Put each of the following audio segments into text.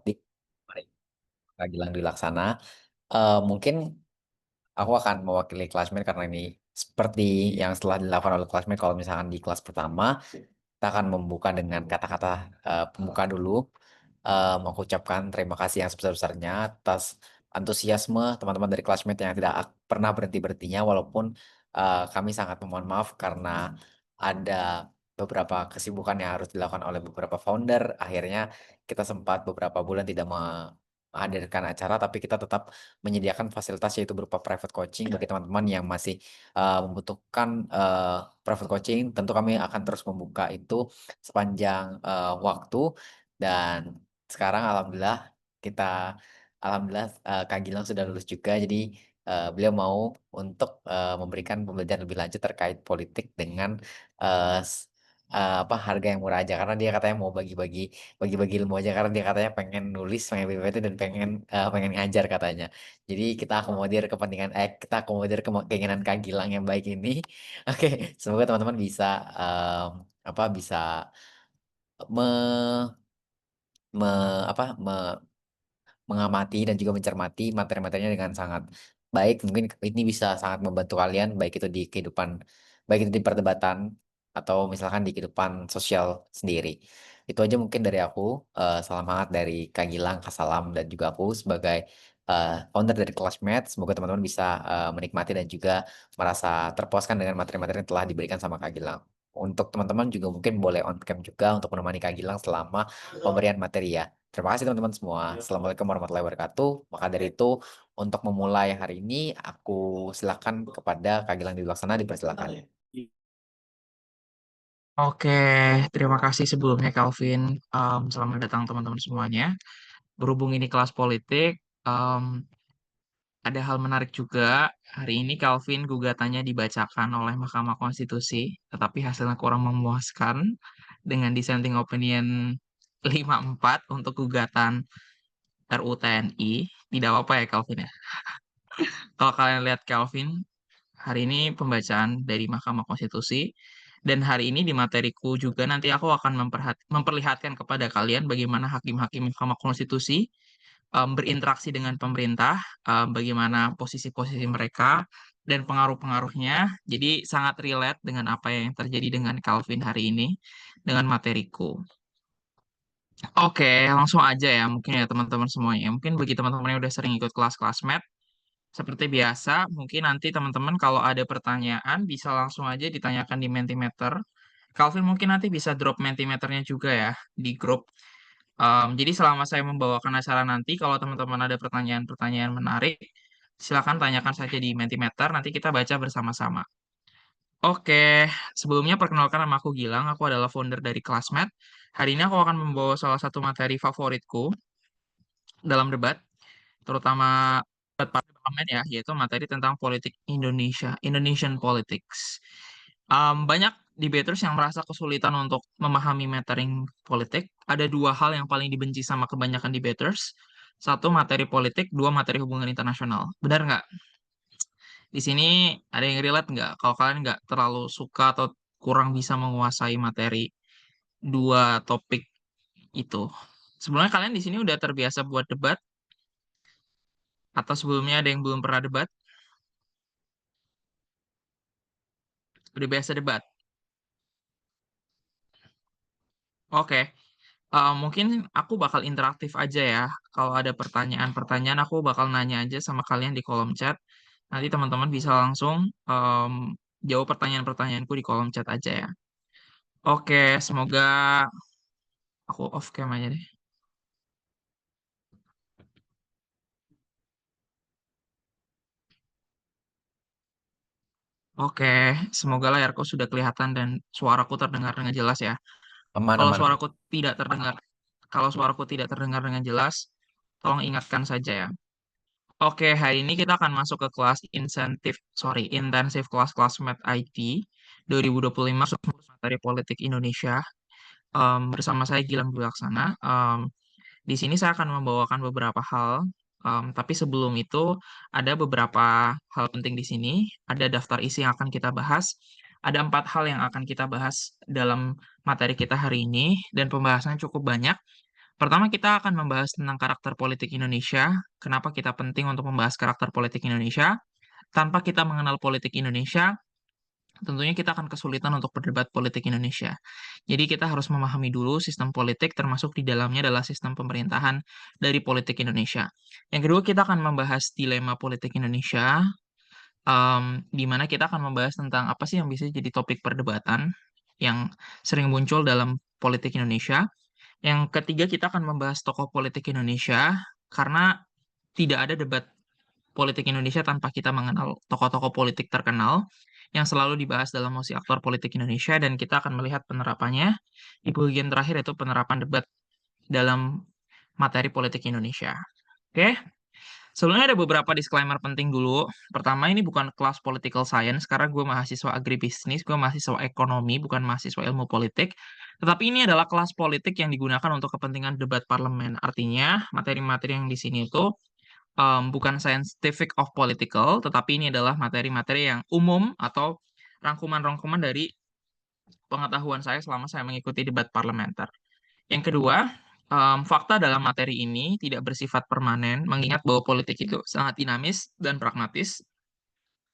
di Kak Gilang Dwi Laksana. Mungkin aku akan mewakili classmate karena ini seperti yang setelah dilakukan oleh classmate. Kalau misalkan di kelas pertama, kita akan membuka dengan kata-kata pembuka dulu, mengucapkan terima kasih yang sebesar-besarnya atas antusiasme teman-teman dari classmate yang tidak pernah berhenti-berhentinya, walaupun kami sangat memohon maaf karena ada beberapa kesibukan yang harus dilakukan oleh beberapa founder. Akhirnya kita sempat beberapa bulan tidak menghadirkan acara, tapi kita tetap menyediakan fasilitas yaitu berupa private coaching bagi teman-teman yang masih membutuhkan private coaching. Tentu kami akan terus membuka itu sepanjang waktu. Dan sekarang kita alhamdulillah Kak Gilang sudah lulus juga, jadi beliau mau untuk memberikan pembelajaran lebih lanjut terkait politik dengan eh, s- apa harga yang murah aja, karena dia katanya mau bagi-bagi ilmu aja, karena dia katanya pengen nulis, pengen PPT, dan pengen ngajar katanya. Jadi kita akomodir keinginan Kak Gilang yang baik ini. Oke, semoga teman-teman bisa bisa me, me apa mengamati dan juga mencermati materi-materinya dengan sangat baik. Mungkin ini bisa sangat membantu kalian, baik itu di perdebatan atau misalkan di kehidupan sosial sendiri. Itu aja mungkin dari aku. Salam hangat dari Kak Gilang, Kak Salam, dan juga aku sebagai founder dari Classmate. Semoga teman-teman bisa menikmati dan juga merasa terpuaskan dengan materi-materi yang telah diberikan sama Kak Gilang. Untuk teman-teman juga mungkin boleh on cam juga untuk menemani Kak Gilang selama pemberian materi ya. Terima kasih teman-teman semua. Assalamualaikum warahmatullahi wabarakatuh. Maka dari itu, untuk memulai hari ini, aku silakan kepada Kak Gilang Laksana, dipersilakan. Oke, terima kasih sebelumnya Calvin. Selamat datang teman-teman semuanya. Berhubung ini kelas politik, em, ada hal menarik juga. Hari ini Calvin gugatannya dibacakan oleh Mahkamah Konstitusi, tetapi hasilnya kurang memuaskan dengan dissenting opinion 5-4 untuk gugatan RUU TNI. Tidak apa-apa ya Calvin ya. Kalau kalian lihat Calvin, hari ini pembacaan dari Mahkamah Konstitusi, dan hari ini di materiku juga nanti aku akan memperlihatkan kepada kalian bagaimana hakim-hakim Mahkamah Konstitusi berinteraksi dengan pemerintah, bagaimana posisi-posisi mereka dan pengaruh-pengaruhnya. Jadi sangat relate dengan apa yang terjadi dengan Calvin hari ini dengan materiku. Oke, langsung aja ya mungkin ya teman-teman semuanya. Mungkin bagi teman-teman yang udah sering ikut kelas-kelas math, seperti biasa, mungkin nanti teman-teman kalau ada pertanyaan bisa langsung aja ditanyakan di Mentimeter. Calvin mungkin nanti bisa drop Mentimeternya juga ya di grup. Jadi selama saya membawakan acara nanti, kalau teman-teman ada pertanyaan-pertanyaan menarik, silakan tanyakan saja di Mentimeter, nanti kita baca bersama-sama. Oke, sebelumnya perkenalkan nama aku Gilang, aku adalah founder dari Classmate. Hari ini aku akan membawa salah satu materi favoritku dalam debat, terutama debat parlemen ya, yaitu materi tentang politik Indonesia, Indonesian politics. Banyak debaters yang merasa kesulitan untuk memahami metering politik. Ada dua hal yang paling dibenci sama kebanyakan debaters. Satu, materi politik. Dua, materi hubungan internasional. Benar nggak? Di sini ada yang relate nggak? Kalau kalian nggak terlalu suka atau kurang bisa menguasai materi dua topik itu. Sebenarnya kalian di sini udah terbiasa buat debat, atau sebelumnya ada yang belum pernah debat? Udah biasa debat? Oke. Mungkin aku bakal interaktif aja ya. Kalau ada pertanyaan-pertanyaan, aku bakal nanya aja sama kalian di kolom chat. Nanti teman-teman bisa langsung em, jawab pertanyaan-pertanyaanku di kolom chat aja ya. Oke, semoga aku off cam aja deh. Oke, semoga layarku sudah kelihatan dan suaraku terdengar dengan jelas ya. Aman, Kalau aman. suaraku tidak terdengar, kalau suaraku tidak terdengar dengan jelas, tolong ingatkan saja ya. Oke, hari ini kita akan masuk ke kelas intensif kelas-kelas Math IT 2025 khusus materi politik Indonesia. Bersama saya Gilang Dwi Laksana. Di sini saya akan membawakan beberapa hal, tapi sebelum itu ada beberapa hal penting di sini. Ada daftar isi yang akan kita bahas. Ada 4 hal yang akan kita bahas dalam materi kita hari ini, dan pembahasannya cukup banyak. Pertama, kita akan membahas tentang karakter politik Indonesia. Kenapa kita penting untuk membahas karakter politik Indonesia? Tanpa kita mengenal politik Indonesia, tentunya kita akan kesulitan untuk berdebat politik Indonesia. Jadi kita harus memahami dulu sistem politik, termasuk di dalamnya adalah sistem pemerintahan dari politik Indonesia. Yang kedua, kita akan membahas dilema politik Indonesia, di mana kita akan membahas tentang apa sih yang bisa jadi topik perdebatan yang sering muncul dalam politik Indonesia. Yang ketiga, kita akan membahas tokoh politik Indonesia, karena tidak ada debat politik Indonesia tanpa kita mengenal tokoh-tokoh politik terkenal yang selalu dibahas dalam Mosi Aktor Politik Indonesia, dan kita akan melihat penerapannya di bagian terakhir, yaitu penerapan debat dalam materi politik Indonesia. Oke, sebelumnya ada beberapa disclaimer penting dulu. Pertama, ini bukan kelas political science, karena gue mahasiswa agribisnis, gue mahasiswa ekonomi, bukan mahasiswa ilmu politik. Tetapi ini adalah kelas politik yang digunakan untuk kepentingan debat parlemen. Artinya, materi-materi yang di sini itu bukan scientific of political, tetapi ini adalah materi-materi yang umum atau rangkuman-rangkuman dari pengetahuan saya selama saya mengikuti debat parlementer. Yang kedua, fakta dalam materi ini tidak bersifat permanen, mengingat bahwa politik itu sangat dinamis dan pragmatis.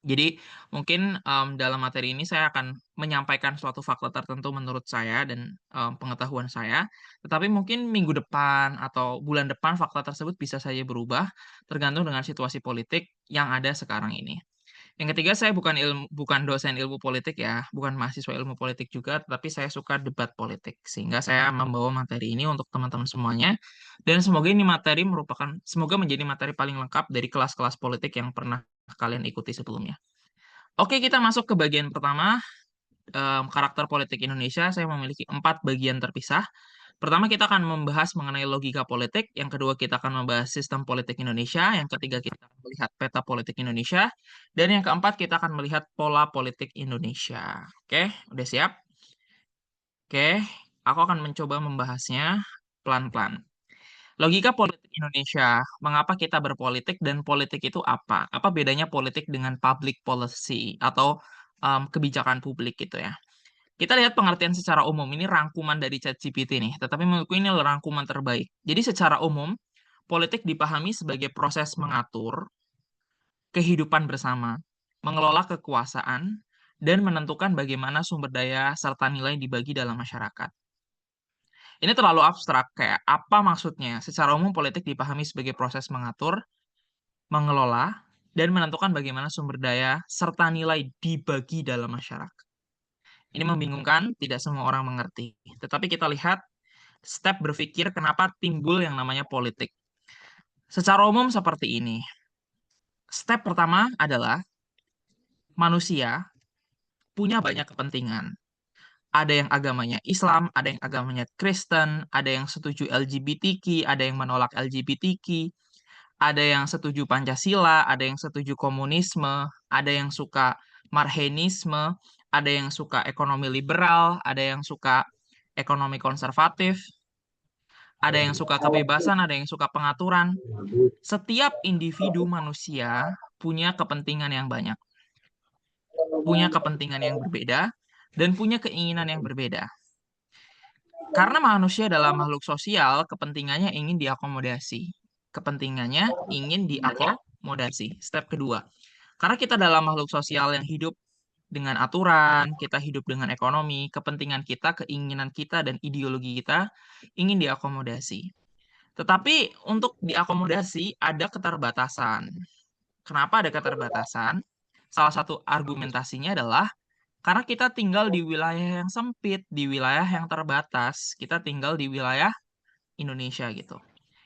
Jadi, mungkin dalam materi ini saya akan menyampaikan suatu fakta tertentu menurut saya dan pengetahuan saya, tetapi mungkin minggu depan atau bulan depan fakta tersebut bisa saja berubah, tergantung dengan situasi politik yang ada sekarang ini. Yang ketiga, saya bukan dosen ilmu politik ya, bukan mahasiswa ilmu politik juga, tetapi saya suka debat politik. Sehingga saya membawa materi ini untuk teman-teman semuanya. Dan semoga menjadi materi paling lengkap dari kelas-kelas politik yang pernah kalian ikuti sebelumnya. Oke, kita masuk ke bagian pertama, karakter politik Indonesia. Saya memiliki 4 bagian terpisah. Pertama, kita akan membahas mengenai logika politik. Yang kedua, kita akan membahas sistem politik Indonesia. Yang ketiga, kita akan melihat peta politik Indonesia. Dan yang keempat, kita akan melihat pola politik Indonesia. Oke, udah siap? Oke, aku akan mencoba membahasnya pelan-pelan. Logika politik Indonesia. Mengapa kita berpolitik dan politik itu apa? Apa bedanya politik dengan public policy atau kebijakan publik gitu ya? Kita lihat pengertian secara umum, ini rangkuman dari ChatGPT nih, tetapi menurutku ini adalah rangkuman terbaik. Jadi secara umum, politik dipahami sebagai proses mengatur kehidupan bersama, mengelola kekuasaan, dan menentukan bagaimana sumber daya serta nilai dibagi dalam masyarakat. Ini terlalu abstrak, kayak apa maksudnya? Secara umum, politik dipahami sebagai proses mengatur, mengelola, dan menentukan bagaimana sumber daya serta nilai dibagi dalam masyarakat. Ini membingungkan, tidak semua orang mengerti. Tetapi kita lihat step berpikir kenapa timbul yang namanya politik. Secara umum seperti ini. Step pertama adalah manusia punya banyak kepentingan. Ada yang agamanya Islam, ada yang agamanya Kristen, ada yang setuju LGBTQ, ada yang menolak LGBTQ, ada yang setuju Pancasila, ada yang setuju komunisme, ada yang suka Marxisme, ada yang suka ekonomi liberal, ada yang suka ekonomi konservatif, ada yang suka kebebasan, ada yang suka pengaturan. Setiap individu manusia punya kepentingan yang banyak, punya kepentingan yang berbeda, dan punya keinginan yang berbeda. Karena manusia adalah makhluk sosial, kepentingannya ingin diakomodasi. Kepentingannya ingin diakomodasi. Step kedua. Karena kita adalah makhluk sosial yang hidup dengan aturan, kita hidup dengan ekonomi, kepentingan kita, keinginan kita, dan ideologi kita ingin diakomodasi. Tetapi untuk diakomodasi ada keterbatasan. Kenapa ada keterbatasan? Salah satu argumentasinya adalah karena kita tinggal di wilayah yang sempit, di wilayah yang terbatas. Kita tinggal di wilayah Indonesia gitu.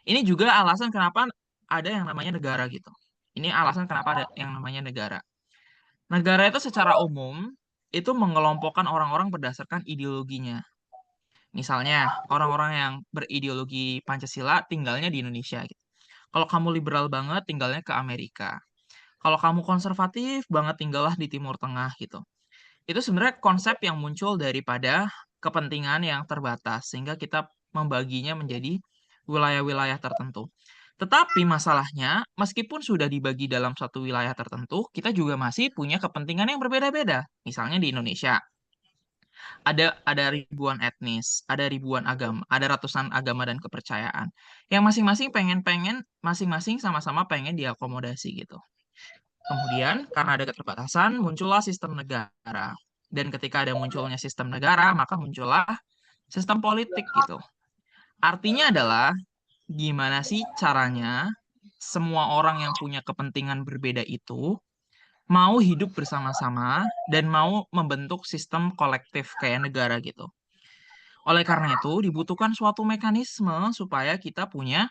Ini juga alasan kenapa ada yang namanya negara gitu. Ini alasan kenapa ada yang namanya negara. Negara itu secara umum itu mengelompokkan orang-orang berdasarkan ideologinya. Misalnya, orang-orang yang berideologi Pancasila tinggalnya di Indonesia gitu. Kalau kamu liberal banget, tinggalnya ke Amerika. Kalau kamu konservatif banget, tinggallah di Timur Tengah gitu. Itu sebenarnya konsep yang muncul daripada kepentingan yang terbatas, sehingga kita membaginya menjadi wilayah-wilayah tertentu. Tetapi masalahnya, meskipun sudah dibagi dalam satu wilayah tertentu, kita juga masih punya kepentingan yang berbeda-beda. Misalnya di Indonesia, Ada ribuan etnis, ada ribuan agama, ada ratusan agama dan kepercayaan. Yang masing-masing masing-masing sama-sama pengen diakomodasi gitu. Kemudian karena ada keterbatasan, muncullah sistem negara. Dan ketika ada munculnya sistem negara, maka muncullah sistem politik gitu. Artinya adalah gimana sih caranya semua orang yang punya kepentingan berbeda itu mau hidup bersama-sama dan mau membentuk sistem kolektif kayak negara gitu. Oleh karena itu, dibutuhkan suatu mekanisme supaya kita punya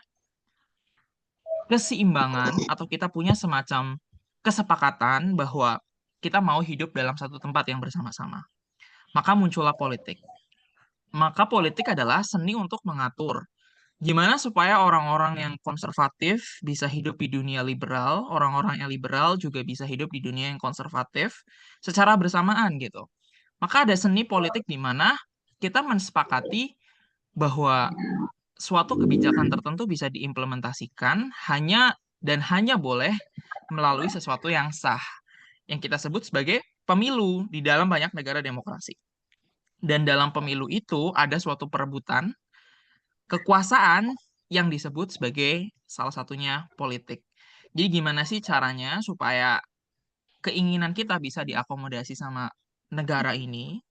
keseimbangan atau kita punya semacam kesepakatan bahwa kita mau hidup dalam satu tempat yang bersama-sama. Maka muncullah politik. Maka politik adalah seni untuk mengatur gimana supaya orang-orang yang konservatif bisa hidup di dunia liberal, orang-orang yang liberal juga bisa hidup di dunia yang konservatif secara bersamaan gitu. Maka ada seni politik di mana kita mensepakati bahwa suatu kebijakan tertentu bisa diimplementasikan hanya boleh melalui sesuatu yang sah, yang kita sebut sebagai pemilu di dalam banyak negara demokrasi. Dan dalam pemilu itu ada suatu perebutan kekuasaan yang disebut sebagai salah satunya politik. Jadi gimana sih caranya supaya keinginan kita bisa diakomodasi sama negara ini?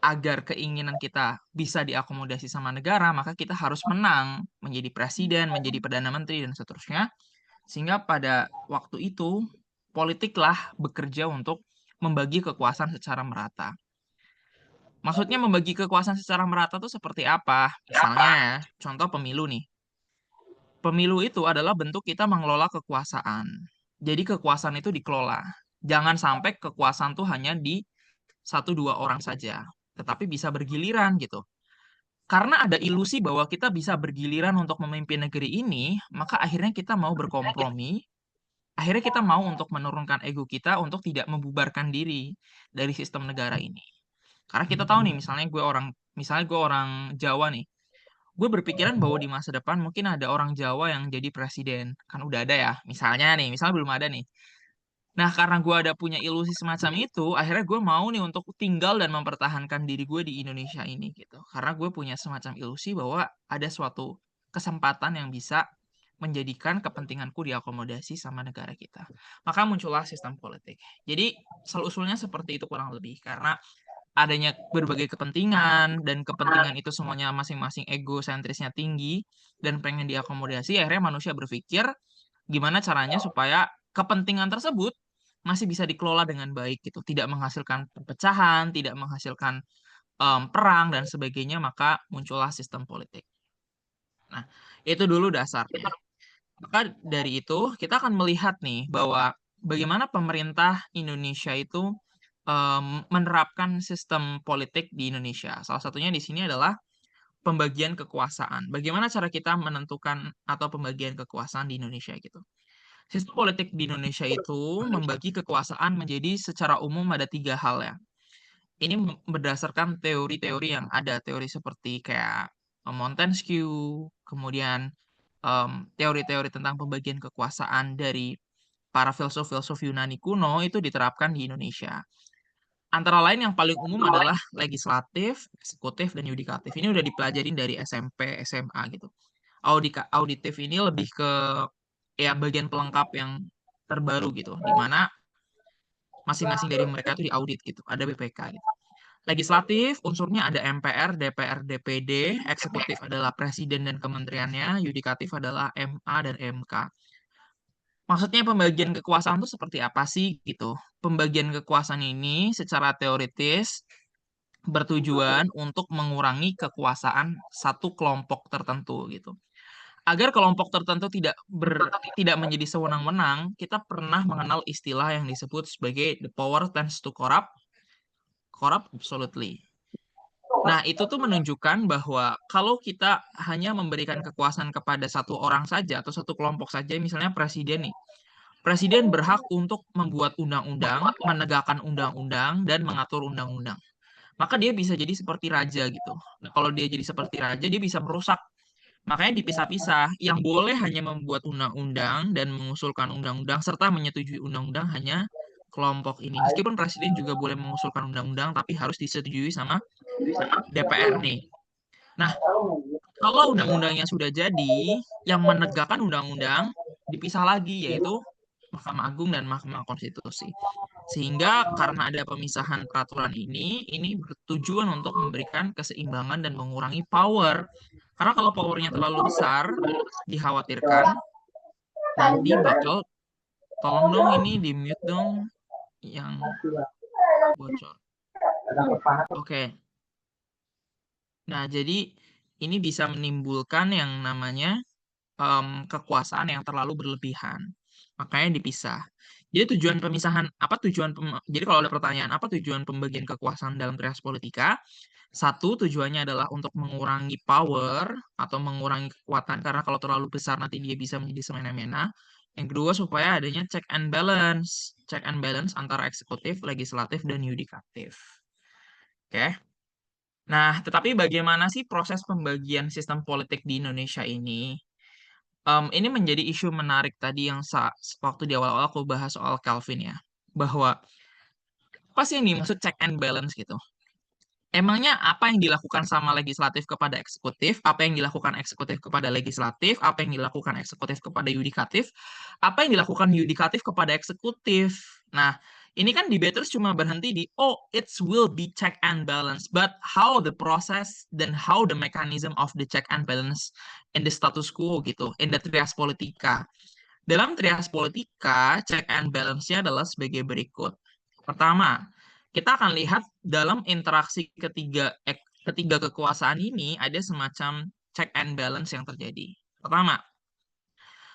Agar keinginan kita bisa diakomodasi sama negara, maka kita harus menang menjadi presiden, menjadi perdana menteri, dan seterusnya. Sehingga pada waktu itu, politiklah bekerja untuk membagi kekuasaan secara merata. Maksudnya membagi kekuasaan secara merata itu seperti apa? Misalnya ya, contoh pemilu nih. Pemilu itu adalah bentuk kita mengelola kekuasaan. Jadi kekuasaan itu dikelola. Jangan sampai kekuasaan tuh hanya di satu dua orang saja, tetapi bisa bergiliran gitu. Karena ada ilusi bahwa kita bisa bergiliran untuk memimpin negeri ini, maka akhirnya kita mau berkompromi, akhirnya kita mau untuk menurunkan ego kita untuk tidak membubarkan diri dari sistem negara ini. Karena kita tahu nih, misalnya gue orang Jawa nih, gue berpikiran bahwa di masa depan mungkin ada orang Jawa yang jadi presiden. Kan udah ada ya, misalnya belum ada nih. Nah, karena gue ada punya ilusi semacam itu, akhirnya gue mau nih untuk tinggal dan mempertahankan diri gue di Indonesia ini gitu. Karena gue punya semacam ilusi bahwa ada suatu kesempatan yang bisa menjadikan kepentinganku diakomodasi sama negara kita. Maka muncullah sistem politik. Jadi, usulnya seperti itu kurang lebih. Karena adanya berbagai kepentingan dan kepentingan itu semuanya masing-masing egosentrisnya tinggi dan pengen diakomodasi, akhirnya manusia berpikir gimana caranya supaya kepentingan tersebut masih bisa dikelola dengan baik gitu, tidak menghasilkan perpecahan, tidak menghasilkan perang dan sebagainya, maka muncullah sistem politik. Nah, itu dulu dasarnya. Maka dari itu kita akan melihat nih bahwa bagaimana pemerintah Indonesia itu menerapkan sistem politik di Indonesia. Salah satunya di sini adalah pembagian kekuasaan. Bagaimana cara kita menentukan atau pembagian kekuasaan di Indonesia gitu. Sistem politik di Indonesia itu membagi kekuasaan menjadi secara umum ada tiga hal ya. Ini berdasarkan teori-teori yang ada, teori seperti kayak Montesquieu, kemudian teori-teori tentang pembagian kekuasaan dari para filsuf-filsuf Yunani kuno itu diterapkan di Indonesia. Antara lain yang paling umum adalah legislatif, eksekutif, dan yudikatif. Ini udah dipelajarin dari SMP, SMA gitu. Auditif ini lebih ke ya bagian pelengkap yang terbaru gitu, di mana masing-masing dari mereka itu diaudit gitu, ada BPK gitu. Legislatif, unsurnya ada MPR, DPR, DPD, eksekutif adalah presiden dan kementeriannya, yudikatif adalah MA dan MK. Maksudnya pembagian kekuasaan itu seperti apa sih gitu? Pembagian kekuasaan ini secara teoritis bertujuan untuk mengurangi kekuasaan satu kelompok tertentu gitu. Agar kelompok tertentu tidak menjadi sewenang-wenang, kita pernah mengenal istilah yang disebut sebagai the power tends to corrupt absolutely. Nah, itu tuh menunjukkan bahwa kalau kita hanya memberikan kekuasaan kepada satu orang saja atau satu kelompok saja, misalnya presiden nih. Presiden berhak untuk membuat undang-undang, menegakkan undang-undang, dan mengatur undang-undang. Maka dia bisa jadi seperti raja gitu. Nah, kalau dia jadi seperti raja, dia bisa merusak. Makanya dipisah-pisah. Yang boleh hanya membuat undang-undang dan mengusulkan undang-undang serta menyetujui undang-undang hanya kelompok ini. Meskipun presiden juga boleh mengusulkan undang-undang, tapi harus disetujui sama DPR nih. Nah, kalau undang-undangnya sudah jadi, yang menegakkan undang-undang dipisah lagi, yaitu Mahkamah Agung dan Mahkamah Konstitusi. Sehingga karena ada pemisahan peraturan ini bertujuan untuk memberikan keseimbangan dan mengurangi power. Karena kalau powernya terlalu besar, dikhawatirkan nanti bakal, tolong dong ini di mute dong yang bocor. Oke. Nah, jadi ini bisa menimbulkan yang namanya kekuasaan yang terlalu berlebihan. Makanya dipisah. Jadi tujuan pemisahan, jadi kalau ada pertanyaan, apa tujuan pembagian kekuasaan dalam trias politika? Satu, tujuannya adalah untuk mengurangi power atau mengurangi kekuatan, karena kalau terlalu besar nanti dia bisa menjadi semena-mena. Yang kedua, supaya adanya check and balance antara eksekutif, legislatif, dan yudikatif. Oke. Nah, tetapi bagaimana sih proses pembagian sistem politik di Indonesia ini? Ini menjadi isu menarik tadi yang waktu di awal-awal aku bahas soal Calvin ya. Bahwa apa sih yang dimaksud check and balance gitu? Emangnya apa yang dilakukan sama legislatif kepada eksekutif, apa yang dilakukan eksekutif kepada legislatif, apa yang dilakukan eksekutif kepada yudikatif, apa yang dilakukan yudikatif kepada eksekutif. Nah, ini kan debaters cuma berhenti di, oh, it will be check and balance. But how the process dan how the mechanism of the check and balance in the status quo gitu, in the trias politica. Dalam trias politika, check and balance-nya adalah sebagai berikut. Pertama, kita akan lihat dalam interaksi ketiga kekuasaan ini ada semacam check and balance yang terjadi. Pertama,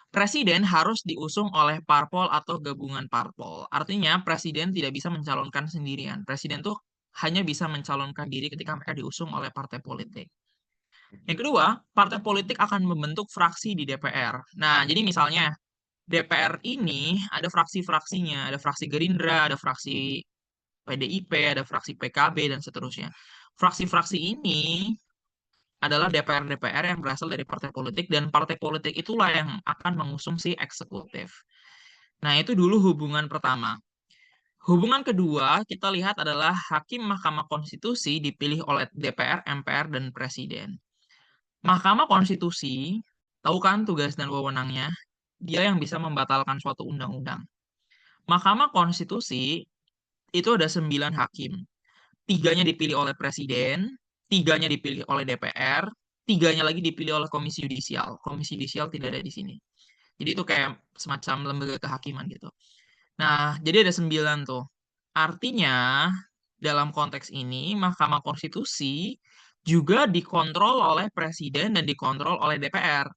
presiden harus diusung oleh parpol atau gabungan parpol. Artinya, presiden tidak bisa mencalonkan sendirian. Presiden tuh hanya bisa mencalonkan diri ketika mereka diusung oleh partai politik. Yang kedua, partai politik akan membentuk fraksi di DPR. Nah, jadi misalnya DPR ini ada fraksi-fraksinya, ada fraksi Gerindra, ada fraksi PDIP, ada fraksi PKB, dan seterusnya. Fraksi-fraksi ini adalah DPR-DPR yang berasal dari partai politik, dan partai politik itulah yang akan mengusung si eksekutif. Nah, itu dulu hubungan pertama. Hubungan kedua, kita lihat adalah Hakim Mahkamah Konstitusi dipilih oleh DPR, MPR, dan Presiden. Mahkamah Konstitusi, tahu kan tugas dan wewenangnya? Dia yang bisa membatalkan suatu undang-undang. Mahkamah Konstitusi itu ada 9 hakim. 3-nya dipilih oleh Presiden, 3-nya dipilih oleh DPR, 3-nya lagi dipilih oleh Komisi Yudisial. Komisi Yudisial tidak ada di sini. Jadi itu kayak semacam lembaga kehakiman gitu. Nah, jadi ada 9 tuh. Artinya, dalam konteks ini, Mahkamah Konstitusi juga dikontrol oleh Presiden dan dikontrol oleh DPR.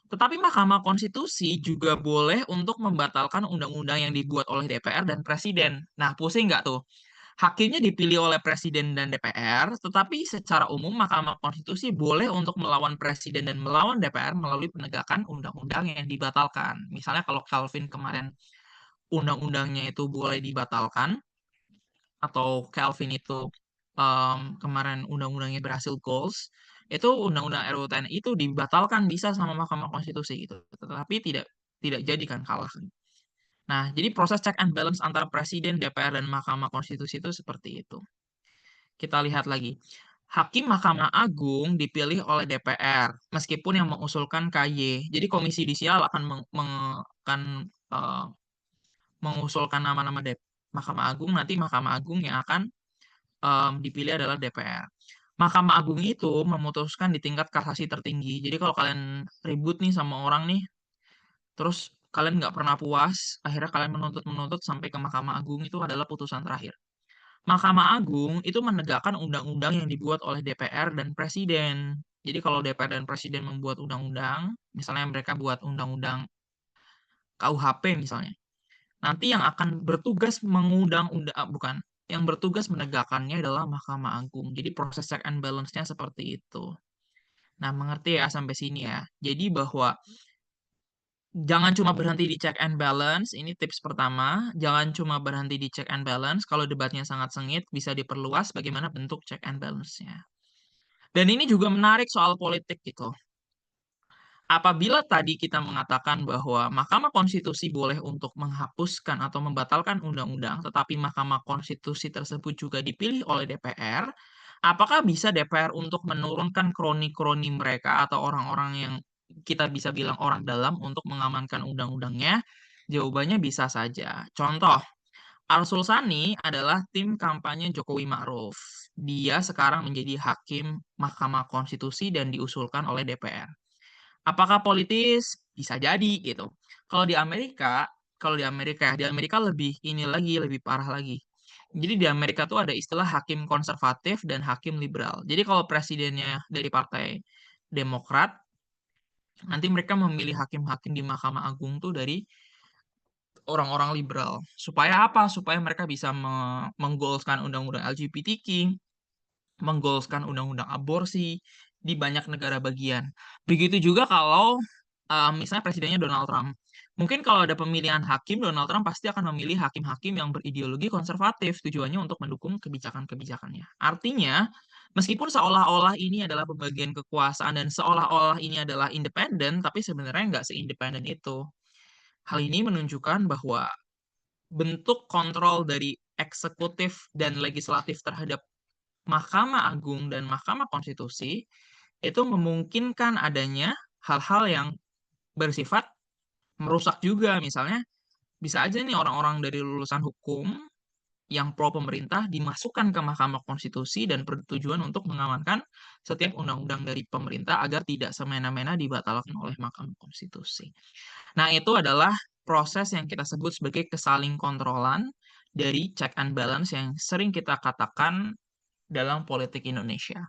Tetapi Mahkamah Konstitusi juga boleh untuk membatalkan undang-undang yang dibuat oleh DPR dan Presiden. Nah, pusing nggak tuh? Hakimnya dipilih oleh Presiden dan DPR, tetapi secara umum Mahkamah Konstitusi boleh untuk melawan Presiden dan melawan DPR melalui penegakan undang-undang yang dibatalkan. Misalnya kalau Calvin kemarin undang-undangnya itu boleh dibatalkan, atau Calvin itu kemarin undang-undangnya berhasil goals, itu undang-undang RUU TNI itu dibatalkan bisa sama Mahkamah Konstitusi gitu. Tetapi tidak jadi kan, kalah. Nah, jadi proses check and balance antara Presiden, DPR, dan Mahkamah Konstitusi itu seperti itu. Kita lihat lagi. Hakim Mahkamah Agung dipilih oleh DPR, meskipun yang mengusulkan KY. Jadi Komisi Yudisial akan mengusulkan nama-nama Mahkamah Agung, nanti Mahkamah Agung yang akan dipilih adalah DPR. Mahkamah Agung itu memutuskan di tingkat kasasi tertinggi. Jadi kalau kalian ribut nih sama orang nih, terus kalian nggak pernah puas, akhirnya kalian menuntut sampai ke Mahkamah Agung, itu adalah putusan terakhir. Mahkamah Agung itu menegakkan undang-undang yang dibuat oleh DPR dan Presiden. Jadi kalau DPR dan Presiden membuat undang-undang, misalnya mereka buat undang-undang KUHP misalnya, nanti yang akan bertugas bukan, yang bertugas menegakkannya adalah Mahkamah Agung. Jadi proses check and balance-nya seperti itu. Nah, mengerti ya sampai sini ya. Jadi bahwa jangan cuma berhenti di check and balance, ini tips pertama. Jangan cuma berhenti di check and balance. Kalau debatnya sangat sengit, bisa diperluas bagaimana bentuk check and balance-nya. Dan ini juga menarik soal politik gitu. Apabila tadi kita mengatakan bahwa Mahkamah Konstitusi boleh untuk menghapuskan atau membatalkan undang-undang, tetapi Mahkamah Konstitusi tersebut juga dipilih oleh DPR, apakah bisa DPR untuk menurunkan kroni-kroni mereka atau orang-orang yang kita bisa bilang orang dalam untuk mengamankan undang-undangnya? Jawabannya bisa saja. Contoh, Arsul Sani adalah tim kampanye Jokowi Ma'ruf. Dia sekarang menjadi hakim Mahkamah Konstitusi dan diusulkan oleh DPR. Apakah politis? Bisa jadi gitu. Kalau di Amerika, di Amerika lebih ini lagi, lebih parah lagi. Jadi di Amerika tuh ada istilah hakim konservatif dan hakim liberal. Jadi kalau presidennya dari partai Demokrat, nanti mereka memilih hakim-hakim di Mahkamah Agung tuh dari orang-orang liberal. Supaya apa? Supaya mereka bisa menggolkan undang-undang LGBTQ, menggolkan undang-undang aborsi di banyak negara bagian. Begitu juga kalau misalnya presidennya Donald Trump. Mungkin kalau ada pemilihan hakim, Donald Trump pasti akan memilih hakim-hakim yang berideologi konservatif, tujuannya untuk mendukung kebijakan-kebijakannya. Artinya, meskipun seolah-olah ini adalah pembagian kekuasaan dan seolah-olah ini adalah independen, tapi sebenarnya nggak seindependen itu. Hal ini menunjukkan bahwa bentuk kontrol dari eksekutif dan legislatif terhadap Mahkamah Agung dan Mahkamah Konstitusi itu memungkinkan adanya hal-hal yang bersifat merusak juga. Misalnya, bisa aja nih orang-orang dari lulusan hukum yang pro pemerintah dimasukkan ke Mahkamah Konstitusi dan bertujuan untuk mengamankan setiap undang-undang dari pemerintah agar tidak semena-mena dibatalkan oleh Mahkamah Konstitusi. Nah, itu adalah proses yang kita sebut sebagai kesaling kontrolan dari check and balance yang sering kita katakan dalam politik Indonesia.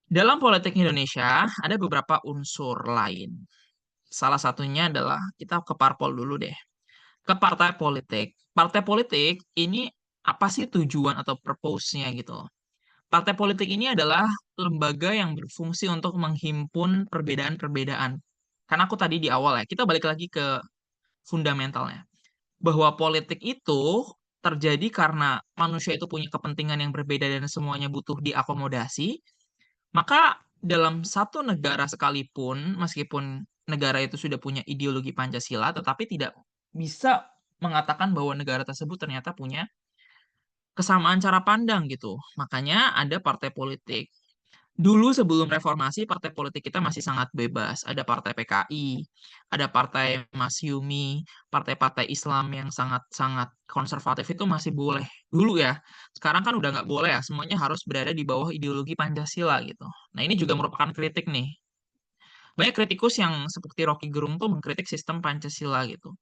Dalam politik Indonesia ada beberapa unsur lain. Salah satunya adalah kita ke parpol dulu deh. Ke partai politik. Partai politik ini apa sih tujuan atau purpose-nya gitu. Partai politik ini adalah lembaga yang berfungsi untuk menghimpun perbedaan-perbedaan. Karena aku tadi di awal ya, kita balik lagi ke fundamentalnya. Bahwa politik itu terjadi karena manusia itu punya kepentingan yang berbeda dan semuanya butuh diakomodasi, maka dalam satu negara sekalipun, meskipun negara itu sudah punya ideologi Pancasila, tetapi tidak bisa mengatakan bahwa negara tersebut ternyata punya kesamaan cara pandang gitu. Makanya ada partai politik. Dulu sebelum reformasi, partai politik kita masih sangat bebas. Ada partai PKI, ada partai Masyumi, partai-partai Islam yang sangat-sangat konservatif itu masih boleh. Dulu ya. Sekarang kan udah nggak boleh ya. Semuanya harus berada di bawah ideologi Pancasila gitu. Nah ini juga merupakan kritik nih. Banyak kritikus yang seperti Rocky Gerung tuh mengkritik sistem Pancasila gitu.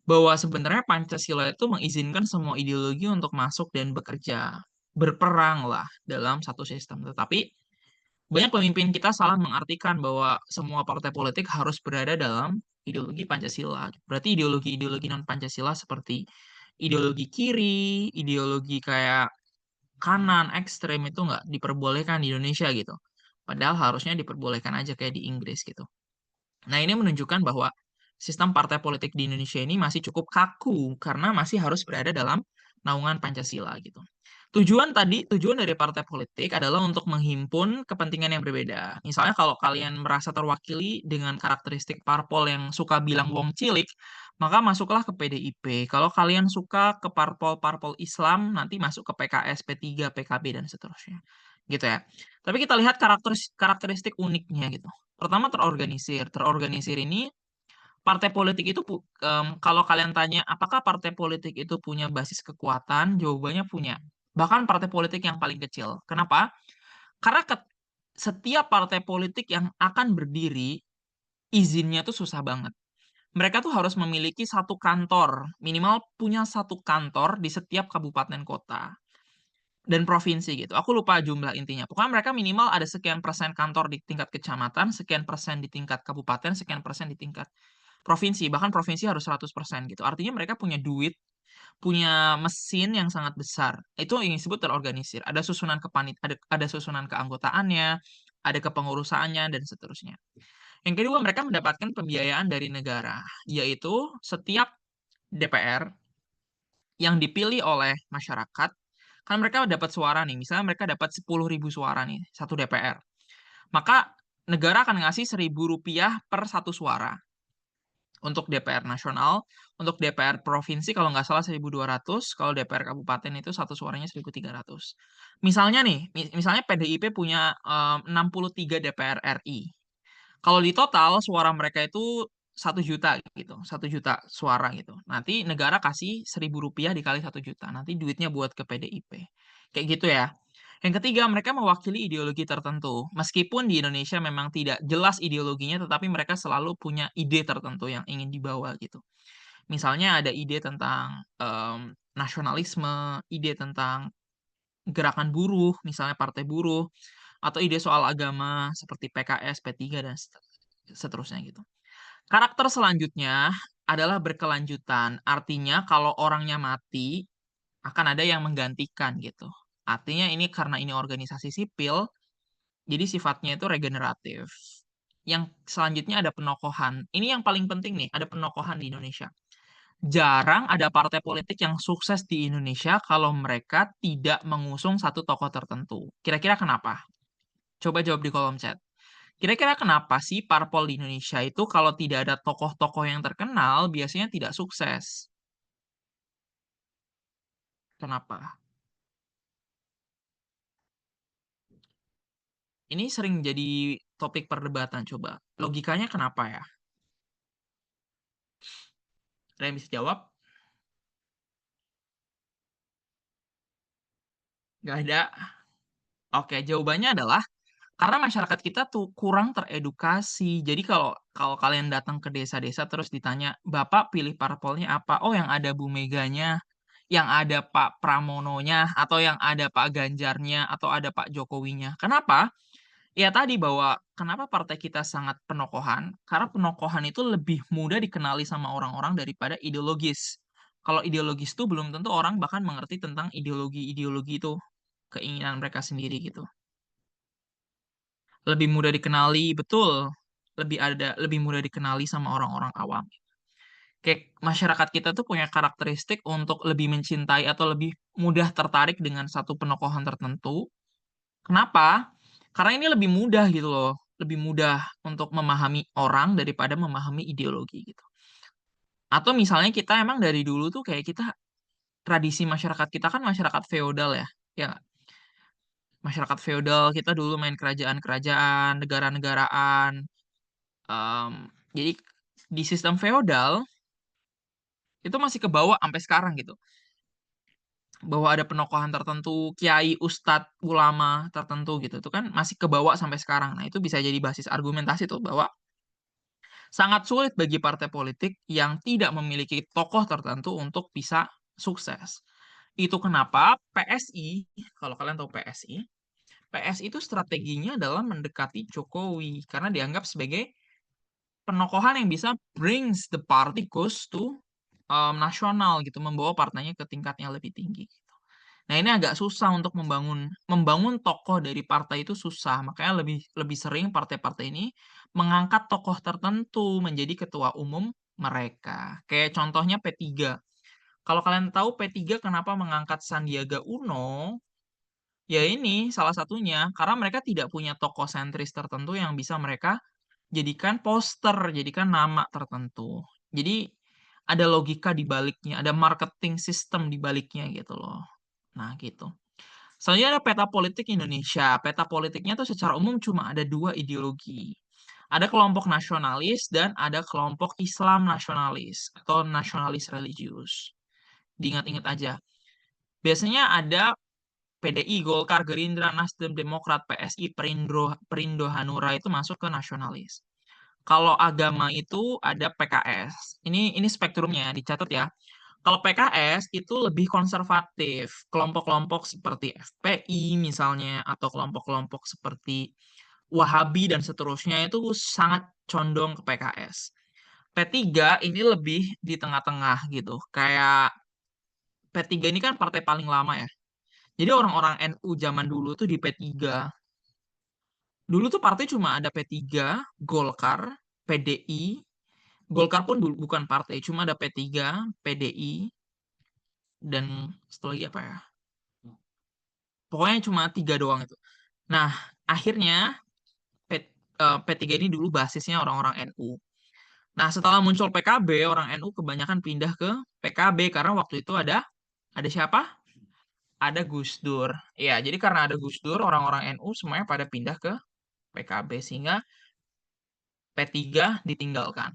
Bahwa sebenarnya Pancasila itu mengizinkan semua ideologi untuk masuk dan bekerja. Berperang lah dalam satu sistem. Tetapi banyak pemimpin kita salah mengartikan bahwa semua partai politik harus berada dalam ideologi Pancasila. Berarti ideologi-ideologi non-Pancasila seperti ideologi kiri, ideologi kayak kanan, ekstrem itu nggak diperbolehkan di Indonesia gitu. Padahal harusnya diperbolehkan aja kayak di Inggris gitu. Nah, ini menunjukkan bahwa sistem partai politik di Indonesia ini masih cukup kaku karena masih harus berada dalam naungan Pancasila gitu. Tujuan dari partai politik adalah untuk menghimpun kepentingan yang berbeda. Misalnya kalau kalian merasa terwakili dengan karakteristik parpol yang suka bilang wong cilik, maka masuklah ke PDIP. Kalau kalian suka ke parpol-parpol Islam, nanti masuk ke PKS, P3, PKB, dan seterusnya. Gitu ya. Tapi kita lihat karakteristik uniknya gitu. Pertama terorganisir. Terorganisir ini partai politik itu kalau kalian tanya apakah partai politik itu punya basis kekuatan, jawabannya punya. Bahkan partai politik yang paling kecil. Kenapa? Karena setiap partai politik yang akan berdiri izinnya tuh susah banget. Mereka tuh harus memiliki satu kantor, minimal punya satu kantor di setiap kabupaten kota dan provinsi gitu. Aku lupa jumlah intinya. Pokoknya mereka minimal ada sekian persen kantor di tingkat kecamatan, sekian persen di tingkat kabupaten, sekian persen di tingkat provinsi. Bahkan provinsi harus 100% gitu. Artinya mereka punya duit, punya mesin yang sangat besar. Itu yang disebut terorganisir. Ada susunan keanggotaannya, ada kepengurusannya dan seterusnya. Yang kedua, mereka mendapatkan pembiayaan dari negara, yaitu setiap DPR yang dipilih oleh masyarakat, kan mereka dapat suara nih, misalnya mereka dapat 10.000 suara nih, satu DPR. Maka negara akan ngasih Rp1.000 per satu suara untuk DPR nasional, untuk DPR provinsi kalau nggak salah 1.200, kalau DPR kabupaten itu satu suaranya 1.300. Misalnya nih, misalnya PDIP punya 63 DPR RI. Kalau di total suara mereka itu 1 juta gitu, 1 juta suara gitu. Nanti negara kasih Rp1.000 dikali 1 juta. Nanti duitnya buat ke PDIP. Kayak gitu ya. Yang ketiga, mereka mewakili ideologi tertentu. Meskipun di Indonesia memang tidak jelas ideologinya, tetapi mereka selalu punya ide tertentu yang ingin dibawa gitu. Misalnya ada ide tentang nasionalisme, ide tentang gerakan buruh, misalnya partai buruh, atau ide soal agama seperti PKS, P3, dan seterusnya gitu. Karakter selanjutnya adalah berkelanjutan. Artinya kalau orangnya mati, akan ada yang menggantikan gitu. Artinya ini karena ini organisasi sipil, jadi sifatnya itu regeneratif. Yang selanjutnya ada penokohan. Ini yang paling penting nih, ada penokohan di Indonesia. Jarang ada partai politik yang sukses di Indonesia kalau mereka tidak mengusung satu tokoh tertentu. Kira-kira kenapa? Coba jawab di kolom chat. Kira-kira kenapa sih parpol di Indonesia itu kalau tidak ada tokoh-tokoh yang terkenal biasanya tidak sukses? Kenapa? Ini sering jadi topik perdebatan coba. Logikanya kenapa ya? Ada yang bisa jawab? Nggak ada. Oke, jawabannya adalah karena masyarakat kita tuh kurang teredukasi. Jadi kalau kalau kalian datang ke desa-desa terus ditanya, "Bapak pilih parpolnya apa?" Oh, yang ada Bu Meganya, yang ada Pak Pramononya, atau yang ada Pak Ganjarnya, atau ada Pak Jokowinya. Kenapa? Ya tadi bahwa kenapa partai kita sangat penokohan? Karena penokohan itu lebih mudah dikenali sama orang-orang daripada ideologis. Kalau ideologis tuh belum tentu orang bahkan mengerti tentang ideologi-ideologi itu, keinginan mereka sendiri gitu. Lebih mudah dikenali, betul. Lebih mudah dikenali sama orang-orang awam. Kayak masyarakat kita tuh punya karakteristik untuk lebih mencintai atau lebih mudah tertarik dengan satu penokohan tertentu. Kenapa? Karena ini lebih mudah gitu loh, lebih mudah untuk memahami orang daripada memahami ideologi gitu. Atau misalnya kita emang dari dulu tuh kayak kita tradisi masyarakat kita kan masyarakat feodal ya. Ya nggak? Masyarakat feodal kita dulu main kerajaan-kerajaan, negara-negaraan. Jadi di sistem feodal itu masih kebawa sampai sekarang gitu. Bahwa ada penokohan tertentu, kiai, ustadz, ulama tertentu gitu. Itu kan masih kebawa sampai sekarang. Nah, itu bisa jadi basis argumentasi tuh bahwa sangat sulit bagi partai politik yang tidak memiliki tokoh tertentu untuk bisa sukses. Itu kenapa PSI, kalau kalian tahu PSI, PSI itu strateginya adalah mendekati Jokowi karena dianggap sebagai penokohan yang bisa brings the party goes to nasional gitu, membawa partainya ke tingkat yang lebih tinggi. Gitu. Nah ini agak susah untuk membangun membangun tokoh dari partai itu susah, makanya lebih lebih sering partai-partai ini mengangkat tokoh tertentu menjadi ketua umum mereka. Kayak contohnya P3. Kalau kalian tahu P3 kenapa mengangkat Sandiaga Uno, ya ini salah satunya karena mereka tidak punya tokoh sentris tertentu yang bisa mereka jadikan poster, jadikan nama tertentu. Jadi ada logika di baliknya, ada marketing system di baliknya gitu loh. Nah, gitu. Selanjutnya ada peta politik Indonesia. Peta politiknya tuh secara umum cuma ada dua ideologi. Ada kelompok nasionalis dan ada kelompok Islam nasionalis atau nasionalis religius. Diingat-ingat aja. Biasanya ada PDI, Golkar, Gerindra, Nasdem, Demokrat, PSI, Perindo, Perindo Hanura itu masuk ke nasionalis. Kalau agama itu ada PKS. Ini spektrumnya ya, dicatat ya. Kalau PKS itu lebih konservatif. Kelompok-kelompok seperti FPI misalnya atau kelompok-kelompok seperti Wahabi dan seterusnya itu sangat condong ke PKS. P3 ini lebih di tengah-tengah gitu. Kayak P3 ini kan partai paling lama ya. Jadi orang-orang NU zaman dulu tuh di P3. Dulu tuh partai cuma ada P3, Golkar, PDI. Golkar pun dulu bukan partai, cuma ada P3, PDI, dan satu lagi apa ya? Pokoknya cuma tiga doang itu. Nah, akhirnya P3 ini dulu basisnya orang-orang NU. Nah, setelah muncul PKB, orang NU kebanyakan pindah ke PKB karena waktu itu ada siapa? Ada Gus Dur. Ya, jadi karena ada Gus Dur, orang-orang NU semuanya pada pindah ke PKB sehingga P3 ditinggalkan.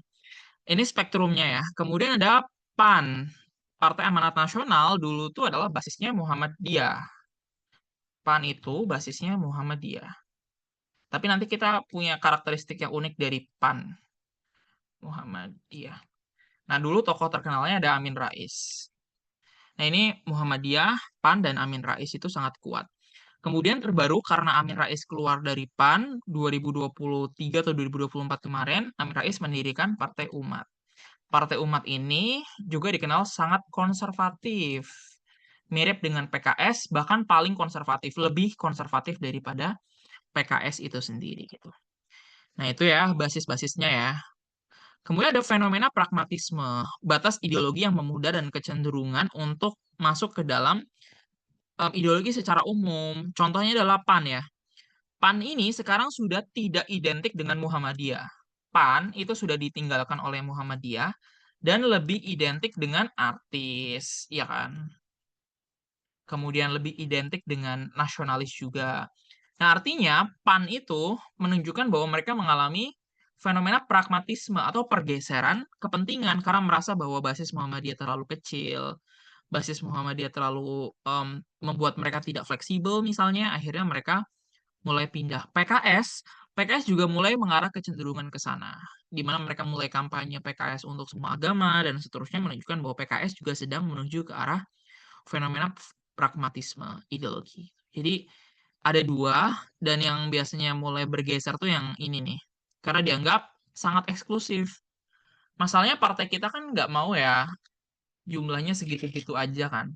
Ini spektrumnya ya. Kemudian ada PAN. Partai Amanat Nasional dulu tuh adalah basisnya Muhammadiyah. PAN itu basisnya Muhammadiyah. Tapi nanti kita punya karakteristik yang unik dari PAN, Muhammadiyah. Nah, dulu tokoh terkenalnya ada Amin Rais. Nah, ini Muhammadiyah, PAN, dan Amin Rais itu sangat kuat. Kemudian terbaru karena Amin Rais keluar dari PAN 2023 atau 2024 kemarin, Amin Rais mendirikan Partai Umat. Partai Umat ini juga dikenal sangat konservatif. Mirip dengan PKS, bahkan paling konservatif, lebih konservatif daripada PKS itu sendiri gitu. Nah, itu ya basis-basisnya ya. Kemudian ada fenomena pragmatisme, batas ideologi yang memudah dan kecenderungan untuk masuk ke dalam ideologi secara umum. Contohnya adalah PAN ya. PAN ini sekarang sudah tidak identik dengan Muhammadiyah. PAN itu sudah ditinggalkan oleh Muhammadiyah dan lebih identik dengan artis, ya kan? Kemudian lebih identik dengan nasionalis juga. Nah, artinya PAN itu menunjukkan bahwa mereka mengalami fenomena pragmatisme atau pergeseran kepentingan karena merasa bahwa basis Muhammadiyah terlalu kecil, basis Muhammadiyah terlalu membuat mereka tidak fleksibel misalnya, akhirnya mereka mulai pindah. PKS juga mulai mengarah kecenderungan ke sana, di mana mereka mulai kampanye PKS untuk semua agama dan seterusnya menunjukkan bahwa PKS juga sedang menuju ke arah fenomena pragmatisme ideologi. Jadi ada dua dan yang biasanya mulai bergeser tuh yang ini nih, karena dianggap sangat eksklusif. Masalahnya partai kita kan nggak mau ya jumlahnya segitu-gitu aja kan.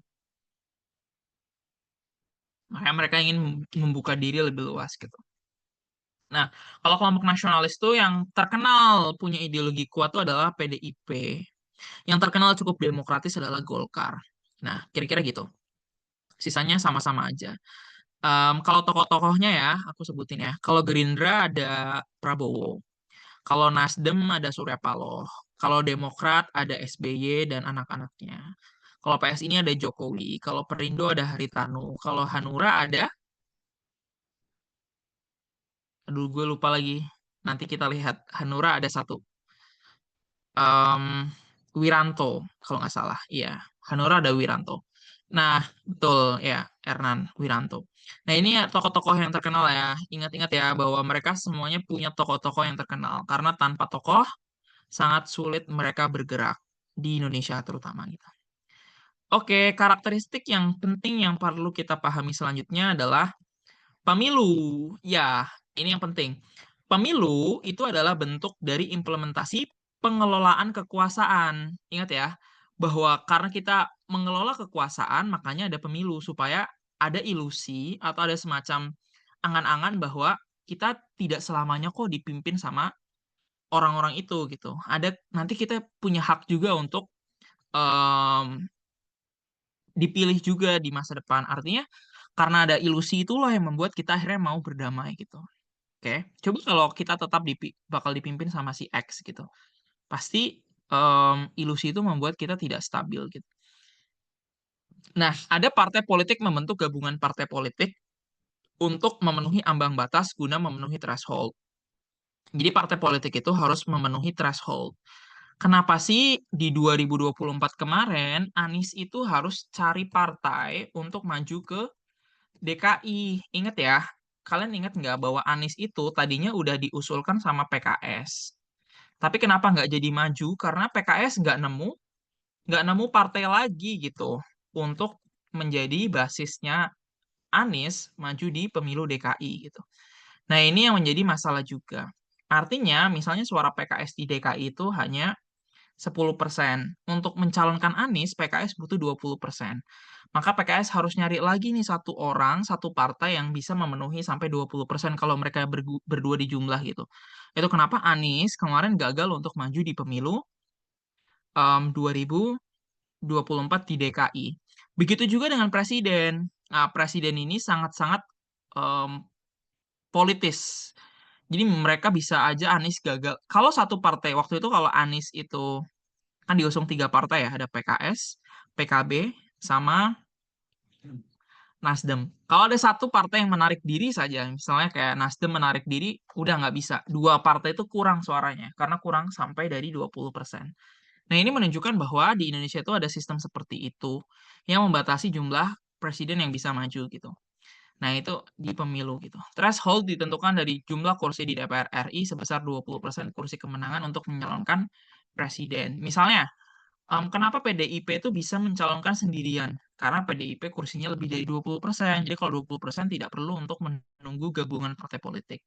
Makanya mereka ingin membuka diri lebih luas gitu. Nah, kalau kelompok nasionalis tuh yang terkenal punya ideologi kuat tuh adalah PDIP. Yang terkenal cukup demokratis adalah Golkar. Nah, kira-kira gitu. Sisanya sama-sama aja. Kalau tokoh-tokohnya ya, aku sebutin ya. Kalau Gerindra ada Prabowo. Kalau Nasdem ada Surya Paloh. Kalau Demokrat ada SBY dan anak-anaknya. Kalau PS ini ada Jokowi. Kalau Perindo ada Haritanu. Kalau Hanura ada, aduh gue lupa lagi. Nanti kita lihat. Hanura ada satu. Em, Wiranto, kalau nggak salah. Iya, Hanura ada Wiranto. Nah, betul ya, Ernan Wiranto. Nah, ini ya tokoh-tokoh yang terkenal ya. Ingat-ingat ya bahwa mereka semuanya punya tokoh-tokoh yang terkenal. Karena tanpa tokoh, sangat sulit mereka bergerak di Indonesia terutama gitu. Oke, karakteristik yang penting yang perlu kita pahami selanjutnya adalah pemilu. Ya, ini yang penting. Pemilu itu adalah bentuk dari implementasi pengelolaan kekuasaan. Ingat ya, bahwa karena kita mengelola kekuasaan, makanya ada pemilu supaya ada ilusi atau ada semacam angan-angan bahwa kita tidak selamanya kok dipimpin sama orang-orang itu gitu. Ada nanti kita punya hak juga untuk em, dipilih juga di masa depan. Artinya karena ada ilusi itulah yang membuat kita akhirnya mau berdamai gitu. Oke, coba kalau kita tetap bakal dipimpin sama si X gitu, pasti ilusi itu membuat kita tidak stabil gitu. Nah, ada partai politik membentuk gabungan partai politik untuk memenuhi ambang batas guna memenuhi threshold. Jadi partai politik itu harus memenuhi threshold. Kenapa sih di 2024 kemarin Anies itu harus cari partai untuk maju ke DKI? Ingat ya, kalian ingat nggak bahwa Anies itu tadinya udah diusulkan sama PKS. Tapi kenapa nggak jadi maju? Karena PKS nggak nemu partai lagi gitu untuk menjadi basisnya Anies maju di pemilu DKI gitu. Nah, ini yang menjadi masalah juga. Artinya, misalnya suara PKS di DKI itu hanya 10%. Untuk mencalonkan Anies, PKS butuh 20%. Maka PKS harus nyari lagi nih satu orang, satu partai yang bisa memenuhi sampai 20% kalau mereka berdua di jumlah gitu. Itu kenapa Anies kemarin gagal untuk maju di pemilu 2024 di DKI. Begitu juga dengan presiden. Nah, presiden ini sangat-sangat em, politis. Jadi mereka bisa aja Anies gagal. Kalau satu partai waktu itu kalau Anies itu kan diusung 3 partai ya, ada PKS, PKB, sama Nasdem. Kalau ada satu partai yang menarik diri saja, misalnya kayak Nasdem menarik diri, udah nggak bisa. 2 partai itu kurang suaranya, karena kurang sampai dari 20%. Nah, ini menunjukkan bahwa di Indonesia itu ada sistem seperti itu yang membatasi jumlah presiden yang bisa maju gitu. Nah, itu di pemilu gitu. Threshold ditentukan dari jumlah kursi di DPR RI sebesar 20% kursi kemenangan untuk menyalonkan presiden. Misalnya, kenapa PDIP itu bisa mencalonkan sendirian? Karena PDIP kursinya lebih dari 20%. Jadi kalau 20% tidak perlu untuk menunggu gabungan partai politik.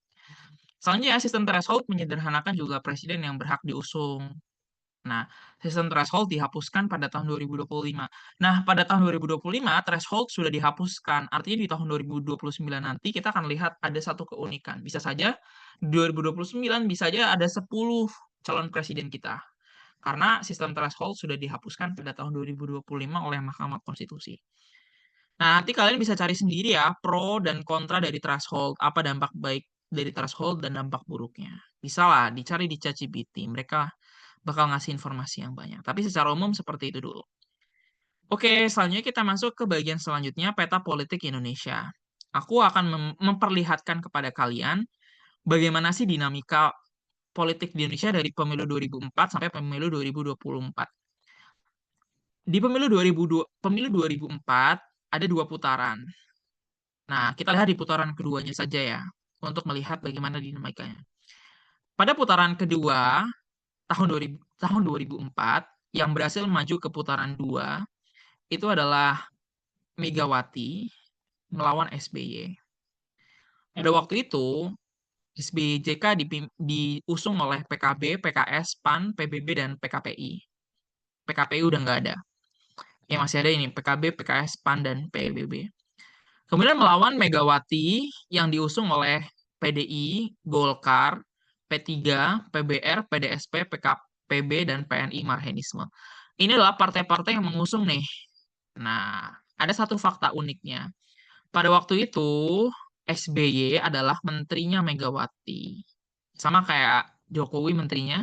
Selanjutnya, sistem threshold menyederhanakan juga presiden yang berhak diusung. Nah, sistem threshold dihapuskan pada tahun 2025. Nah, pada tahun 2025, threshold sudah dihapuskan. Artinya di tahun 2029 nanti kita akan lihat ada satu keunikan. Bisa saja di 2029 bisa saja ada 10 calon presiden kita. Karena sistem threshold sudah dihapuskan pada tahun 2025 oleh Mahkamah Konstitusi. Nah, nanti kalian bisa cari sendiri ya, pro dan kontra dari threshold. Apa dampak baik dari threshold dan dampak buruknya. Bisa lah, dicari di ChatGPT. Mereka bakal ngasih informasi yang banyak. Tapi secara umum seperti itu dulu. Oke, selanjutnya kita masuk ke bagian selanjutnya, peta politik Indonesia. Aku akan memperlihatkan kepada kalian bagaimana sih dinamika politik di Indonesia dari pemilu 2004 sampai pemilu 2024. Di pemilu 2004 ada 2 putaran. Nah, kita lihat di putaran keduanya saja ya, untuk melihat bagaimana dinamikanya. Pada putaran kedua, tahun 2004, yang berhasil maju ke putaran 2, itu adalah Megawati melawan SBY. Pada waktu itu, SBY JK diusung oleh PKB, PKS, PAN, PBB, dan PKPI. PKPI udah nggak ada. Yang masih ada ini, PKB, PKS, PAN, dan PBB. Kemudian melawan Megawati yang diusung oleh PDI, Golkar, P3, PBR, PDSP, PKPB, dan PNI Marhenisme. Ini adalah partai-partai yang mengusung nih. Nah, ada satu fakta uniknya. Pada waktu itu, SBY adalah menterinya Megawati. Sama kayak Jokowi menterinya,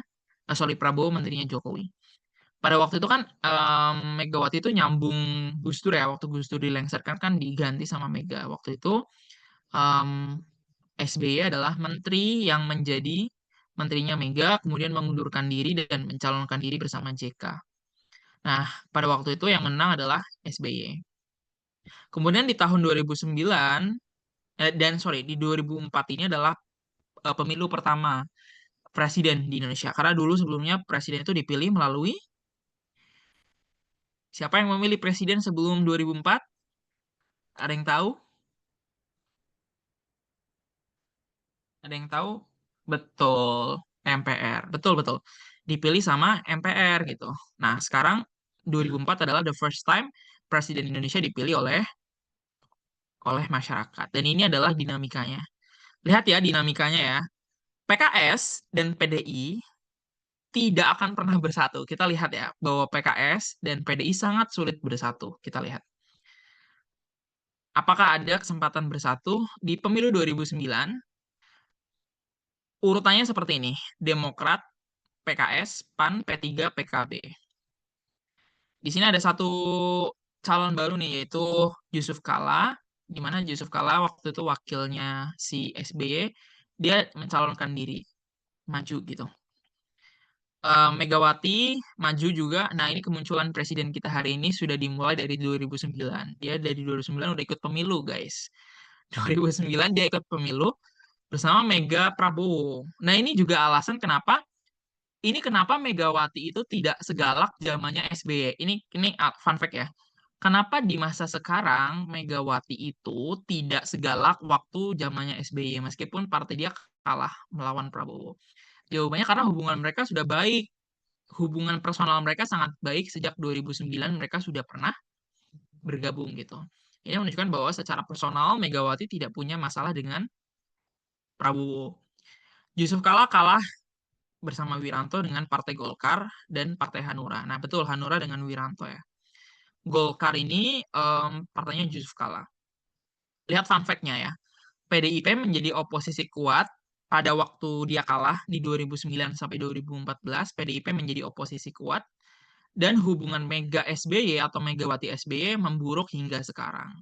sorry, Prabowo menterinya Jokowi. Pada waktu itu kan Megawati itu nyambung Gus Dur ya, waktu Gus Dur dilengsarkan kan diganti sama Mega. Waktu itu SBY adalah menteri yang menjadi menterinya Mega, kemudian mengundurkan diri dan mencalonkan diri bersama JK. Nah, pada waktu itu yang menang adalah SBY. Kemudian di tahun 2009, di 2004 ini adalah pemilu pertama presiden di Indonesia. Karena dulu sebelumnya presiden itu dipilih melalui siapa yang memilih presiden sebelum 2004? Ada yang tahu? Ada yang tahu? Betul, MPR. Betul, betul. Dipilih sama MPR gitu. Nah, sekarang 2004 adalah the first time presiden Indonesia dipilih oleh masyarakat. Dan ini adalah dinamikanya. Lihat ya dinamikanya ya. PKS dan PDI tidak akan pernah bersatu. Kita lihat ya bahwa PKS dan PDI sangat sulit bersatu. Kita lihat. Apakah ada kesempatan bersatu di pemilu 2009? Urutannya seperti ini. Demokrat, PKS, PAN, P3, PKB. Di sini ada satu calon baru nih, yaitu Yusuf Kala, di mana Yusuf Kala waktu itu wakilnya si SBY, dia mencalonkan diri, maju gitu. Megawati maju juga. Nah, ini kemunculan presiden kita hari ini sudah dimulai dari 2009. Dia dari 2009 udah ikut pemilu, guys. 2009 dia ikut pemilu bersama Mega Prabowo. Nah, ini kenapa Megawati itu tidak segalak zamannya SBY. Ini fun fact ya. Kenapa di masa sekarang Megawati itu tidak segalak waktu zamannya SBY meskipun partai dia kalah melawan Prabowo? Jawabannya karena hubungan mereka sudah baik. Hubungan personal mereka sangat baik sejak 2009 mereka sudah pernah bergabung gitu. Ini menunjukkan bahwa secara personal Megawati tidak punya masalah dengan Prabowo. Yusuf Kala kalah bersama Wiranto dengan Partai Golkar dan Partai Hanura. Nah, betul Hanura dengan Wiranto ya. Golkar ini partainya Yusuf Kala. Lihat fun fact-nya ya. PDIP menjadi oposisi kuat pada waktu dia kalah di 2009 sampai 2014, PDIP menjadi oposisi kuat dan hubungan Mega SBY atau Megawati SBY memburuk hingga sekarang.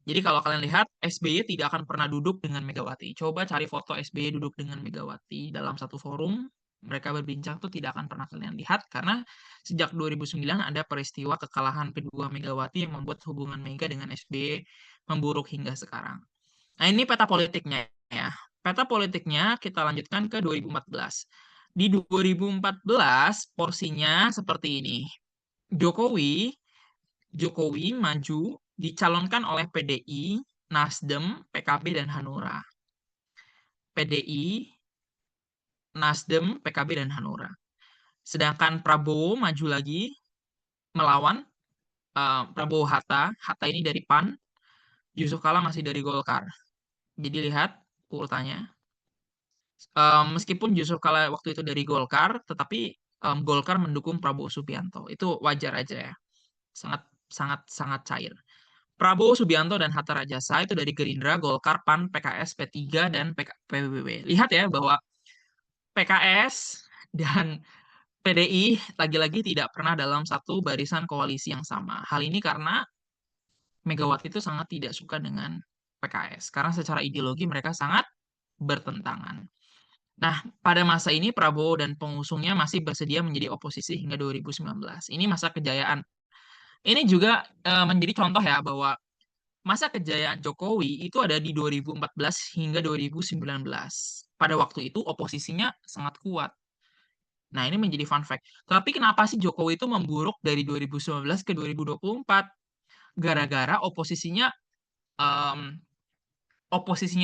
Jadi kalau kalian lihat, SBY tidak akan pernah duduk dengan Megawati. Coba cari foto SBY duduk dengan Megawati dalam satu forum, mereka berbincang tuh tidak akan pernah kalian lihat karena sejak 2009 ada peristiwa kekalahan kedua Megawati yang membuat hubungan Mega dengan SBY memburuk hingga sekarang. Nah, ini peta politiknya ya. Peta politiknya kita lanjutkan ke 2014. Di 2014 porsinya seperti ini. Jokowi Jokowi maju dicalonkan oleh PDI, Nasdem, PKB, dan Hanura. PDI, Nasdem, PKB, dan Hanura. Sedangkan Prabowo maju lagi melawan Prabowo Hatta. Hatta ini dari PAN, Yusuf Kala masih dari Golkar. Jadi lihat urutannya. Meskipun Yusuf Kala waktu itu dari Golkar, tetapi Golkar mendukung Prabowo Subianto. Itu wajar aja ya. Sangat sangat sangat cair. Prabowo Subianto dan Hatta Rajasa itu dari Gerindra, Golkar, PAN, PKS, P3, dan PBB. Lihat ya bahwa PKS dan PDI lagi-lagi tidak pernah dalam satu barisan koalisi yang sama. Hal ini karena Megawati itu sangat tidak suka dengan PKS. Karena secara ideologi mereka sangat bertentangan. Nah, pada masa ini Prabowo dan pengusungnya masih bersedia menjadi oposisi hingga 2019. Ini masa kejayaan. Ini juga menjadi contoh ya bahwa masa kejayaan Jokowi itu ada di 2014 hingga 2019. Pada waktu itu oposisinya sangat kuat. Nah, ini menjadi fun fact. Tapi kenapa sih Jokowi itu memburuk dari 2019 ke 2024? Gara-gara oposisinya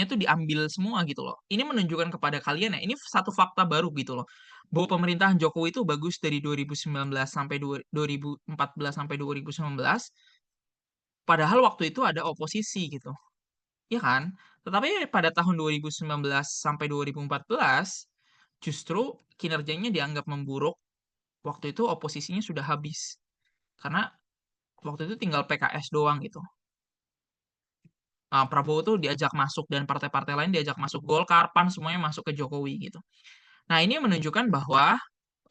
tuh diambil semua gitu loh. Ini menunjukkan kepada kalian ya, ini satu fakta baru gitu loh. Bahwa pemerintahan Jokowi itu bagus dari 2019 sampai 2014 sampai 2019, padahal waktu itu ada oposisi gitu. Ya kan? Tetapi pada tahun 2019 sampai 2014, justru kinerjanya dianggap memburuk. Waktu itu oposisinya sudah habis. Karena waktu itu tinggal PKS doang gitu. Prabowo tuh diajak masuk dan partai-partai lain diajak masuk Golkar, PAN semuanya masuk ke Jokowi gitu. Nah, ini menunjukkan bahwa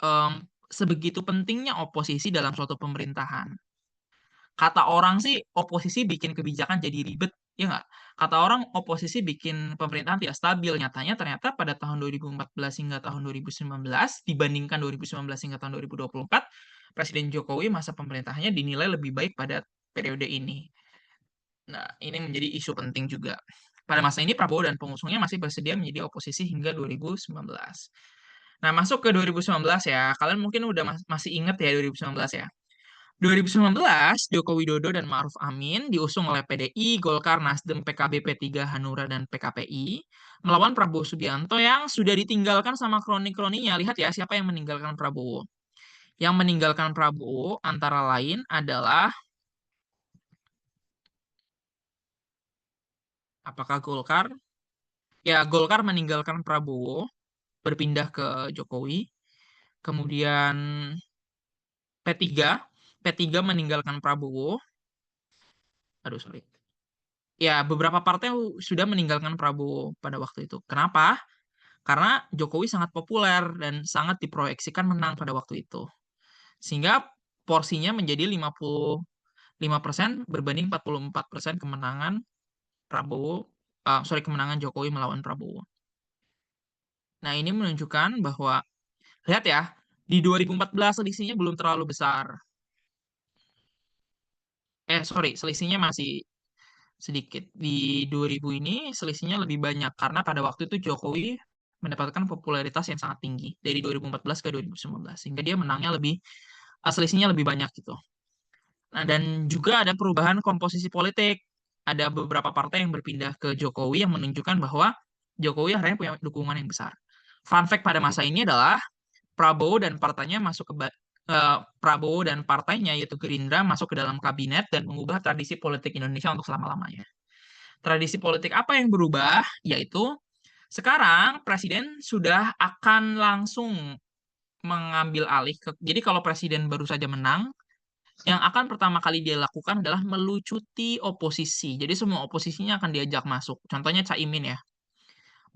em, sebegitu pentingnya oposisi dalam suatu pemerintahan. Kata orang sih oposisi bikin kebijakan jadi ribet, ya nggak? Kata orang oposisi bikin pemerintahan tidak stabil. Nyatanya ternyata pada tahun 2014 hingga tahun 2019, dibandingkan 2019 hingga tahun 2024, Presiden Jokowi masa pemerintahannya dinilai lebih baik pada periode ini. Nah, ini menjadi isu penting juga. Pada masa ini Prabowo dan pengusungnya masih bersedia menjadi oposisi hingga 2019. Nah, masuk ke 2019 ya. Kalian mungkin udah masih ingat ya 2019 ya. 2019, Joko Widodo dan Ma'ruf Amin diusung oleh PDI, Golkar, Nasdem, PKB, P3, Hanura, dan PKPI melawan Prabowo Subianto yang sudah ditinggalkan sama kroni-kroninya. Lihat ya siapa yang meninggalkan Prabowo. Yang meninggalkan Prabowo antara lain adalah apakah Golkar? Ya, Golkar meninggalkan Prabowo, berpindah ke Jokowi. Kemudian P3, P3 meninggalkan Prabowo. Aduh, sorry. Ya, beberapa partai sudah meninggalkan Prabowo pada waktu itu. Kenapa? Karena Jokowi sangat populer dan sangat diproyeksikan menang pada waktu itu. Sehingga porsinya menjadi 55% berbanding 44% kemenangan Prabowo, kemenangan Jokowi melawan Prabowo. Nah, ini menunjukkan bahwa, lihat ya, di 2014 selisihnya belum terlalu besar. Selisihnya masih sedikit. Di 2000 ini selisihnya lebih banyak karena pada waktu itu Jokowi mendapatkan popularitas yang sangat tinggi dari 2014 ke 2019 sehingga dia menangnya selisihnya lebih banyak gitu. Nah, dan juga ada perubahan komposisi politik. Ada beberapa partai yang berpindah ke Jokowi yang menunjukkan bahwa Jokowi akhirnya punya dukungan yang besar. Fun fact pada masa ini adalah Prabowo dan partainya Prabowo dan partainya yaitu Gerindra masuk ke dalam kabinet dan mengubah tradisi politik Indonesia untuk selama-lamanya. Tradisi politik apa yang berubah? Yaitu sekarang presiden sudah akan langsung mengambil alih. Jadi kalau presiden baru saja menang, yang akan pertama kali dia lakukan adalah melucuti oposisi. Jadi semua oposisinya akan diajak masuk. Contohnya Caimin ya.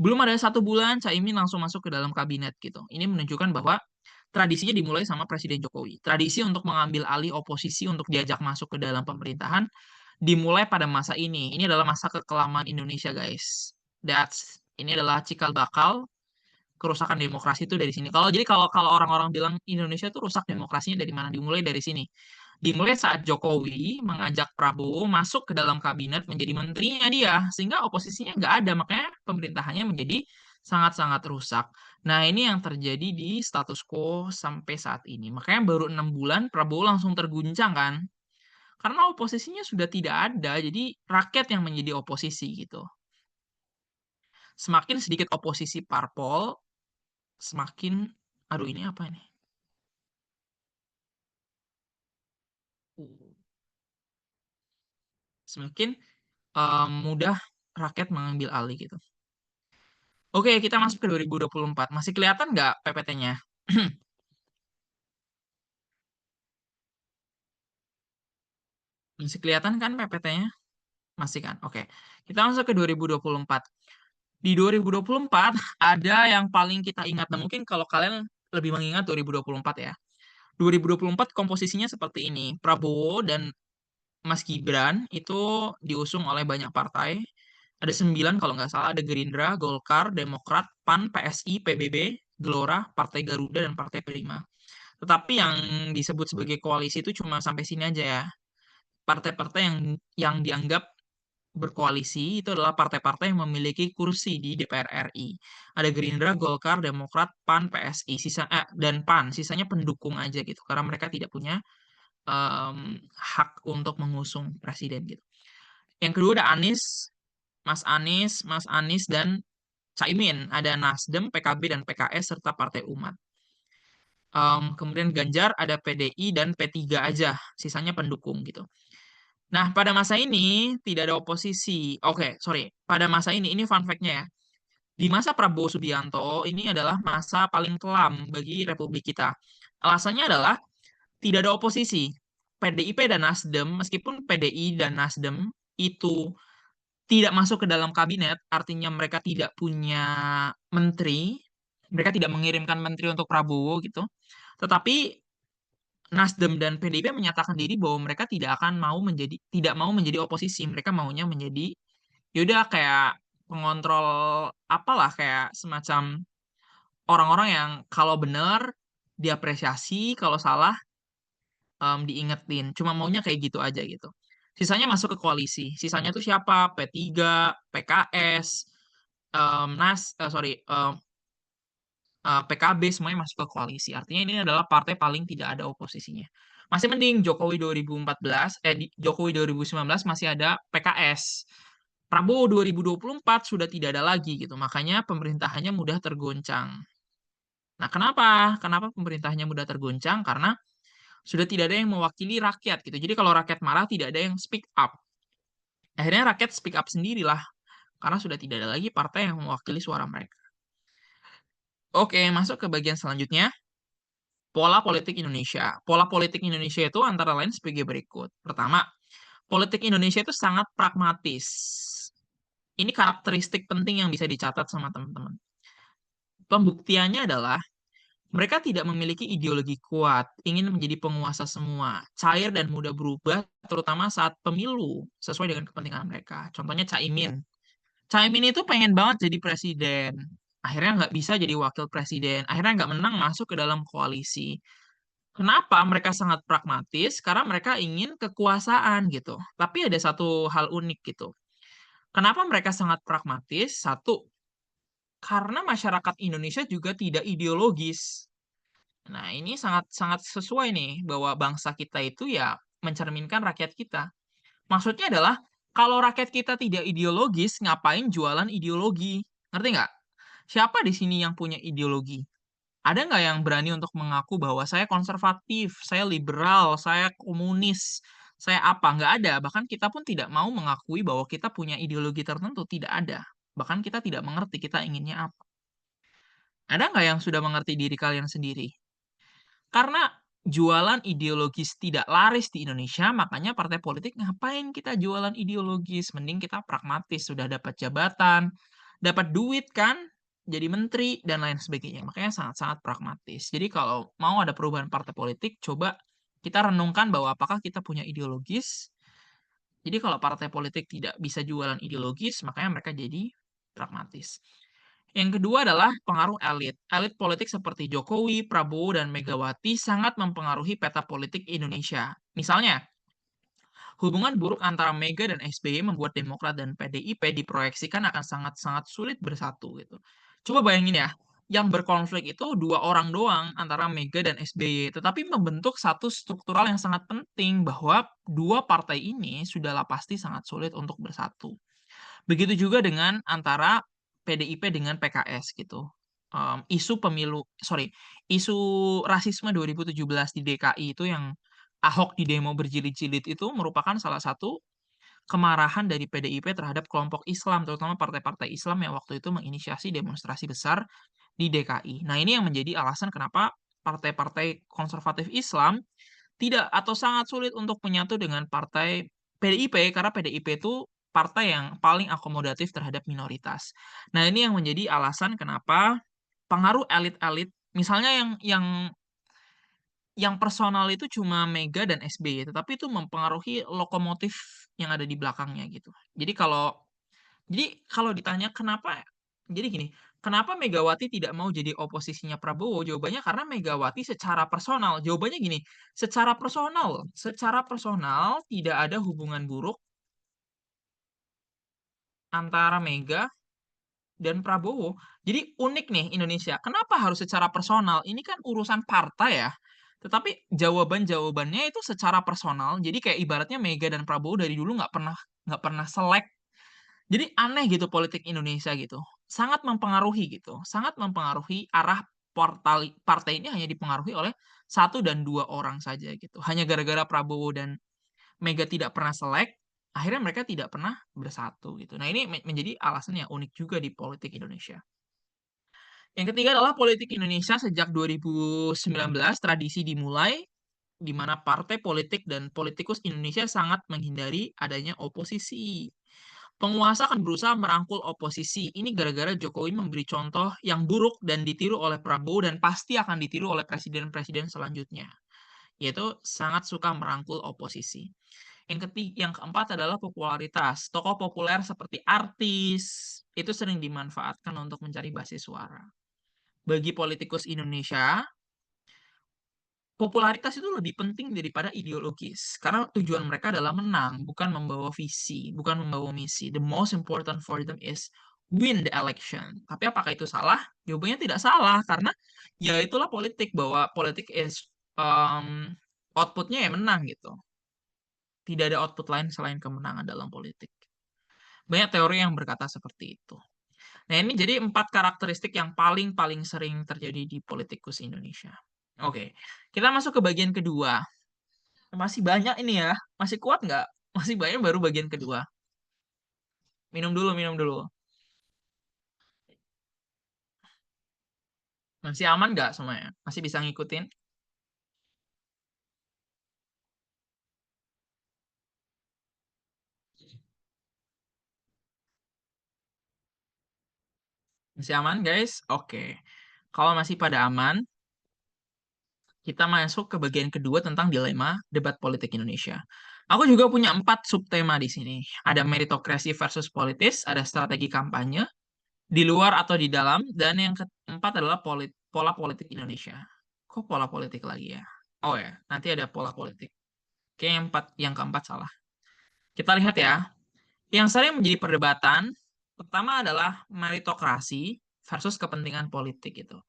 Belum ada 1 bulan Caimin langsung masuk ke dalam kabinet gitu. Ini menunjukkan bahwa tradisinya dimulai sama Presiden Jokowi. Tradisi untuk mengambil alih oposisi untuk diajak masuk ke dalam pemerintahan dimulai pada masa ini. Ini adalah masa kekelaman Indonesia, guys. Ini adalah cikal bakal kerusakan demokrasi itu dari sini. Kalau kalau orang-orang bilang Indonesia tuh rusak demokrasinya dari mana? Dimulai dari sini. Dimulai saat Jokowi mengajak Prabowo masuk ke dalam kabinet menjadi menterinya dia, sehingga oposisinya nggak ada, makanya pemerintahannya menjadi sangat-sangat rusak. Nah, ini yang terjadi di status quo sampai saat ini. Makanya baru 6 bulan Prabowo langsung terguncang kan, karena oposisinya sudah tidak ada, jadi rakyat yang menjadi oposisi gitu. Semakin sedikit oposisi parpol, semakin, aduh ini apa ini? Semakin mudah rakyat mengambil alih gitu. Oke, kita masuk ke 2024. Masih kelihatan nggak PPT-nya? Masih kelihatan kan PPT-nya? Masih kan? Oke. Kita masuk ke 2024. Di 2024 ada yang paling kita ingat. Nah, mungkin kalau kalian lebih mengingat 2024 ya. 2024 komposisinya seperti ini. Prabowo dan Mas Gibran itu diusung oleh banyak partai. Ada 9 kalau nggak salah. Ada Gerindra, Golkar, Demokrat, PAN, PSI, PBB, Gelora, Partai Garuda, dan Partai Prima. Tetapi yang disebut sebagai koalisi itu cuma sampai sini aja ya. Partai-partai yang dianggap berkoalisi itu adalah partai-partai yang memiliki kursi di DPR RI. Ada Gerindra, Golkar, Demokrat, PAN, PSI, dan PAN. Sisanya pendukung aja gitu, karena mereka tidak punya hak untuk mengusung presiden gitu. Yang kedua ada Mas Anies dan Caimin. Ada Nasdem, PKB dan PKS serta Partai Umat. Kemudian Ganjar ada PDI dan P3 aja, sisanya pendukung gitu. Nah, pada masa ini tidak ada oposisi. Oke, sorry. Pada masa ini fun fact-nya ya. Di masa Prabowo Subianto, ini adalah masa paling kelam bagi Republik kita. Alasannya adalah tidak ada oposisi. PDIP dan Nasdem, meskipun PDI dan Nasdem itu tidak masuk ke dalam kabinet, artinya mereka tidak punya menteri, mereka tidak mengirimkan menteri untuk Prabowo gitu. Tetapi Nasdem dan PDIP menyatakan diri bahwa mereka tidak mau menjadi oposisi, mereka maunya menjadi yaudah kayak pengontrol apalah kayak semacam orang-orang yang kalau benar diapresiasi, kalau salah diingetin. Cuma maunya kayak gitu aja gitu. Sisanya masuk ke koalisi. Sisanya tuh siapa? P3, PKS, sorry, PKB semuanya masuk ke koalisi. Artinya ini adalah partai paling tidak ada oposisinya. Masih mending Jokowi 2014, Jokowi 2019 masih ada PKS. Prabowo 2024 sudah tidak ada lagi gitu. Makanya pemerintahannya mudah tergoncang. Nah, kenapa? Kenapa pemerintahannya mudah tergoncang? Karena sudah tidak ada yang mewakili rakyat gitu. Jadi kalau rakyat marah tidak ada yang speak up. Akhirnya rakyat speak up sendirilah karena sudah tidak ada lagi partai yang mewakili suara mereka. Oke, masuk ke bagian selanjutnya. Pola politik Indonesia. Pola politik Indonesia itu antara lain sebagai berikut. Pertama, politik Indonesia itu sangat pragmatis. Ini karakteristik penting yang bisa dicatat sama teman-teman. Pembuktiannya adalah mereka tidak memiliki ideologi kuat, ingin menjadi penguasa semua, cair dan mudah berubah, terutama saat pemilu, sesuai dengan kepentingan mereka. Contohnya Caimin. Caimin itu pengen banget jadi presiden. Akhirnya nggak bisa jadi wakil presiden. Akhirnya nggak menang masuk ke dalam koalisi. Kenapa mereka sangat pragmatis? Karena mereka ingin kekuasaan gitu. Tapi ada satu hal unik gitu. Kenapa mereka sangat pragmatis? Satu, karena masyarakat Indonesia juga tidak ideologis. Nah, ini sangat-sangat sesuai nih bahwa bangsa kita itu ya mencerminkan rakyat kita. Maksudnya adalah kalau rakyat kita tidak ideologis, ngapain jualan ideologi? Ngerti nggak? Siapa di sini yang punya ideologi? Ada nggak yang berani untuk mengaku bahwa saya konservatif, saya liberal, saya komunis, saya apa? Nggak ada. Bahkan kita pun tidak mau mengakui bahwa kita punya ideologi tertentu. Tidak ada. Bahkan kita tidak mengerti kita inginnya apa. Ada nggak yang sudah mengerti diri kalian sendiri? Karena jualan ideologis tidak laris di Indonesia, makanya partai politik ngapain kita jualan ideologis? Mending kita pragmatis, sudah dapat jabatan, dapat duit kan, jadi menteri dan lain sebagainya. Makanya sangat-sangat pragmatis. Jadi kalau mau ada perubahan partai politik, coba kita renungkan bahwa apakah kita punya ideologis. Jadi kalau partai politik tidak bisa jualan ideologis, makanya mereka jadi pragmatis. Yang kedua adalah pengaruh elit. Elit politik seperti Jokowi, Prabowo, dan Megawati sangat mempengaruhi peta politik Indonesia. Misalnya, hubungan buruk antara Mega dan SBY membuat Demokrat dan PDIP diproyeksikan akan sangat-sangat sulit bersatu gitu. Coba bayangin ya, yang berkonflik itu dua orang doang antara Mega dan SBY, tetapi membentuk satu struktural yang sangat penting bahwa dua partai ini sudahlah pasti sangat sulit untuk bersatu. Begitu juga dengan antara PDIP dengan PKS gitu. Isu rasisme 2017 di DKI itu yang Ahok di demo berjilid-jilid itu merupakan salah satu kemarahan dari PDIP terhadap kelompok Islam, terutama partai-partai Islam yang waktu itu menginisiasi demonstrasi besar di DKI. Nah, ini yang menjadi alasan kenapa partai-partai konservatif Islam tidak atau sangat sulit untuk menyatu dengan partai PDIP karena PDIP itu partai yang paling akomodatif terhadap minoritas. Nah, ini yang menjadi alasan kenapa pengaruh elit-elit misalnya yang personal itu cuma Mega dan SBY, tetapi itu mempengaruhi lokomotif yang ada di belakangnya gitu. Jadi kalau ditanya kenapa, jadi gini, kenapa Megawati tidak mau jadi oposisinya Prabowo? Jawabannya karena Megawati secara personal. Jawabannya gini, secara personal tidak ada hubungan buruk antara Mega dan Prabowo. Jadi unik nih Indonesia. Kenapa harus secara personal? Ini kan urusan partai ya. Tetapi jawabannya itu secara personal. Jadi kayak ibaratnya Mega dan Prabowo dari dulu nggak pernah selek. Jadi aneh gitu politik Indonesia gitu. Sangat mempengaruhi gitu. Sangat mempengaruhi arah partai partai ini hanya dipengaruhi oleh satu dan dua orang saja gitu. Hanya gara-gara Prabowo dan Mega tidak pernah selek, akhirnya mereka tidak pernah bersatu gitu. Nah, ini menjadi alasan yang unik juga di politik Indonesia. Yang ketiga adalah politik Indonesia sejak 2019 tradisi dimulai di mana partai politik dan politikus Indonesia sangat menghindari adanya oposisi. Penguasa akan berusaha merangkul oposisi. Ini gara-gara Jokowi memberi contoh yang buruk dan ditiru oleh Prabowo dan pasti akan ditiru oleh presiden-presiden selanjutnya, yaitu sangat suka merangkul oposisi. Yang keempat adalah popularitas. Tokoh populer seperti artis itu sering dimanfaatkan untuk mencari basis suara. Bagi politikus Indonesia, popularitas itu lebih penting daripada ideologis. Karena tujuan mereka adalah menang, bukan membawa visi, bukan membawa misi. The most important for them is win the election. Tapi apakah itu salah? Jawabannya tidak salah, karena ya itulah politik, bahwa politik is outputnya ya menang gitu. Tidak ada output lain selain kemenangan dalam politik. Banyak teori yang berkata seperti itu. Nah, ini jadi 4 karakteristik yang paling-paling sering terjadi di politikus Indonesia. Oke, kita masuk ke bagian kedua. Masih banyak ini ya. Masih kuat nggak? Masih banyak baru bagian kedua. Minum dulu, minum dulu. Masih aman nggak semuanya? Masih bisa ngikutin? Masih aman, guys? Oke. Kalau masih pada aman, kita masuk ke bagian kedua tentang dilema debat politik Indonesia. Aku juga punya 4 subtema di sini. Ada meritokrasi versus politis, ada strategi kampanye, di luar atau di dalam, dan yang keempat adalah pola politik Indonesia. Kok pola politik lagi ya? Oh ya, nanti ada pola politik. Kayaknya yang keempat salah. Kita lihat ya. Yang sering menjadi perdebatan, pertama adalah meritokrasi versus kepentingan politik gitu.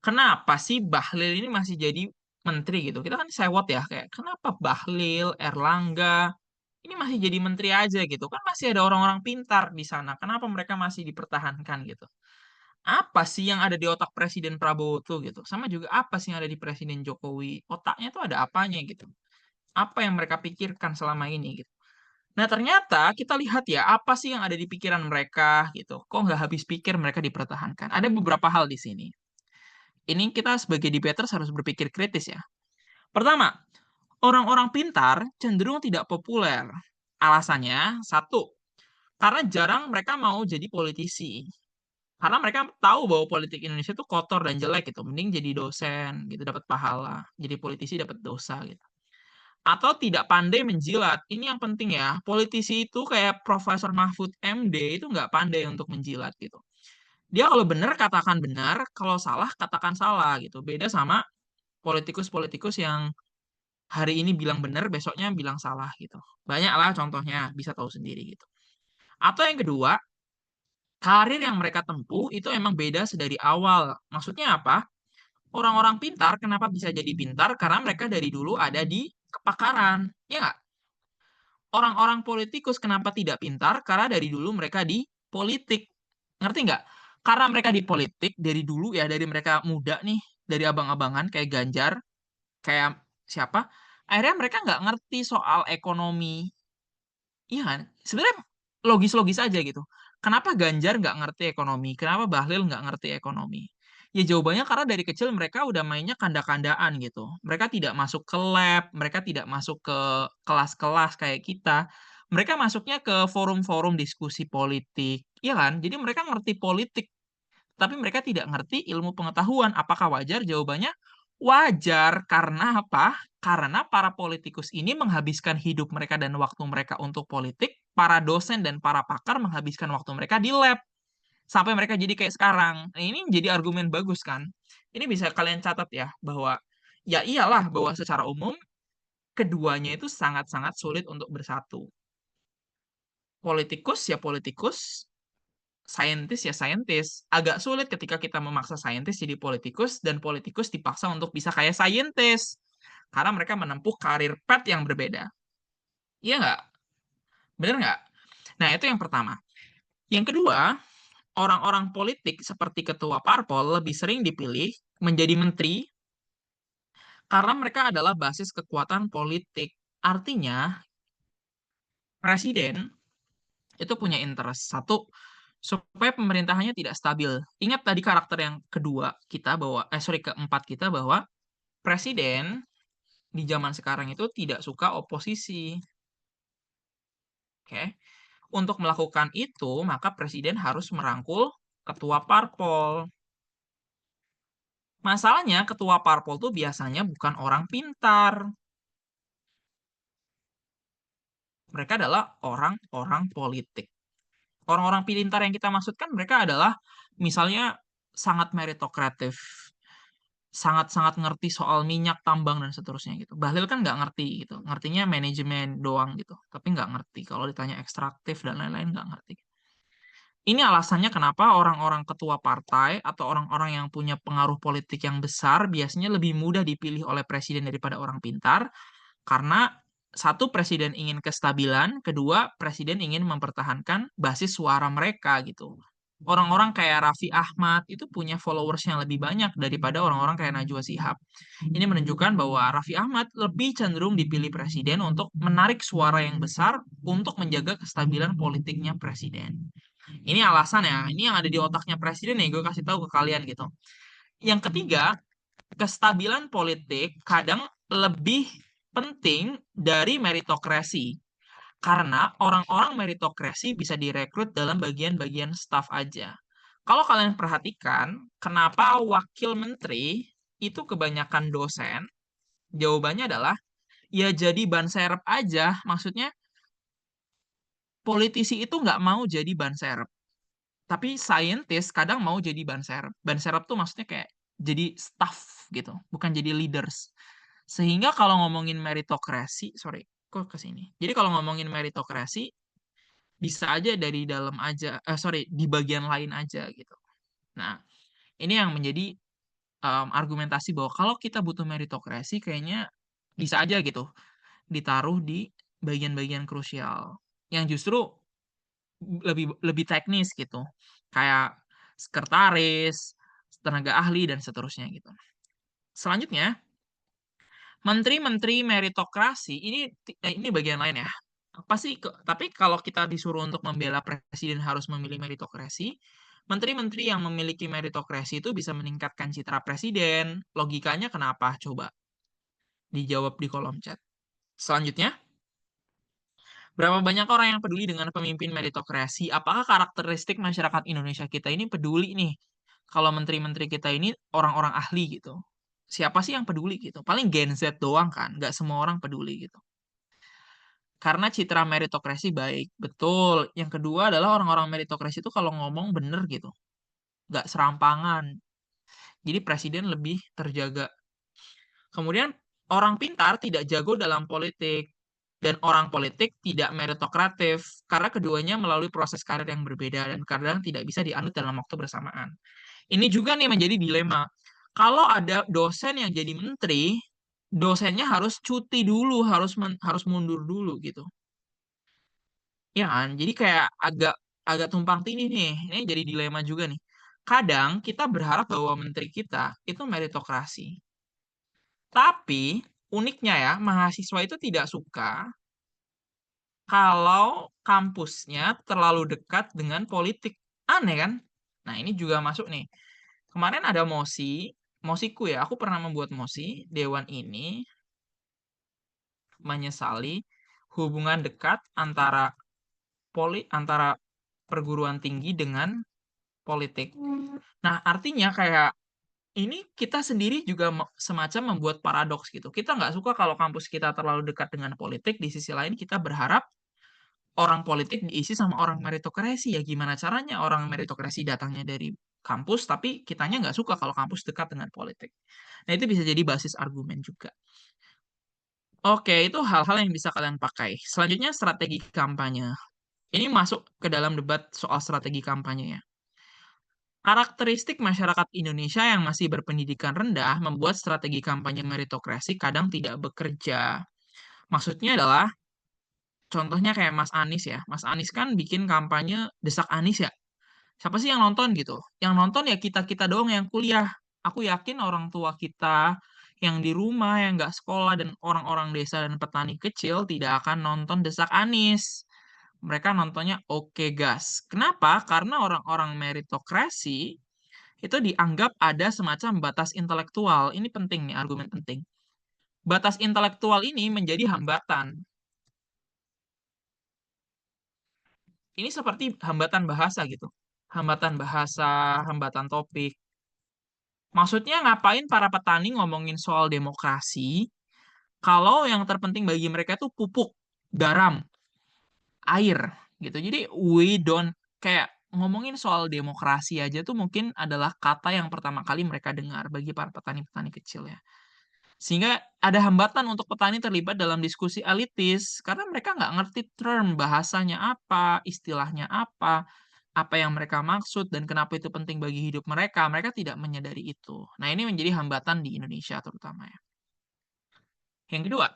Kenapa sih Bahlil ini masih jadi menteri gitu? Kita kan sewot ya, kayak kenapa Bahlil, Erlangga, ini masih jadi menteri aja gitu? Kan masih ada orang-orang pintar di sana. Kenapa mereka masih dipertahankan gitu? Apa sih yang ada di otak Presiden Prabowo tuh gitu? Sama juga apa sih yang ada di Presiden Jokowi? Otaknya tuh ada apanya gitu? Apa yang mereka pikirkan selama ini gitu? Nah, ternyata kita lihat ya, apa sih yang ada di pikiran mereka gitu. Kok nggak habis pikir mereka dipertahankan? Ada beberapa hal di sini. Ini kita sebagai debaters harus berpikir kritis ya. Pertama, orang-orang pintar cenderung tidak populer. Alasannya, satu, karena jarang mereka mau jadi politisi. Karena mereka tahu bahwa politik Indonesia itu kotor dan jelek gitu. Mending jadi dosen gitu dapat pahala, jadi politisi dapat dosa gitu. Atau tidak pandai menjilat. Ini yang penting ya. Politisi itu kayak Profesor Mahfud MD itu nggak pandai untuk menjilat gitu. Dia kalau benar katakan benar, kalau salah katakan salah gitu. Beda sama politikus-politikus yang hari ini bilang benar, besoknya bilang salah gitu. Banyak lah contohnya, bisa tahu sendiri gitu. Atau yang kedua, karir yang mereka tempuh itu emang beda sedari awal. Maksudnya apa? Orang-orang pintar kenapa bisa jadi pintar? Karena mereka dari dulu ada di kepakaran. Ya nggak? Orang-orang politikus kenapa tidak pintar? Karena dari dulu mereka di politik. Ngerti nggak? Karena mereka di politik dari dulu ya, dari mereka muda nih, dari abang-abangan kayak Ganjar, kayak siapa? Akhirnya mereka nggak ngerti soal ekonomi. Iya kan? Sebenarnya logis-logis aja gitu. Kenapa Ganjar nggak ngerti ekonomi? Kenapa Bahlil nggak ngerti ekonomi? Ya jawabannya karena dari kecil mereka udah mainnya kanda-kandaan gitu. Mereka tidak masuk ke lab, mereka tidak masuk ke kelas-kelas kayak kita. Mereka masuknya ke forum-forum diskusi politik. Iya kan? Jadi mereka ngerti politik tapi mereka tidak ngerti ilmu pengetahuan. Apakah wajar? Jawabannya wajar. Karena apa? Karena para politikus ini menghabiskan hidup mereka dan waktu mereka untuk politik, para dosen dan para pakar menghabiskan waktu mereka di lab. Sampai mereka jadi kayak sekarang. Nah, ini jadi argumen bagus kan? Ini bisa kalian catat ya, bahwa ya iyalah bahwa secara umum keduanya itu sangat-sangat sulit untuk bersatu. Politikus ya politikus, saintis ya saintis. Agak sulit ketika kita memaksa saintis jadi politikus dan politikus dipaksa untuk bisa kayak saintis. Karena mereka menempuh karir path yang berbeda. Iya nggak? Bener nggak? Nah, itu yang pertama. Yang kedua, orang-orang politik seperti ketua parpol lebih sering dipilih menjadi menteri karena mereka adalah basis kekuatan politik. Artinya, presiden itu punya interest. Satu, supaya pemerintahannya tidak stabil. Ingat tadi karakter yang kedua kita bahwa, sorry, keempat kita bahwa presiden di zaman sekarang itu tidak suka oposisi. Oke. Untuk melakukan itu, maka presiden harus merangkul ketua parpol. Masalahnya, ketua parpol tuh biasanya bukan orang pintar. Mereka adalah orang-orang politik. Orang-orang pintar yang kita maksudkan mereka adalah misalnya sangat meritokratif, sangat-sangat ngerti soal minyak, tambang, dan seterusnya gitu. Bahlil kan nggak ngerti gitu. Ngertinya manajemen doang gitu. Tapi nggak ngerti. Kalau ditanya ekstraktif dan lain-lain nggak ngerti. Ini alasannya kenapa orang-orang ketua partai atau orang-orang yang punya pengaruh politik yang besar biasanya lebih mudah dipilih oleh presiden daripada orang pintar. Karena satu, presiden ingin kestabilan, kedua, presiden ingin mempertahankan basis suara mereka gitu. Orang-orang kayak Raffi Ahmad itu punya followers yang lebih banyak daripada orang-orang kayak Najwa Shihab. Ini menunjukkan bahwa Raffi Ahmad lebih cenderung dipilih presiden untuk menarik suara yang besar untuk menjaga kestabilan politiknya presiden. Ini alasan ya, ini yang ada di otaknya presiden nih, gue kasih tahu ke kalian gitu. Yang ketiga, kestabilan politik kadang lebih penting dari meritokrasi. Karena orang-orang meritokrasi bisa direkrut dalam bagian-bagian staf aja. Kalau kalian perhatikan, kenapa wakil menteri itu kebanyakan dosen? Jawabannya adalah, ya jadi ban serep aja. Maksudnya, politisi itu nggak mau jadi ban serep. Tapi scientist kadang mau jadi ban serep. Ban serep tuh maksudnya kayak jadi staff gitu, bukan jadi leaders. Sehingga kalau ngomongin meritokrasi, sorry, kok ke sini. Jadi kalau ngomongin meritokrasi, bisa aja dari dalam aja, sorry, di bagian lain aja gitu. Nah, ini yang menjadi argumentasi bahwa kalau kita butuh meritokrasi, kayaknya bisa aja gitu ditaruh di bagian-bagian krusial yang justru lebih lebih teknis gitu, kayak sekretaris, tenaga ahli dan seterusnya gitu. Selanjutnya, menteri-menteri meritokrasi ini bagian lain ya. Apa sih? Tapi kalau kita disuruh untuk membela presiden harus memilih meritokrasi, menteri-menteri yang memiliki meritokrasi itu bisa meningkatkan citra presiden. Logikanya kenapa? Coba dijawab di kolom chat. Selanjutnya, Berapa banyak orang yang peduli dengan pemimpin meritokrasi? Apakah karakteristik masyarakat Indonesia kita ini peduli nih, kalau menteri-menteri kita ini orang-orang ahli gitu? Siapa sih yang peduli gitu? Paling Gen Z doang kan, nggak semua orang peduli gitu. Karena citra meritokrasi baik, betul. Yang kedua adalah orang-orang meritokrasi itu kalau ngomong bener gitu, nggak serampangan. Jadi presiden lebih terjaga. Kemudian orang pintar tidak jago dalam politik dan orang politik tidak meritokratif karena keduanya melalui proses karir yang berbeda dan kadang tidak bisa dianut dalam waktu bersamaan. Ini juga nih menjadi dilema. Kalau ada dosen yang jadi menteri, dosennya harus cuti dulu, harus mundur dulu gitu. Ya kan? Jadi kayak agak agak tumpang tindih nih. Ini jadi dilema juga nih. Kadang kita berharap bahwa menteri kita itu meritokrasi. Tapi uniknya ya, mahasiswa itu tidak suka kalau kampusnya terlalu dekat dengan politik. Aneh kan? Nah, ini juga masuk nih. Kemarin ada mosiku ya, aku pernah membuat mosi, Dewan ini menyesali hubungan dekat antara perguruan tinggi dengan politik. Nah, artinya kayak ini kita sendiri juga semacam membuat paradoks gitu. Kita nggak suka kalau kampus kita terlalu dekat dengan politik, di sisi lain kita berharap orang politik diisi sama orang meritokrasi. Ya gimana caranya orang meritokrasi datangnya dari kampus, tapi kitanya nggak suka kalau kampus dekat dengan politik. Nah, itu bisa jadi basis argumen juga. Oke, itu hal-hal yang bisa kalian pakai. Selanjutnya, strategi kampanye. Ini masuk ke dalam debat soal strategi kampanye ya. Karakteristik masyarakat Indonesia yang masih berpendidikan rendah membuat strategi kampanye meritokrasi kadang tidak bekerja. Maksudnya adalah, contohnya kayak Mas Anies ya. Mas Anies kan bikin kampanye Desak Anies ya. Siapa sih yang nonton gitu? Yang nonton ya kita-kita doang yang kuliah. Aku yakin orang tua kita yang di rumah, yang nggak sekolah, dan orang-orang desa dan petani kecil tidak akan nonton Desak Anies. Mereka nontonnya Oke Gas. Kenapa? Karena orang-orang meritokrasi itu dianggap ada semacam batas intelektual. Ini penting nih, argumen penting. Batas intelektual ini menjadi hambatan. Ini seperti hambatan bahasa gitu. Hambatan bahasa, hambatan topik. Maksudnya ngapain para petani ngomongin soal demokrasi kalau yang terpenting bagi mereka itu pupuk, garam, air gitu. Jadi we don't kayak ngomongin soal demokrasi aja tuh mungkin adalah kata yang pertama kali mereka dengar bagi para petani-petani kecil ya. Sehingga ada hambatan untuk petani terlibat dalam diskusi elitis karena mereka nggak ngerti term bahasanya apa, istilahnya apa yang mereka maksud dan kenapa itu penting bagi hidup mereka. Mereka tidak menyadari itu. Nah, ini menjadi hambatan di Indonesia terutama ya. Yang kedua,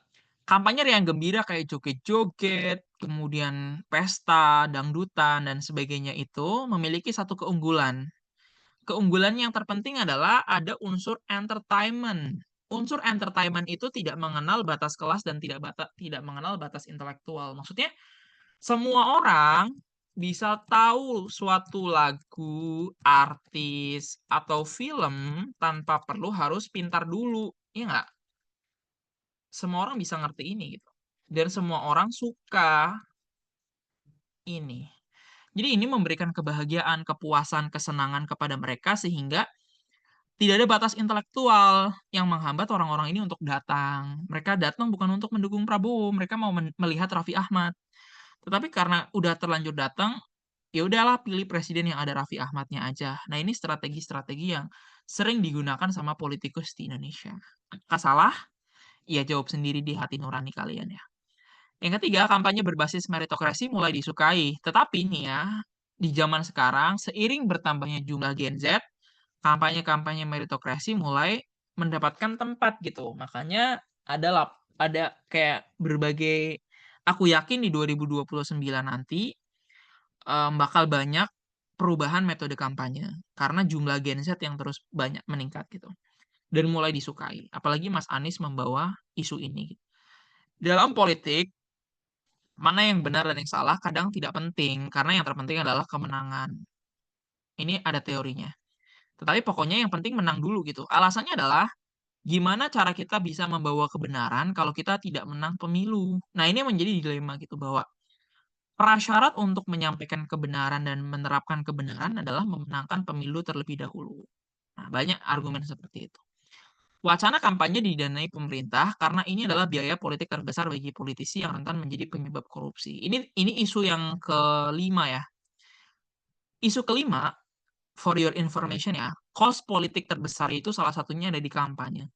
kampanye riang gembira kayak joget-joget, kemudian pesta, dangdutan, dan sebagainya itu memiliki satu keunggulan. Keunggulan yang terpenting adalah ada unsur entertainment. Unsur entertainment itu tidak mengenal batas kelas dan tidak mengenal batas intelektual. Maksudnya, semua orang bisa tahu suatu lagu, artis, atau film tanpa perlu harus pintar dulu. Iya nggak? Semua orang bisa ngerti ini gitu. Dan semua orang suka ini. Jadi ini memberikan kebahagiaan, kepuasan, kesenangan kepada mereka sehingga tidak ada batas intelektual yang menghambat orang-orang ini untuk datang. Mereka datang bukan untuk mendukung Prabowo, mereka mau melihat Raffi Ahmad. Tetapi karena udah terlanjur datang, ya udahlah pilih presiden yang ada Raffi Ahmadnya aja. Nah, ini strategi-strategi yang sering digunakan sama politikus di Indonesia. Apakah salah? Ya jawab sendiri di hati nurani kalian ya. Yang ketiga, kampanye berbasis meritokrasi mulai disukai. Tetapi nih ya, di zaman sekarang, seiring bertambahnya jumlah Gen Z, kampanye-kampanye meritokrasi mulai mendapatkan tempat gitu. Makanya ada kayak berbagai, aku yakin di 2029 nanti bakal banyak perubahan metode kampanye karena jumlah Gen Z yang terus banyak meningkat gitu dan mulai disukai. Apalagi Mas Anies membawa isu ini. Dalam politik, mana yang benar dan yang salah kadang tidak penting karena yang terpenting adalah kemenangan. Ini ada teorinya. Tetapi pokoknya yang penting menang dulu gitu. Alasannya adalah gimana cara kita bisa membawa kebenaran kalau kita tidak menang pemilu. Nah, ini menjadi dilema gitu bahwa Prasyarat untuk menyampaikan kebenaran dan menerapkan kebenaran adalah memenangkan pemilu terlebih dahulu. Nah, banyak argumen seperti itu. Wacana kampanye didanai pemerintah karena ini adalah biaya politik terbesar bagi politisi yang rentan menjadi penyebab korupsi. Ini isu yang kelima ya. Isu kelima, for your information ya, cost politik terbesar itu salah satunya ada di kampanye.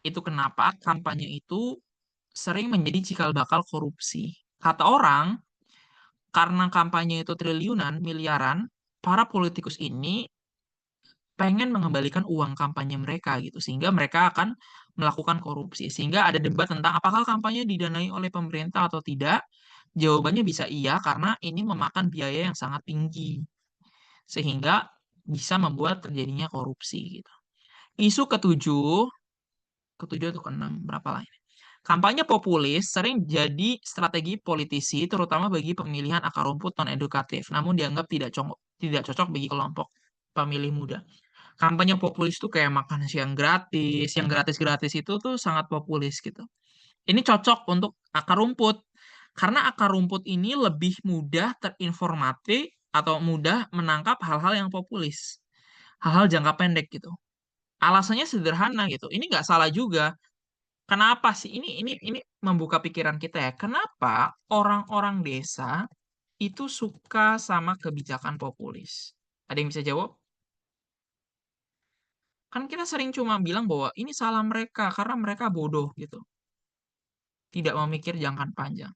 Itu kenapa kampanye itu sering menjadi cikal bakal korupsi. Kata orang, karena kampanye itu triliunan, miliaran, para politikus ini pengen mengembalikan uang kampanye mereka gitu, sehingga mereka akan melakukan korupsi. Sehingga ada debat tentang apakah kampanye didanai oleh pemerintah atau tidak. Jawabannya bisa iya, karena ini memakan biaya yang sangat tinggi, sehingga bisa membuat terjadinya korupsi gitu. Isu ketujuh, ketujuh atau keenam, berapa lah ini. Kampanye populis sering jadi strategi politisi, terutama bagi pemilihan akar rumput non-edukatif, namun dianggap tidak cocok bagi kelompok pemilih muda. Kampanye populis tuh kayak makan siang gratis, yang gratis-gratis itu tuh sangat populis gitu. Ini cocok untuk akar rumput, karena akar rumput ini lebih mudah terinformasi atau mudah menangkap hal-hal yang populis, hal-hal jangka pendek gitu. Alasannya sederhana gitu. Ini nggak salah juga. Kenapa sih? Ini membuka pikiran kita ya. Kenapa orang-orang desa itu suka sama kebijakan populis? Ada yang bisa jawab? Kan kita sering cuma bilang bahwa ini salah mereka karena mereka bodoh gitu. Tidak memikir jangka panjang.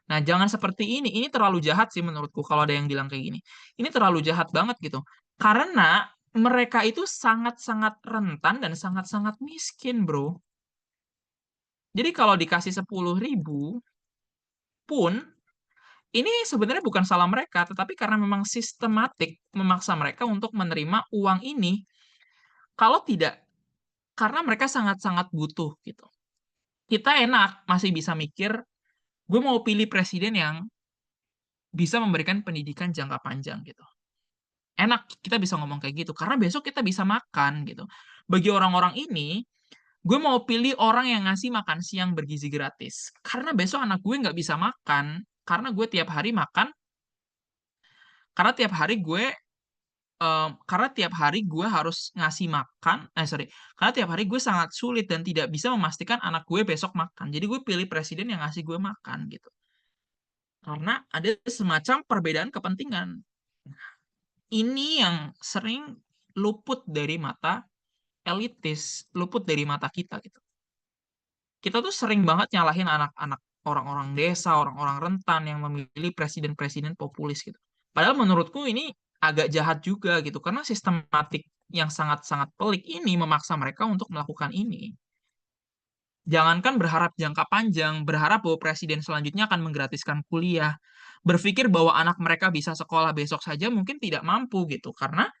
Nah, jangan seperti ini. Ini terlalu jahat sih menurutku kalau ada yang bilang kayak gini. Ini terlalu jahat banget gitu. Karena mereka itu sangat-sangat rentan dan sangat-sangat miskin, bro. Jadi kalau dikasih 10.000 pun, ini sebenarnya bukan salah mereka, tetapi karena memang sistematik memaksa mereka untuk menerima uang ini. Kalau tidak, karena mereka sangat-sangat butuh gitu. Kita enak masih bisa mikir, gue mau pilih presiden yang bisa memberikan pendidikan jangka panjang gitu. Enak kita bisa ngomong kayak gitu, karena besok kita bisa makan gitu. Bagi orang-orang ini, gue mau pilih orang yang ngasih makan siang bergizi gratis. Karena besok anak gue nggak bisa makan, karena gue tiap hari makan, karena tiap hari gue karena tiap hari gue harus ngasih makan, sorry, karena tiap hari gue sangat sulit dan tidak bisa memastikan anak gue besok makan. Jadi gue pilih presiden yang ngasih gue makan gitu. Karena ada semacam perbedaan kepentingan. Ini yang sering luput dari mata elitis, luput dari mata kita gitu. Kita tuh sering banget nyalahin anak-anak orang-orang desa, orang-orang rentan yang memilih presiden-presiden populis gitu. Padahal menurutku ini agak jahat juga gitu, karena sistematik yang sangat-sangat pelik ini memaksa mereka untuk melakukan ini. Jangankan berharap jangka panjang, berharap bahwa presiden selanjutnya akan menggratiskan kuliah, berpikir bahwa anak mereka bisa sekolah besok saja mungkin tidak mampu gitu, karena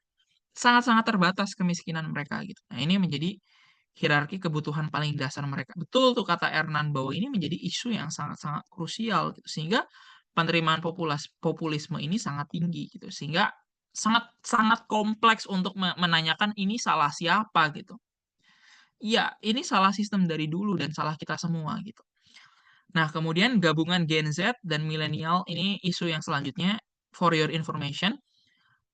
sangat-sangat terbatas kemiskinan mereka gitu. Nah, ini menjadi hierarki kebutuhan paling dasar mereka. Betul tuh kata Ernan bahwa ini menjadi isu yang sangat-sangat krusial gitu. Sehingga penerimaan populisme ini sangat tinggi gitu. Sehingga sangat sangat kompleks untuk menanyakan ini salah siapa gitu. Iya, ini salah sistem dari dulu dan salah kita semua gitu. Nah, kemudian gabungan Gen Z dan milenial ini isu yang selanjutnya, for your information.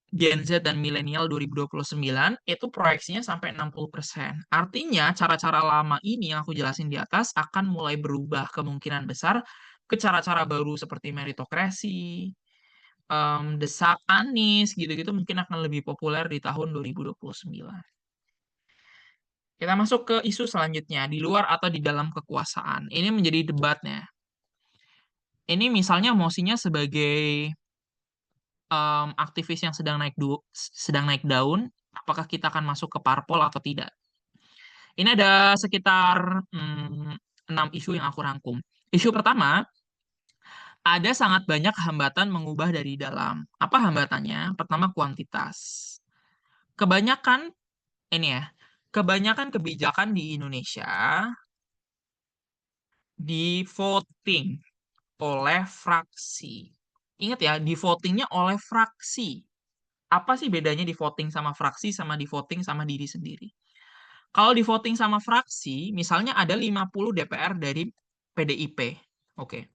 Gen Z dan milenial 2029 itu proyeksinya sampai 60%. Artinya cara-cara lama ini yang aku jelasin di atas akan mulai berubah kemungkinan besar ke cara-cara baru seperti meritokrasi, desak Anies gitu-gitu mungkin akan lebih populer di tahun 2029. Kita masuk ke isu selanjutnya, di luar atau di dalam kekuasaan. Ini menjadi debatnya. Ini misalnya mosinya sebagai aktivis yang sedang naik daun, apakah kita akan masuk ke parpol atau tidak? Ini ada sekitar 6 isu yang aku rangkum. Isu pertama, ada sangat banyak hambatan mengubah dari dalam. Apa hambatannya? Pertama, kuantitas. Kebanyakan, ini ya, kebanyakan kebijakan di Indonesia di voting oleh fraksi. Ingat ya, di votingnya oleh fraksi. Apa sih bedanya di voting sama fraksi sama di voting sama diri sendiri? Kalau di voting sama fraksi, misalnya ada 50 DPR dari PDIP. Oke.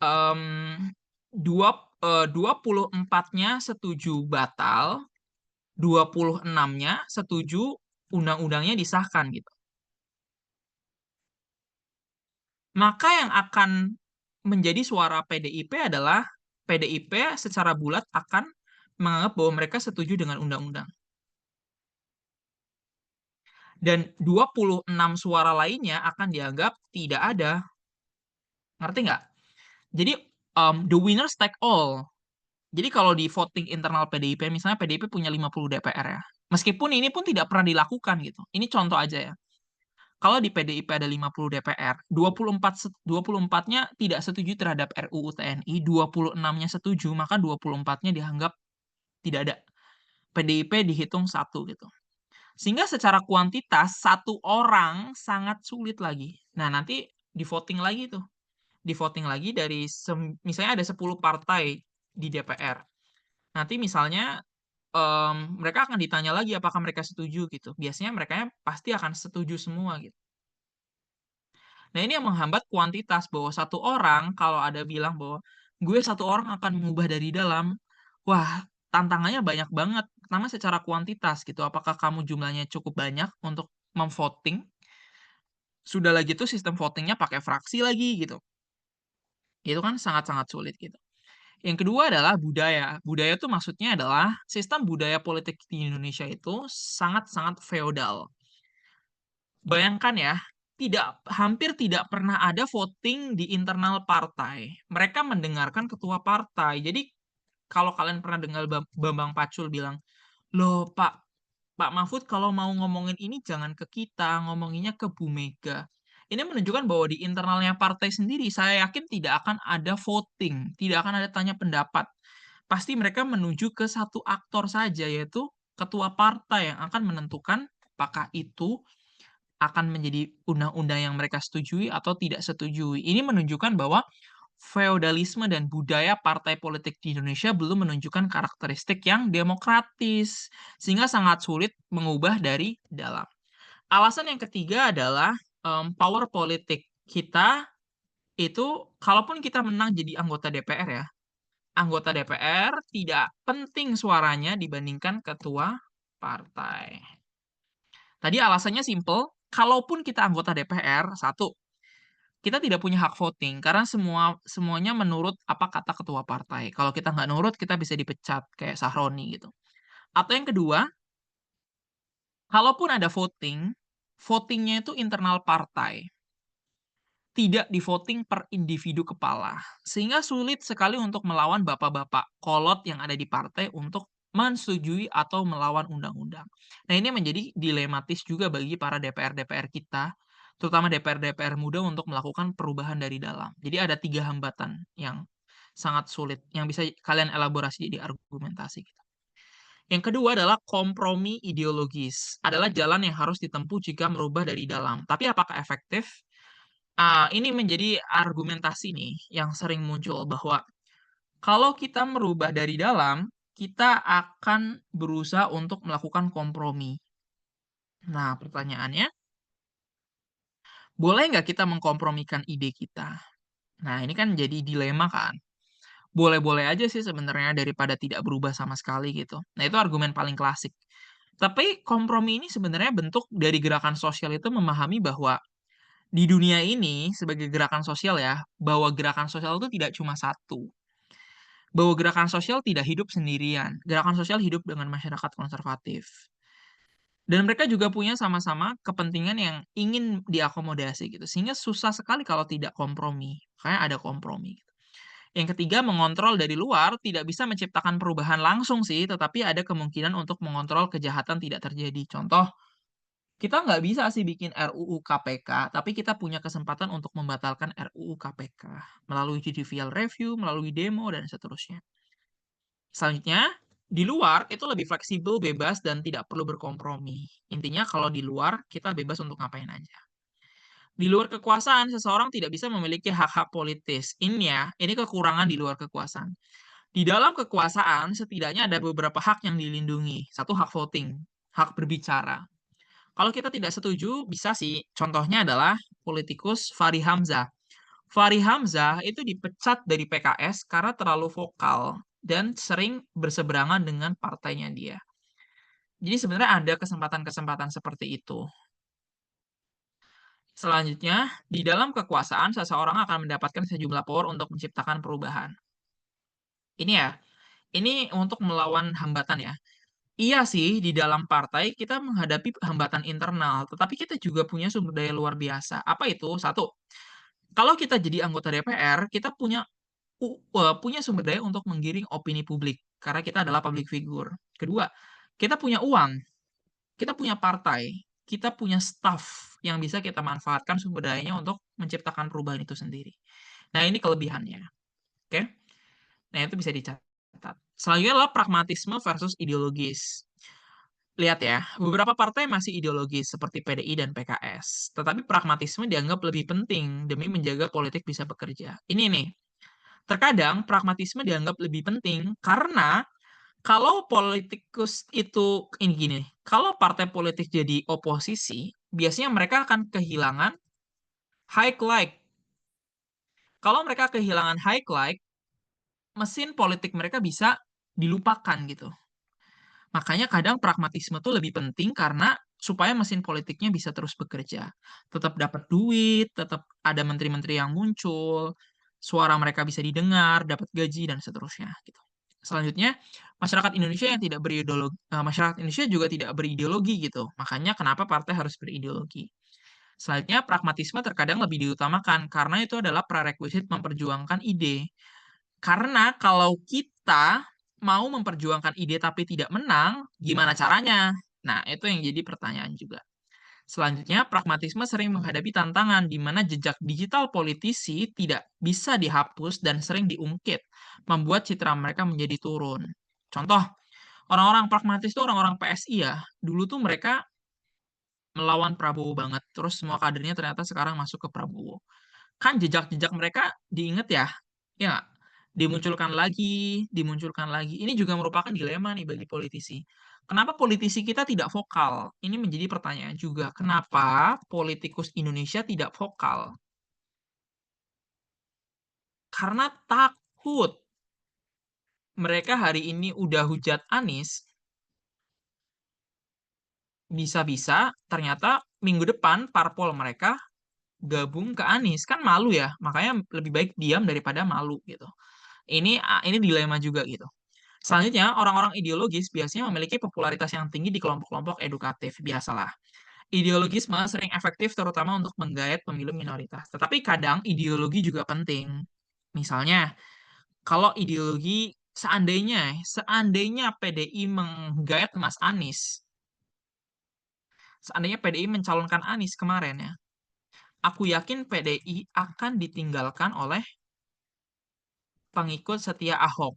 Em, 24-nya setuju batal, 26-nya setuju undang-undangnya disahkan gitu. Maka yang akan menjadi suara PDIP adalah PDIP secara bulat akan menganggap bahwa mereka setuju dengan undang-undang. Dan 26 suara lainnya akan dianggap tidak ada. Ngerti nggak? Jadi, the winners take all. Jadi kalau di voting internal PDIP, misalnya PDIP punya 50 DPR ya. Meskipun ini pun tidak pernah dilakukan gitu. Ini contoh aja ya. Kalau di PDIP ada 50 DPR, 24-nya tidak setuju terhadap RUU TNI, 26-nya setuju, maka 24-nya dianggap tidak ada. PDIP dihitung satu gitu. Sehingga secara kuantitas, satu orang sangat sulit lagi. Nah, nanti di voting lagi tuh. Di voting lagi dari, misalnya ada 10 partai di DPR. Nanti misalnya mereka akan ditanya lagi apakah mereka setuju gitu. Biasanya mereka pasti akan setuju semua gitu. Nah, ini yang menghambat kuantitas bahwa satu orang kalau ada bilang bahwa gue satu orang akan mengubah dari dalam, wah tantangannya banyak banget. Pertama secara kuantitas gitu, apakah kamu jumlahnya cukup banyak untuk memvoting? Sudah lagi tuh sistem votingnya pakai fraksi lagi gitu. Itu kan sangat-sangat sulit gitu. Yang kedua adalah budaya. Budaya itu maksudnya adalah sistem budaya politik di Indonesia itu sangat-sangat feodal. Bayangkan ya, hampir tidak pernah ada voting di internal partai. Mereka mendengarkan ketua partai. Jadi kalau kalian pernah dengar Bambang Pacul bilang, loh Pak Mahfud kalau mau ngomongin ini jangan ke kita, ngomonginnya ke Bu Mega. Ini menunjukkan bahwa di internalnya partai sendiri, saya yakin tidak akan ada voting, tidak akan ada tanya pendapat. Pasti mereka menuju ke satu aktor saja, yaitu ketua partai yang akan menentukan apakah itu akan menjadi undang-undang yang mereka setujui atau tidak setujui. Ini menunjukkan bahwa feodalisme dan budaya partai politik di Indonesia belum menunjukkan karakteristik yang demokratis, sehingga sangat sulit mengubah dari dalam. Alasan yang ketiga adalah power politik kita itu, kalaupun kita menang jadi anggota DPR ya, anggota DPR tidak penting suaranya dibandingkan ketua partai. Tadi alasannya simple, kalaupun kita anggota DPR, satu, kita tidak punya hak voting karena semuanya menurut apa kata ketua partai. Kalau kita nggak nurut, kita bisa dipecat kayak Sahroni gitu. Atau yang kedua, kalaupun ada voting, votingnya itu internal partai, tidak di voting per individu kepala, sehingga sulit sekali untuk melawan bapak-bapak kolot yang ada di partai untuk mensetujui atau melawan undang-undang. Nah, ini menjadi dilematis juga bagi para DPR-DPR kita, terutama DPR-DPR muda untuk melakukan perubahan dari dalam. Jadi ada 3 hambatan yang sangat sulit, yang bisa kalian elaborasi jadi argumentasi gitu. Yang kedua adalah kompromi ideologis, adalah jalan yang harus ditempuh jika merubah dari dalam. Tapi apakah efektif? Ini menjadi argumentasi nih yang sering muncul bahwa kalau kita merubah dari dalam, kita akan berusaha untuk melakukan kompromi. Nah, pertanyaannya, boleh nggak kita mengkompromikan ide kita? Nah, ini kan jadi dilema kan. Boleh-boleh aja sih sebenarnya daripada tidak berubah sama sekali gitu. Nah, itu argumen paling klasik. Tapi kompromi ini sebenarnya bentuk dari gerakan sosial itu memahami bahwa di dunia ini sebagai gerakan sosial ya, bahwa gerakan sosial itu tidak cuma satu. Bahwa gerakan sosial tidak hidup sendirian. Gerakan sosial hidup dengan masyarakat konservatif. Dan mereka juga punya sama-sama kepentingan yang ingin diakomodasi gitu. Sehingga susah sekali kalau tidak kompromi. Makanya ada kompromi. Yang ketiga, mengontrol dari luar tidak bisa menciptakan perubahan langsung sih, tetapi ada kemungkinan untuk mengontrol kejahatan tidak terjadi. Contoh, kita nggak bisa sih bikin RUU KPK, tapi kita punya kesempatan untuk membatalkan RUU KPK melalui judicial review, melalui demo, dan seterusnya. Selanjutnya, di luar itu lebih fleksibel, bebas, dan tidak perlu berkompromi. Intinya kalau di luar, kita bebas untuk ngapain aja. Di luar kekuasaan, seseorang tidak bisa memiliki hak-hak politis. Ini ya, ini kekurangan di luar kekuasaan. Di dalam kekuasaan, setidaknya ada beberapa hak yang dilindungi. Satu, hak voting, hak berbicara. Kalau kita tidak setuju, bisa sih. Contohnya adalah politikus Fahri Hamzah. Fahri Hamzah itu dipecat dari PKS karena terlalu vokal dan sering berseberangan dengan partainya dia. Jadi sebenarnya ada kesempatan-kesempatan seperti itu. Selanjutnya, di dalam kekuasaan seseorang akan mendapatkan sejumlah power untuk menciptakan perubahan. Ini ya, ini untuk melawan hambatan ya. Iya sih, di dalam partai kita menghadapi hambatan internal, tetapi kita juga punya sumber daya luar biasa. Apa itu? Satu, kalau kita jadi anggota DPR, kita punya sumber daya untuk menggiring opini publik karena kita adalah public figure. Kedua, kita punya uang, kita punya partai, kita punya staff yang bisa kita manfaatkan sumber dayanya untuk menciptakan perubahan itu sendiri. Nah, ini kelebihannya. Oke. Nah, itu bisa dicatat. Selanjutnya adalah pragmatisme versus ideologis. Lihat ya, beberapa partai masih ideologis seperti PDI dan PKS, tetapi pragmatisme dianggap lebih penting demi menjaga politik bisa bekerja. Ini nih, terkadang pragmatisme dianggap lebih penting karena kalau politikus itu ini gini, kalau partai politik jadi oposisi, biasanya mereka akan kehilangan high like. Kalau mereka kehilangan high like, mesin politik mereka bisa dilupakan gitu. Makanya kadang pragmatisme tuh lebih penting karena supaya mesin politiknya bisa terus bekerja. Tetap dapat duit, tetap ada menteri-menteri yang muncul, suara mereka bisa didengar, dapat gaji dan seterusnya gitu. Selanjutnya, masyarakat Indonesia yang tidak berideologi, masyarakat Indonesia juga tidak berideologi gitu. Makanya kenapa partai harus berideologi. Selanjutnya, pragmatisme terkadang lebih diutamakan karena itu adalah prerequisite memperjuangkan ide. Karena kalau kita mau memperjuangkan ide tapi tidak menang, gimana caranya? Nah, itu yang jadi pertanyaan juga. Selanjutnya, pragmatisme sering menghadapi tantangan di mana jejak digital politisi tidak bisa dihapus dan sering diungkit, membuat citra mereka menjadi turun. Contoh, orang-orang pragmatis itu orang-orang PSI ya. Dulu tuh mereka melawan Prabowo banget, terus semua kadernya ternyata sekarang masuk ke Prabowo. Kan jejak-jejak mereka diinget ya, ya nggak? Dimunculkan lagi, dimunculkan lagi. Ini juga merupakan dilema nih bagi politisi. Kenapa politisi kita tidak vokal? Ini menjadi pertanyaan juga. Kenapa politikus Indonesia tidak vokal? Karena takut. Mereka hari ini udah hujat Anies, bisa-bisa ternyata minggu depan parpol mereka gabung ke Anies. Kan malu ya, makanya lebih baik diam daripada malu gitu. Ini dilema juga gitu. Selanjutnya, orang-orang ideologis biasanya memiliki popularitas yang tinggi di kelompok-kelompok edukatif, biasalah. Ideologisme sering efektif terutama untuk menggayat pemilih minoritas. Tetapi kadang ideologi juga penting. Misalnya, kalau ideologi seandainya PDI menggayat Mas Anies, seandainya PDI mencalonkan Anies kemarin ya, aku yakin PDI akan ditinggalkan oleh pengikut setia Ahok.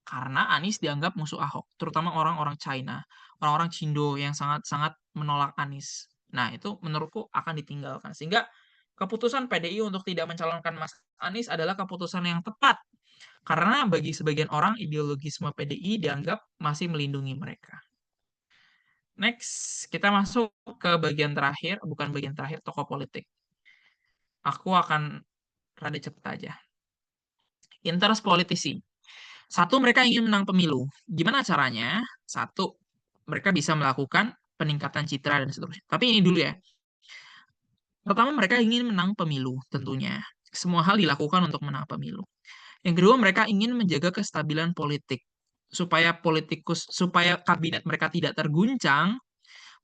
Karena Anies dianggap musuh Ahok, terutama orang-orang China, orang-orang Cindo yang sangat-sangat menolak Anies. Nah, itu menurutku akan ditinggalkan. Sehingga keputusan PDI untuk tidak mencalonkan Mas Anies adalah keputusan yang tepat. Karena bagi sebagian orang, ideologisme PDI dianggap masih melindungi mereka. Next, kita masuk ke bagian terakhir, bukan bagian terakhir, tokoh politik. Aku akan rada cepet aja. Interest politisi. Satu, mereka ingin menang pemilu. Gimana caranya? Satu, mereka bisa melakukan peningkatan citra dan seterusnya. Tapi ini dulu ya. Pertama, mereka ingin menang pemilu tentunya. Semua hal dilakukan untuk menang pemilu. Yang kedua, mereka ingin menjaga kestabilan politik. Supaya kabinet mereka tidak terguncang,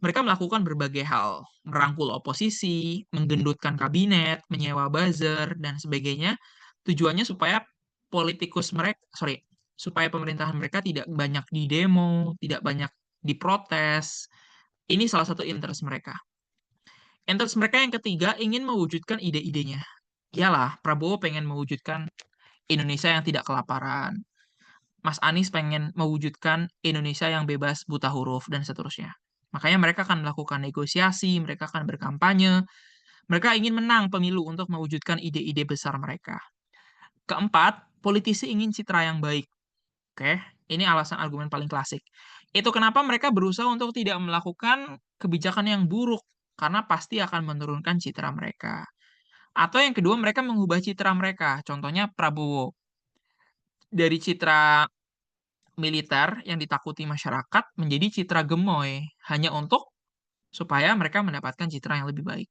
mereka melakukan berbagai hal. Merangkul oposisi, menggendutkan kabinet, menyewa buzzer, dan sebagainya. Tujuannya supaya supaya pemerintahan mereka tidak banyak di demo, tidak banyak diprotes. Ini salah satu interest mereka. Interest mereka yang ketiga ingin mewujudkan ide-idenya. Iyalah, Prabowo pengen mewujudkan Indonesia yang tidak kelaparan. Mas Anies pengen mewujudkan Indonesia yang bebas buta huruf dan seterusnya. Makanya mereka akan melakukan negosiasi, mereka akan berkampanye, mereka ingin menang pemilu untuk mewujudkan ide-ide besar mereka. Keempat, politisi ingin citra yang baik. Oke, ini alasan argumen paling klasik. Itu kenapa mereka berusaha untuk tidak melakukan kebijakan yang buruk, karena pasti akan menurunkan citra mereka. Atau yang kedua, mereka mengubah citra mereka. Contohnya Prabowo. Dari citra militer yang ditakuti masyarakat menjadi citra gemoy. Hanya untuk supaya mereka mendapatkan citra yang lebih baik.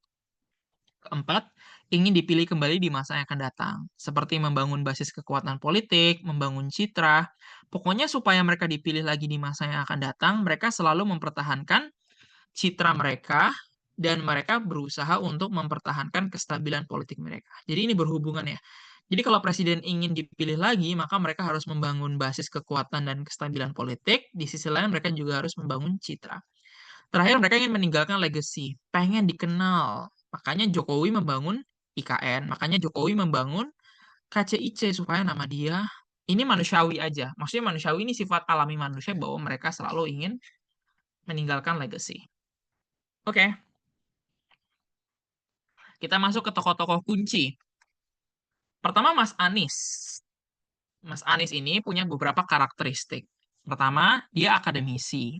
Keempat, ingin dipilih kembali di masa yang akan datang. Seperti membangun basis kekuatan politik, membangun citra. Pokoknya supaya mereka dipilih lagi di masa yang akan datang, mereka selalu mempertahankan citra mereka dan mereka berusaha untuk mempertahankan kestabilan politik mereka. Jadi ini berhubungan ya. Jadi kalau presiden ingin dipilih lagi, maka mereka harus membangun basis kekuatan dan kestabilan politik. Di sisi lain mereka juga harus membangun citra. Terakhir mereka ingin meninggalkan legacy, pengen dikenal. Makanya Jokowi membangun IKN, makanya Jokowi membangun KCIC supaya nama dia ini manusiawi aja. Maksudnya manusiawi ini sifat alami manusia bahwa mereka selalu ingin meninggalkan legacy. Oke, kita masuk ke tokoh-tokoh kunci. Pertama Mas Anies. Mas Anies ini punya beberapa karakteristik. Pertama, dia akademisi.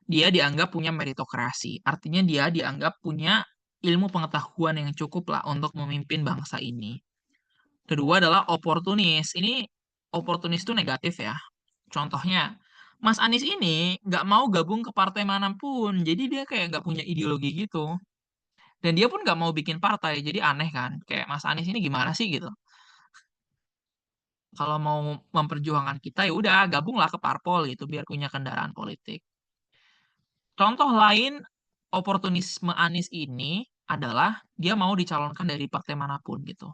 Dia dianggap punya meritokrasi. Artinya dia dianggap punya ilmu pengetahuan yang cukup lah untuk memimpin bangsa ini. Kedua adalah oportunis. Ini oportunis itu negatif ya. Contohnya, Mas Anies ini nggak mau gabung ke partai manapun. Jadi dia kayak nggak punya ideologi gitu. Dan dia pun nggak mau bikin partai. Jadi aneh kan. Kayak Mas Anies ini gimana sih gitu. Kalau mau memperjuangkan kita ya udah gabunglah ke parpol gitu biar punya kendaraan politik. Contoh lain oportunisme Anies ini adalah dia mau dicalonkan dari partai manapun gitu.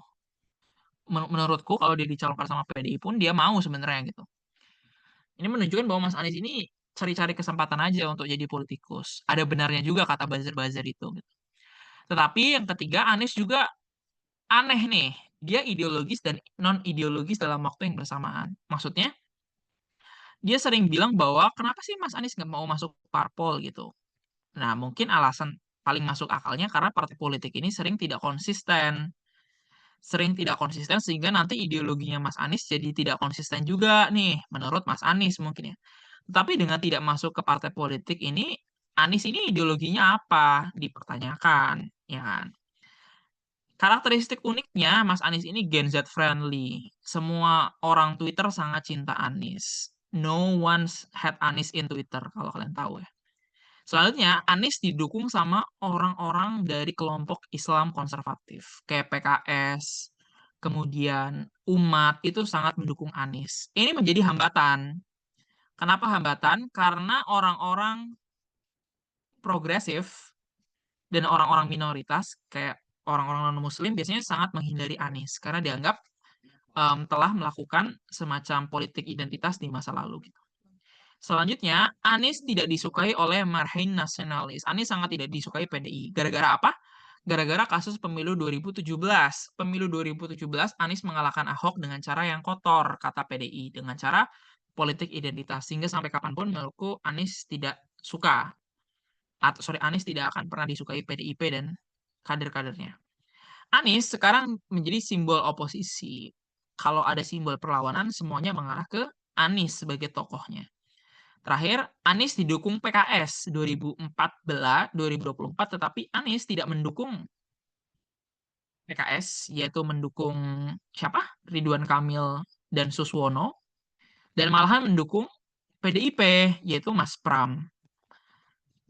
Menurutku kalau dia dicalonkan sama PDI pun dia mau sebenarnya gitu. Ini menunjukkan bahwa Mas Anies ini cari-cari kesempatan aja untuk jadi politikus. Ada benarnya juga kata buzzer-buzzer itu gitu. Tetapi yang ketiga Anies juga aneh nih. Dia ideologis dan non ideologis dalam waktu yang bersamaan. Maksudnya dia sering bilang bahwa kenapa sih Mas Anies nggak mau masuk parpol gitu. Nah, mungkin alasan paling masuk akalnya karena partai politik ini sering tidak konsisten. Sering tidak konsisten sehingga nanti ideologinya Mas Anies jadi tidak konsisten juga nih, menurut Mas Anies mungkin ya. Tapi dengan tidak masuk ke partai politik ini, Anies ini ideologinya apa? Dipertanyakan, ya kan? Karakteristik uniknya, Mas Anies ini Gen Z friendly. Semua orang Twitter sangat cinta Anies. No one's had Anies in Twitter, kalau kalian tahu ya. Selanjutnya, Anies didukung sama orang-orang dari kelompok Islam konservatif, kayak PKS, kemudian umat itu sangat mendukung Anies. Ini menjadi hambatan. Kenapa hambatan? Karena orang-orang progresif dan orang-orang minoritas, kayak orang-orang non-Muslim, biasanya sangat menghindari Anies karena dianggap telah melakukan semacam politik identitas di masa lalu gitu. Selanjutnya, Anies tidak disukai oleh marhain nasionalis. Anies sangat tidak disukai PDI. Gara-gara apa? Gara-gara kasus pemilu 2017. Pemilu 2017, Anies mengalahkan Ahok dengan cara yang kotor, kata PDI. Dengan cara politik identitas. Sehingga sampai kapanpun menurutku Anies tidak suka. Atau sorry, Anies tidak akan pernah disukai PDIP dan kader-kadernya. Anies sekarang menjadi simbol oposisi. Kalau ada simbol perlawanan, semuanya mengarah ke Anies sebagai tokohnya. Terakhir, Anies didukung PKS 2014, 2024, tetapi Anies tidak mendukung PKS, yaitu mendukung siapa? Ridwan Kamil dan Suswono, dan malahan mendukung PDIP, yaitu Mas Pram.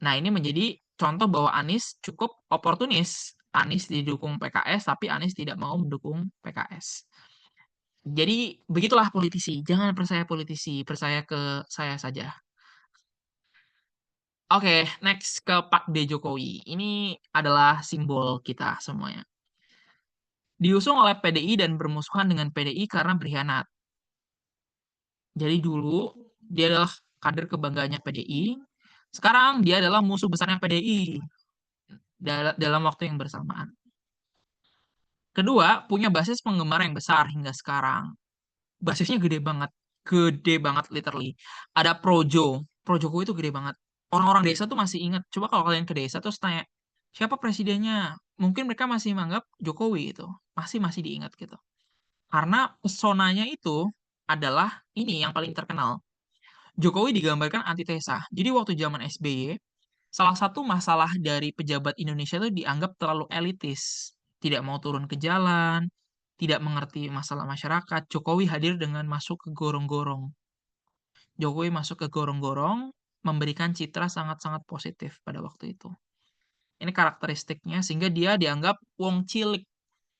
Nah, ini menjadi contoh bahwa Anies cukup oportunis. Anies didukung PKS, tapi Anies tidak mau mendukung PKS. Jadi, begitulah politisi. Jangan percaya politisi, percaya ke saya saja. Oke, next ke Pak B. Jokowi. Ini adalah simbol kita semuanya. Diusung oleh PDI dan bermusuhan dengan PDI karena berkhianat. Jadi dulu dia adalah kader kebanggaannya PDI. Sekarang dia adalah musuh besarnya PDI dalam waktu yang bersamaan. Kedua, punya basis penggemar yang besar hingga sekarang. Basisnya gede banget literally. Ada Projo, Projokowi itu gede banget. Orang-orang desa tuh masih ingat. Coba kalau kalian ke desa terus tanya siapa presidennya, mungkin mereka masih menganggap Jokowi itu masih masih diingat gitu. Karena pesonanya itu adalah ini yang paling terkenal. Jokowi digambarkan antitesa. Jadi waktu zaman SBY, salah satu masalah dari pejabat Indonesia itu dianggap terlalu elitis. tidak mau turun ke jalan, tidak mengerti masalah masyarakat. Jokowi hadir dengan masuk ke gorong-gorong. Jokowi masuk ke gorong-gorong, memberikan citra sangat-sangat positif pada waktu itu. Ini karakteristiknya sehingga dia dianggap wong cilik.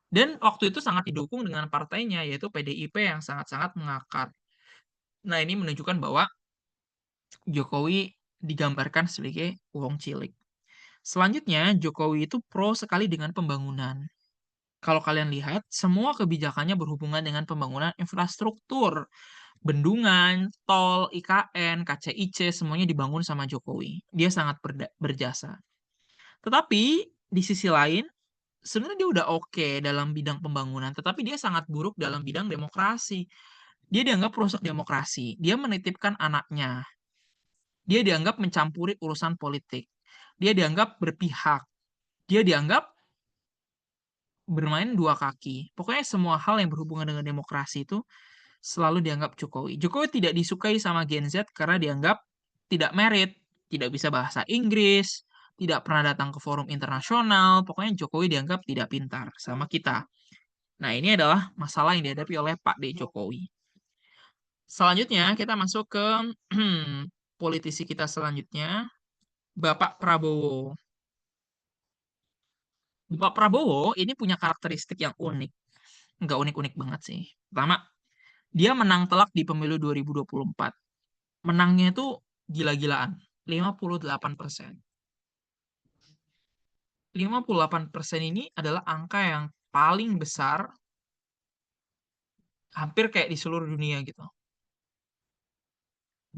Dan waktu itu sangat didukung dengan partainya, yaitu PDIP yang sangat-sangat mengakar. Nah, ini menunjukkan bahwa Jokowi digambarkan sebagai wong cilik. Selanjutnya, Jokowi itu pro sekali dengan pembangunan. Kalau kalian lihat, semua kebijakannya berhubungan dengan pembangunan infrastruktur. Bendungan, tol, IKN, KCIC, semuanya dibangun sama Jokowi. Dia sangat berjasa. Tetapi, di sisi lain, sebenarnya dia udah oke dalam bidang pembangunan, tetapi dia sangat buruk dalam bidang demokrasi. Dia dianggap perusak demokrasi. Dia menitipkan anaknya. Dia dianggap mencampuri urusan politik. Dia dianggap berpihak. Dia dianggap bermain dua kaki. Pokoknya semua hal yang berhubungan dengan demokrasi itu selalu dianggap Jokowi. Jokowi tidak disukai sama Gen Z karena dianggap tidak merit, tidak bisa bahasa Inggris, tidak pernah datang ke forum internasional. Pokoknya Jokowi dianggap tidak pintar sama kita. Nah, ini adalah masalah yang dihadapi oleh Pak D. Jokowi. Selanjutnya, kita masuk ke politisi kita selanjutnya, Bapak Prabowo. Bapak Prabowo ini punya karakteristik yang unik. Nggak unik-unik banget sih. Pertama, dia menang telak di pemilu 2024. Menangnya itu gila-gilaan, 58%. 58% ini adalah angka yang paling besar hampir kayak di seluruh dunia gitu.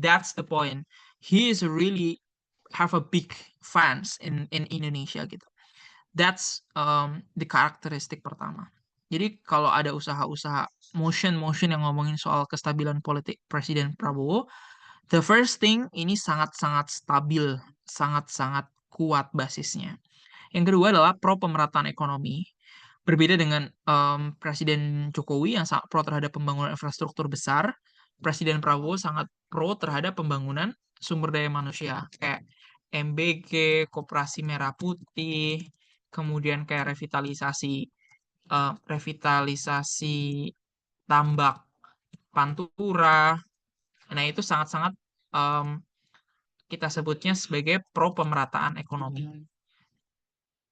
That's the point. He is really have a big fans in Indonesia gitu. That's the karakteristik pertama. Jadi kalau ada usaha-usaha motion yang ngomongin soal kestabilan politik Presiden Prabowo, the first thing ini sangat-sangat stabil, sangat-sangat kuat basisnya. Yang kedua adalah pro pemerataan ekonomi. Berbeda dengan Presiden Jokowi yang sangat pro terhadap pembangunan infrastruktur besar, Presiden Prabowo sangat pro terhadap pembangunan sumber daya manusia kayak MBG, Koperasi Merah Putih, kemudian kayak revitalisasi tambak Pantura. Nah, itu sangat-sangat kita sebutnya sebagai pro pemerataan ekonomi.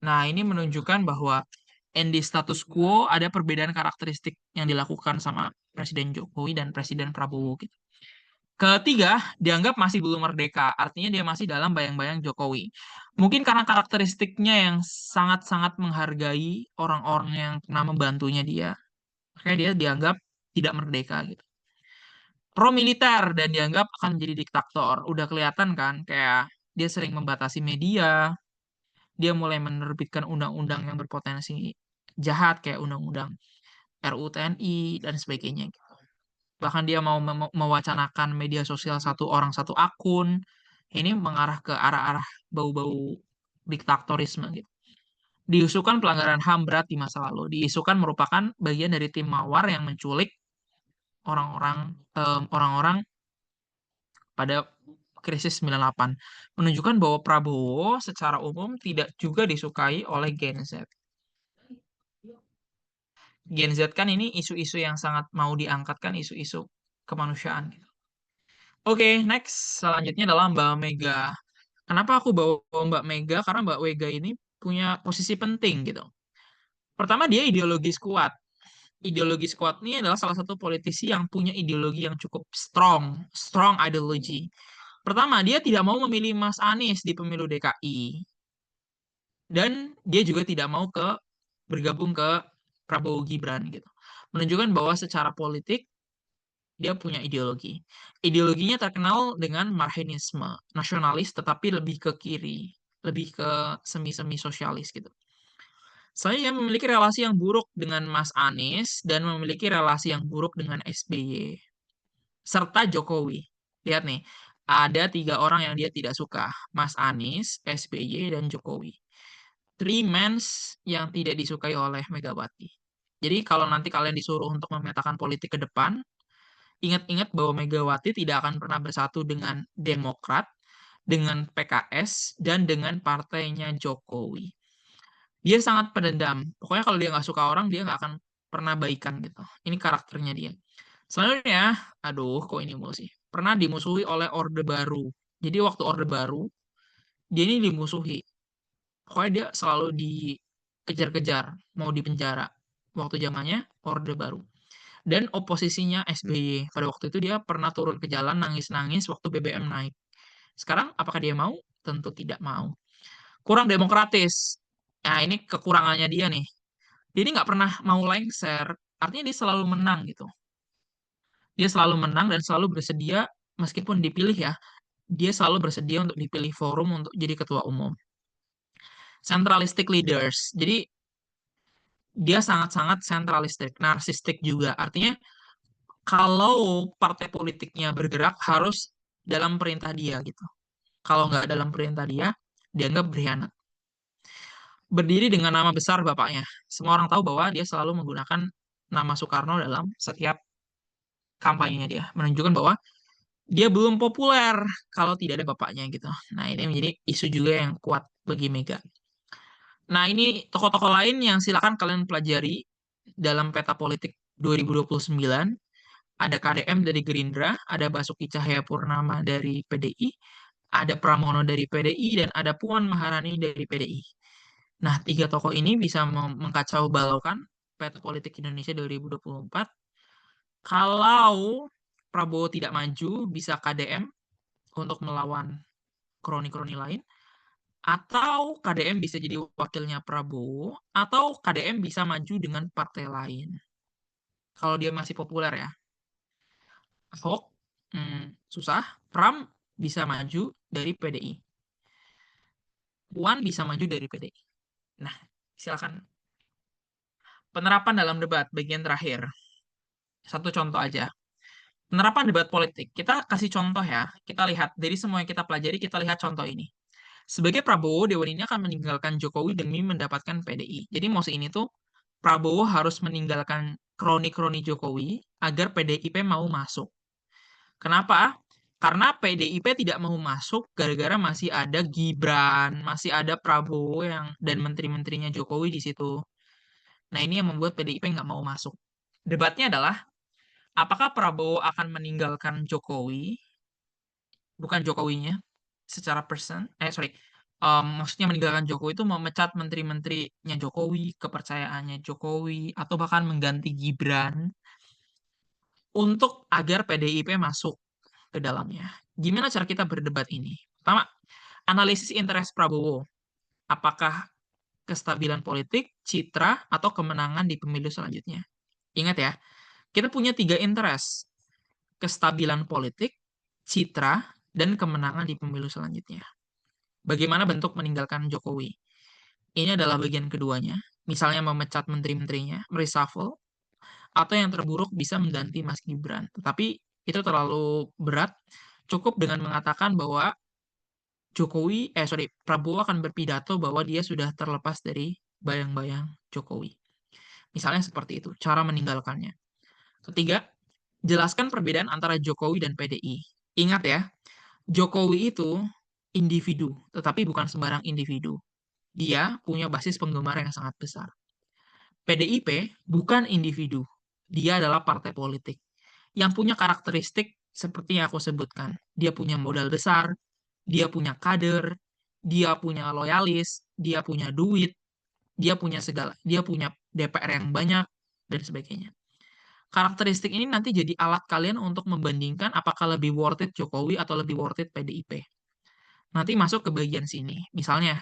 Nah, ini menunjukkan bahwa di status quo ada perbedaan karakteristik yang dilakukan sama Presiden Jokowi dan Presiden Prabowo gitu. Ketiga, dianggap masih belum merdeka, artinya dia masih dalam bayang-bayang Jokowi. Mungkin karena karakteristiknya yang sangat-sangat menghargai orang-orang yang pernah membantunya dia, makanya dia dianggap tidak merdeka gitu. Pro militer dan dianggap akan menjadi diktator. Udah kelihatan kan, kayak dia sering membatasi media, dia mulai menerbitkan undang-undang yang berpotensi jahat kayak undang-undang RUU TNI dan sebagainya gitu. Bahkan dia mau mewacanakan media sosial satu orang satu akun. Ini mengarah ke arah-arah bau-bau diktatorisme gitu. Diisukan pelanggaran HAM berat di masa lalu. Diisukan merupakan bagian dari tim Mawar yang menculik orang-orang pada krisis 98. Menunjukkan bahwa Prabowo secara umum tidak juga disukai oleh Gen Z. Gen Z kan ini isu-isu yang sangat mau diangkat kan isu-isu kemanusiaan gitu. Oke, next. Selanjutnya adalah Mbak Mega. Kenapa aku bawa Mbak Mega? Karena Mbak Mega ini punya posisi penting gitu. Pertama, dia ideologis kuat. Ideologis kuat ini adalah salah satu politisi yang punya ideologi yang cukup strong ideology. Pertama, dia tidak mau memilih Mas Anies di pemilu DKI. Dan dia juga tidak mau bergabung ke Prabowo Gibran gitu. Menunjukkan bahwa secara politik dia punya ideologi. Ideologinya terkenal dengan marxisme, nasionalis tetapi lebih ke kiri, lebih ke semi-semi sosialis gitu. Saya memiliki relasi yang buruk dengan Mas Anies dan memiliki relasi yang buruk dengan SBY serta Jokowi. Lihat nih, ada 3 orang yang dia tidak suka, Mas Anies, SBY, dan Jokowi. Three mens yang tidak disukai oleh Megawati. Jadi kalau nanti kalian disuruh untuk memetakan politik ke depan, ingat-ingat bahwa Megawati tidak akan pernah bersatu dengan Demokrat, dengan PKS, dan dengan partainya Jokowi. Dia sangat pendendam. Pokoknya kalau dia nggak suka orang, dia nggak akan pernah baikan gitu. Ini karakternya dia. Selanjutnya, aduh, kok ini mulu sih. Pernah dimusuhi oleh Orde Baru. Jadi waktu Orde Baru, dia ini dimusuhi. Pokoknya dia selalu dikejar-kejar, mau dipenjara. Waktu zamannya Orde Baru. Dan oposisinya SBY. Pada waktu itu dia pernah turun ke jalan nangis-nangis waktu BBM naik. Sekarang apakah dia mau? Tentu tidak mau. Kurang demokratis. Nah, ini kekurangannya dia nih. Dia ini nggak pernah mau lengser. Artinya dia selalu menang gitu. Dia selalu menang dan selalu bersedia, meskipun dipilih ya, dia selalu bersedia untuk dipilih forum untuk jadi ketua umum. Centralistic leaders. Jadi dia sangat-sangat sentralistik, narsistik juga. Artinya kalau partai politiknya bergerak harus dalam perintah dia gitu. Kalau nggak dalam perintah dia, dianggap berkhianat. Berdiri dengan nama besar bapaknya. Semua orang tahu bahwa dia selalu menggunakan nama Soekarno dalam setiap kampanyenya dia. Menunjukkan bahwa dia belum populer kalau tidak ada bapaknya gitu. Nah, ini menjadi isu juga yang kuat bagi Mega. Nah, ini tokoh-tokoh lain yang silakan kalian pelajari dalam peta politik 2029. Ada KDM dari Gerindra, ada Basuki Cahayapurnama dari PDI, ada Pramono dari PDI, dan ada Puan Maharani dari PDI. Nah, tiga tokoh ini bisa mengkacau balaukan peta politik Indonesia 2024. Kalau Prabowo tidak maju, bisa KDM untuk melawan kroni-kroni lain, atau KDM bisa jadi wakilnya Prabowo, atau KDM bisa maju dengan partai lain. Kalau dia masih populer ya. Ahok, susah. Pram bisa maju dari PDI. Puan bisa maju dari PDI. Nah, silakan. Penerapan dalam debat, bagian terakhir. Satu contoh aja. Penerapan debat politik. Kita kasih contoh ya. Kita lihat, dari semua yang kita pelajari, kita lihat contoh ini. Sebagai Prabowo, Dewan ini akan meninggalkan Jokowi demi mendapatkan PDI. Jadi mosi ini tuh Prabowo harus meninggalkan kroni-kroni Jokowi agar PDIP mau masuk. Kenapa? Karena PDIP tidak mau masuk gara-gara masih ada Gibran, masih ada Prabowo yang dan menteri-menterinya Jokowi di situ. Nah, ini yang membuat PDIP nggak mau masuk. Debatnya adalah apakah Prabowo akan meninggalkan Jokowi, bukan Jokowinya, secara maksudnya meninggalkan Jokowi itu memecat menteri-menterinya Jokowi, kepercayaannya Jokowi, atau bahkan mengganti Gibran untuk agar PDIP masuk ke dalamnya. Gimana cara kita berdebat ini? Pertama, analisis interest Prabowo. Apakah kestabilan politik, citra, atau kemenangan di pemilu selanjutnya? Ingat ya, kita punya tiga interest. Kestabilan politik, citra, dan kemenangan di pemilu selanjutnya. Bagaimana bentuk meninggalkan Jokowi? Ini adalah bagian keduanya. Misalnya memecat menteri-menterinya, mereshuffle, atau yang terburuk bisa mengganti Mas Gibran. Tetapi itu terlalu berat. Cukup dengan mengatakan bahwa Prabowo akan berpidato bahwa dia sudah terlepas dari bayang-bayang Jokowi. Misalnya seperti itu, cara meninggalkannya. Ketiga, jelaskan perbedaan antara Jokowi dan PDI. Ingat ya, Jokowi itu individu, tetapi bukan sembarang individu. Dia punya basis penggemar yang sangat besar. PDIP bukan individu, dia adalah partai politik yang punya karakteristik seperti yang aku sebutkan. Dia punya modal besar, dia punya kader, dia punya loyalis, dia punya duit, dia punya segala, dia punya DPR yang banyak, dan sebagainya. Karakteristik ini nanti jadi alat kalian untuk membandingkan apakah lebih worth it Jokowi atau lebih worth it PDIP. Nanti masuk ke bagian sini. Misalnya,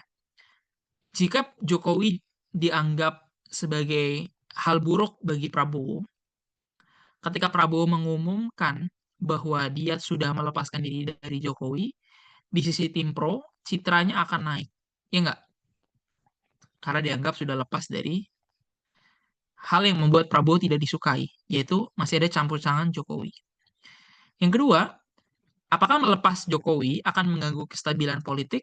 jika Jokowi dianggap sebagai hal buruk bagi Prabowo, ketika Prabowo mengumumkan bahwa dia sudah melepaskan diri dari Jokowi, di sisi tim pro, citranya akan naik. Ya enggak? Karena dianggap sudah lepas dari hal yang membuat Prabowo tidak disukai, yaitu masih ada campur tangan Jokowi. Yang kedua, apakah melepas Jokowi akan mengganggu kestabilan politik?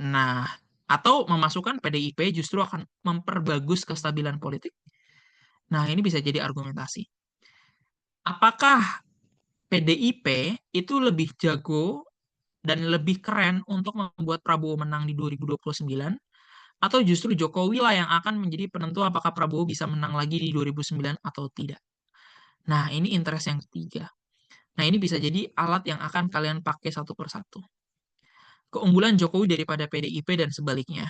Nah, atau memasukkan PDIP justru akan memperbagus kestabilan politik? Nah, ini bisa jadi argumentasi. Apakah PDIP itu lebih jago dan lebih keren untuk membuat Prabowo menang di 2029 Atau justru Jokowi lah yang akan menjadi penentu apakah Prabowo bisa menang lagi di 2009 atau tidak. Nah, ini interest yang ketiga. Nah, ini bisa jadi alat yang akan kalian pakai satu persatu. Keunggulan Jokowi daripada PDIP dan sebaliknya.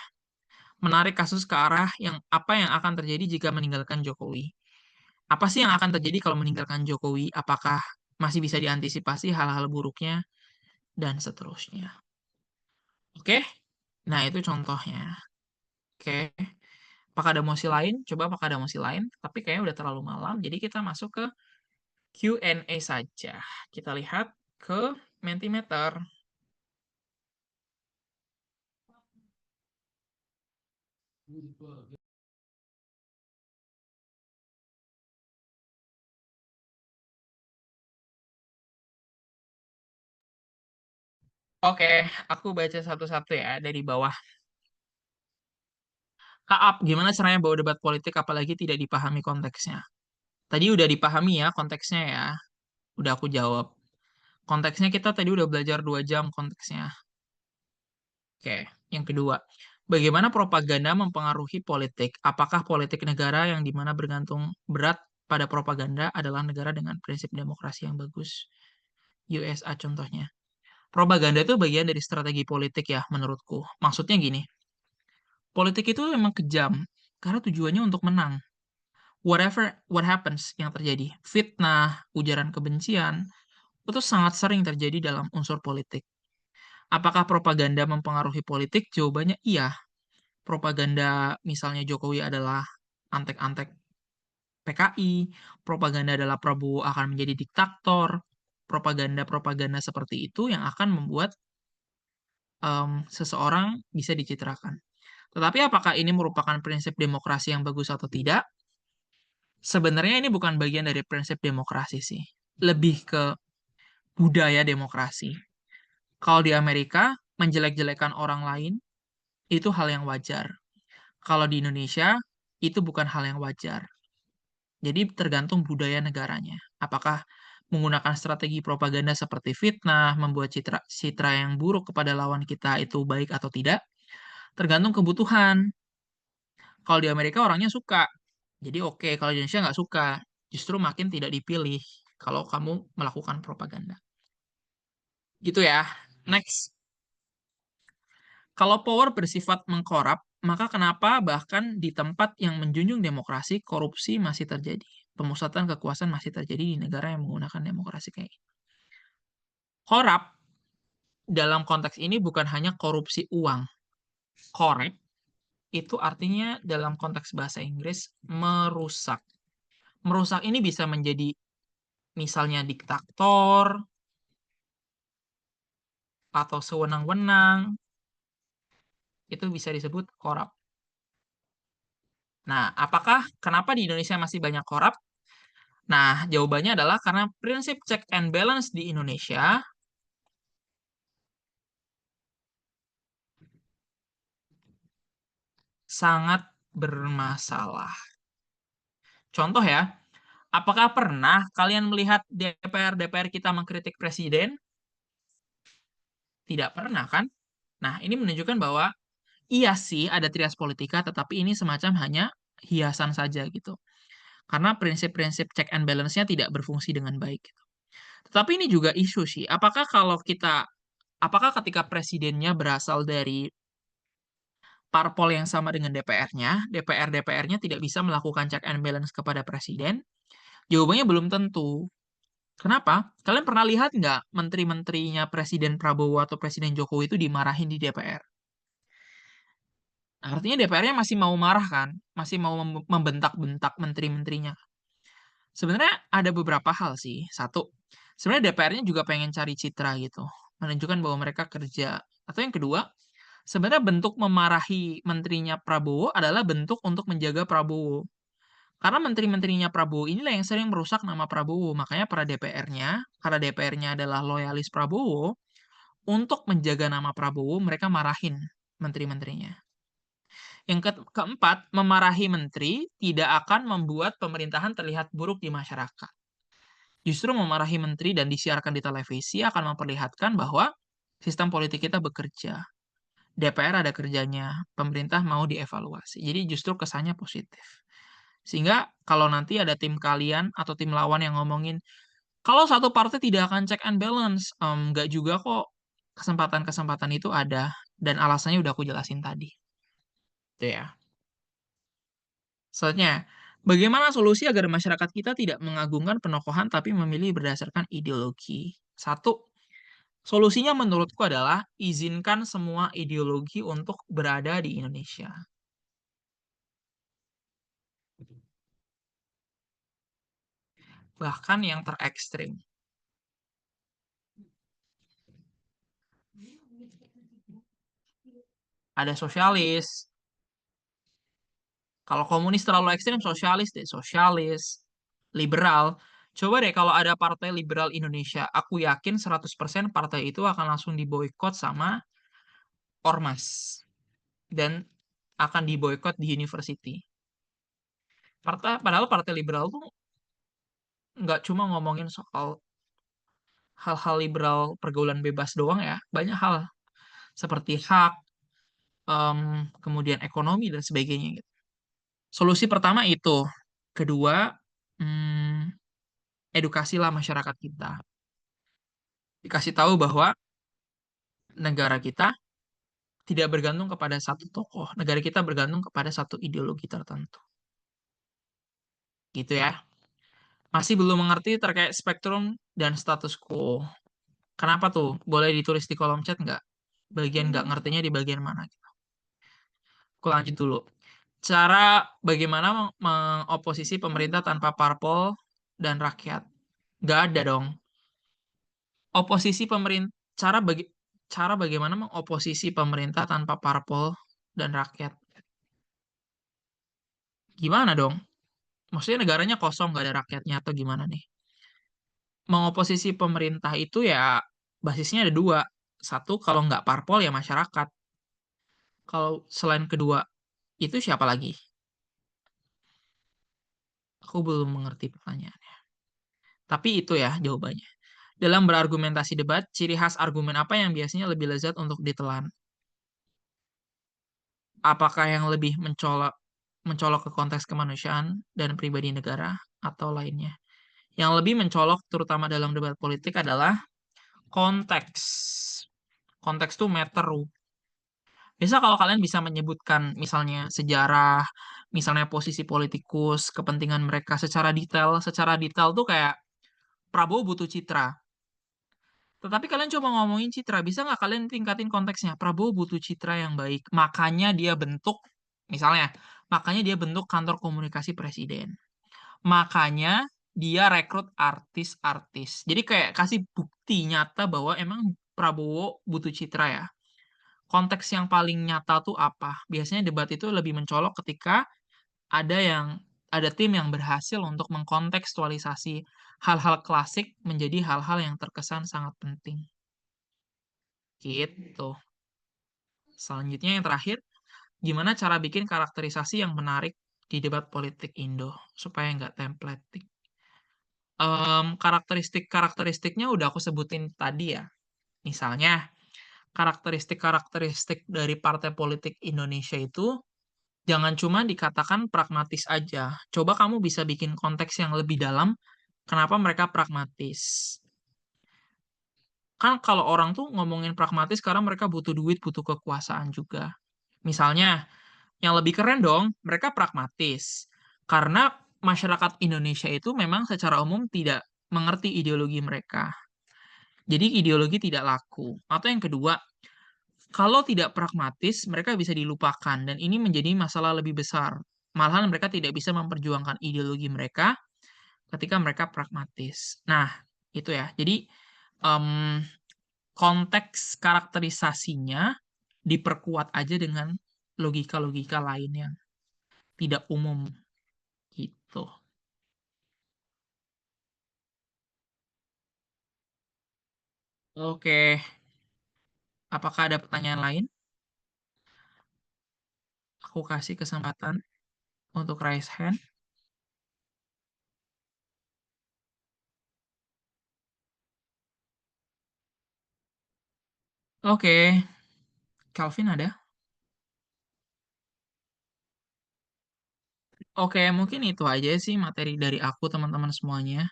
Menarik kasus ke arah yang apa yang akan terjadi jika meninggalkan Jokowi. Apa sih yang akan terjadi kalau meninggalkan Jokowi? Apakah masih bisa diantisipasi hal-hal buruknya dan seterusnya. Oke? Nah, itu contohnya. Oke. Apakah ada mosi lain? Coba apakah ada mosi lain? Tapi kayaknya udah terlalu malam, jadi kita masuk ke Q&A saja. Kita lihat ke Mentimeter. Oke, aku baca satu-satu ya dari bawah. Kaap, gimana caranya bawa debat politik apalagi tidak dipahami konteksnya? Tadi udah dipahami ya konteksnya ya. Udah aku jawab. Konteksnya kita tadi udah belajar 2 jam konteksnya. Oke, yang kedua. Bagaimana propaganda mempengaruhi politik? Apakah politik negara yang dimana bergantung berat pada propaganda adalah negara dengan prinsip demokrasi yang bagus? USA contohnya. Propaganda itu bagian dari strategi politik ya menurutku. Maksudnya gini, politik itu memang kejam karena tujuannya untuk menang. What happens yang terjadi, fitnah, ujaran kebencian, itu sangat sering terjadi dalam unsur politik. Apakah propaganda mempengaruhi politik? Jawabannya iya. Propaganda misalnya Jokowi adalah antek-antek PKI, propaganda adalah Prabowo akan menjadi diktator, propaganda-propaganda seperti itu yang akan membuat seseorang bisa dicitrakan. Tetapi apakah ini merupakan prinsip demokrasi yang bagus atau tidak? Sebenarnya ini bukan bagian dari prinsip demokrasi sih. Lebih ke budaya demokrasi. Kalau di Amerika, menjelek-jelekan orang lain itu hal yang wajar. Kalau di Indonesia, itu bukan hal yang wajar. Jadi tergantung budaya negaranya. Apakah menggunakan strategi propaganda seperti fitnah, membuat citra yang buruk kepada lawan kita itu baik atau tidak, tergantung kebutuhan. Kalau di Amerika orangnya suka, jadi oke. Kalau di Indonesia nggak suka, justru makin tidak dipilih kalau kamu melakukan propaganda. Gitu ya. Next. Kalau power bersifat mengkorap, maka kenapa bahkan di tempat yang menjunjung demokrasi, korupsi masih terjadi? Pemusatan kekuasaan masih terjadi di negara yang menggunakan demokrasi kayak ini. Korap dalam konteks ini bukan hanya korupsi uang. Korep itu artinya dalam konteks bahasa Inggris merusak. Merusak ini bisa menjadi misalnya diktator atau sewenang-wenang, itu bisa disebut korup. Nah, kenapa di Indonesia masih banyak korup? Nah, jawabannya adalah karena prinsip check and balance di Indonesia sangat bermasalah. Contoh ya, apakah pernah kalian melihat DPR kita mengkritik presiden? Tidak pernah kan? Nah, ini menunjukkan bahwa iya sih ada trias politika, tetapi ini semacam hanya hiasan saja gitu. Karena prinsip-prinsip check and balance-nya tidak berfungsi dengan baik gitu. Tetapi ini juga isu sih. Apakah ketika presidennya berasal dari parpol yang sama dengan DPR-nya, DPR-nya tidak bisa melakukan check and balance kepada presiden? Jawabannya belum tentu. Kenapa? Kalian pernah lihat nggak menteri-menterinya Presiden Prabowo atau Presiden Jokowi itu dimarahin di DPR? Artinya DPR-nya masih mau marah kan? Masih mau membentak-bentak menteri-menterinya. Sebenarnya ada beberapa hal sih. Satu, sebenarnya DPR-nya juga pengen cari citra gitu. Menunjukkan bahwa mereka kerja. Atau yang kedua, sebenarnya bentuk memarahi menterinya Prabowo adalah bentuk untuk menjaga Prabowo. Karena menteri-menterinya Prabowo inilah yang sering merusak nama Prabowo. Makanya para DPR-nya, karena DPR-nya adalah loyalis Prabowo, untuk menjaga nama Prabowo, mereka marahin menteri-menterinya. Yang keempat, memarahi menteri tidak akan membuat pemerintahan terlihat buruk di masyarakat. Justru memarahi menteri dan disiarkan di televisi akan memperlihatkan bahwa sistem politik kita bekerja. DPR ada kerjanya, pemerintah mau dievaluasi. Jadi justru kesannya positif. Sehingga kalau nanti ada tim kalian atau tim lawan yang ngomongin, kalau satu partai tidak akan check and balance, nggak juga kok, kesempatan-kesempatan itu ada. Dan alasannya udah aku jelasin tadi. Itu ya. Selanjutnya, bagaimana solusi agar masyarakat kita tidak mengagungkan penokohan tapi memilih berdasarkan ideologi? Satu, solusinya menurutku adalah izinkan semua ideologi untuk berada di Indonesia. Bahkan yang terekstrim. Ada sosialis. Kalau komunis terlalu ekstrim, sosialis deh. Sosialis. Liberal. Coba deh kalau ada partai liberal Indonesia, aku yakin 100% partai itu akan langsung diboykot sama ormas. Dan akan diboykot di university. Padahal partai liberal tuh nggak cuma ngomongin soal hal-hal liberal pergaulan bebas doang ya. Banyak hal seperti hak, kemudian ekonomi dan sebagainya gitu. Solusi pertama itu. Kedua, edukasilah masyarakat kita. Dikasih tahu bahwa negara kita tidak bergantung kepada satu tokoh. Negara kita bergantung kepada satu ideologi tertentu. Gitu ya. Masih belum mengerti terkait spektrum dan status quo. Kenapa tuh? Boleh ditulis di kolom chat nggak? Bagian nggak ngertinya di bagian mana? Aku lanjut dulu. Bagaimana mengoposisi pemerintah tanpa parpol dan rakyat? Nggak ada dong. Oposisi pemerintah, cara bagaimana mengoposisi pemerintah tanpa parpol dan rakyat? Gimana dong? Maksudnya negaranya kosong, nggak ada rakyatnya atau gimana nih? Mengoposisi pemerintah itu ya basisnya ada dua. Satu, kalau nggak parpol ya masyarakat. Kalau selain kedua, itu siapa lagi? Aku belum mengerti pertanyaannya. Tapi itu ya jawabannya. Dalam berargumentasi debat, ciri khas argumen apa yang biasanya lebih lezat untuk ditelan? Apakah yang lebih mencolok ke konteks kemanusiaan dan pribadi negara atau lainnya? Yang lebih mencolok terutama dalam debat politik adalah konteks. Konteks tuh matter. Biasa kalau kalian bisa menyebutkan misalnya sejarah, misalnya posisi politikus, kepentingan mereka secara detail tuh kayak Prabowo butuh citra. Tetapi kalian coba ngomongin citra, bisa nggak kalian tingkatin konteksnya? Prabowo butuh citra yang baik, misalnya, makanya dia bentuk kantor komunikasi presiden. Makanya dia rekrut artis-artis. Jadi kayak kasih bukti nyata bahwa emang Prabowo butuh citra ya. Konteks yang paling nyata tuh apa? Biasanya debat itu lebih mencolok ketika ada yang ada tim yang berhasil untuk mengkontekstualisasi hal-hal klasik menjadi hal-hal yang terkesan sangat penting. Gitu. Selanjutnya yang terakhir, gimana cara bikin karakterisasi yang menarik di debat politik Indo supaya nggak templating? Karakteristiknya udah aku sebutin tadi ya. Misalnya, karakteristik-karakteristik dari partai politik Indonesia itu jangan cuma dikatakan pragmatis aja. Coba kamu bisa bikin konteks yang lebih dalam, kenapa mereka pragmatis. Kan kalau orang tuh ngomongin pragmatis karena mereka butuh duit, butuh kekuasaan juga. Misalnya, yang lebih keren dong, mereka pragmatis. Karena masyarakat Indonesia itu memang secara umum tidak mengerti ideologi mereka. Jadi ideologi tidak laku. Atau yang kedua, kalau tidak pragmatis, mereka bisa dilupakan dan ini menjadi masalah lebih besar. Malahan mereka tidak bisa memperjuangkan ideologi mereka ketika mereka pragmatis. Nah, itu ya. Jadi em, konteks karakterisasinya diperkuat aja dengan logika-logika lain yang tidak umum gitu. Oke, apakah ada pertanyaan lain? Aku kasih kesempatan untuk raise hand. Oke, Calvin ada? Oke, mungkin itu aja sih materi dari aku teman-teman semuanya.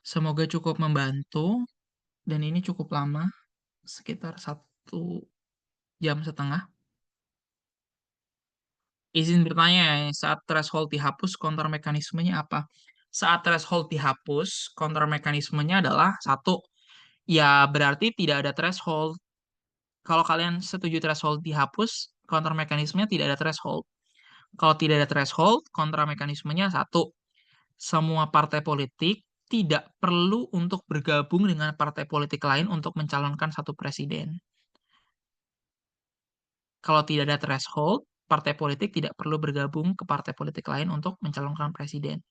Semoga cukup membantu dan ini cukup lama, sekitar 1,5 jam. Izin bertanya, saat threshold dihapus, countermekanismenya apa? Saat threshold dihapus, countermekanismenya adalah satu, ya berarti tidak ada threshold. Kalau kalian setuju threshold dihapus, countermekanismenya tidak ada threshold. Kalau tidak ada threshold, countermekanismenya satu, semua partai politik tidak perlu untuk bergabung dengan partai politik lain untuk mencalonkan satu presiden. Kalau tidak ada threshold, partai politik tidak perlu bergabung ke partai politik lain untuk mencalonkan presiden.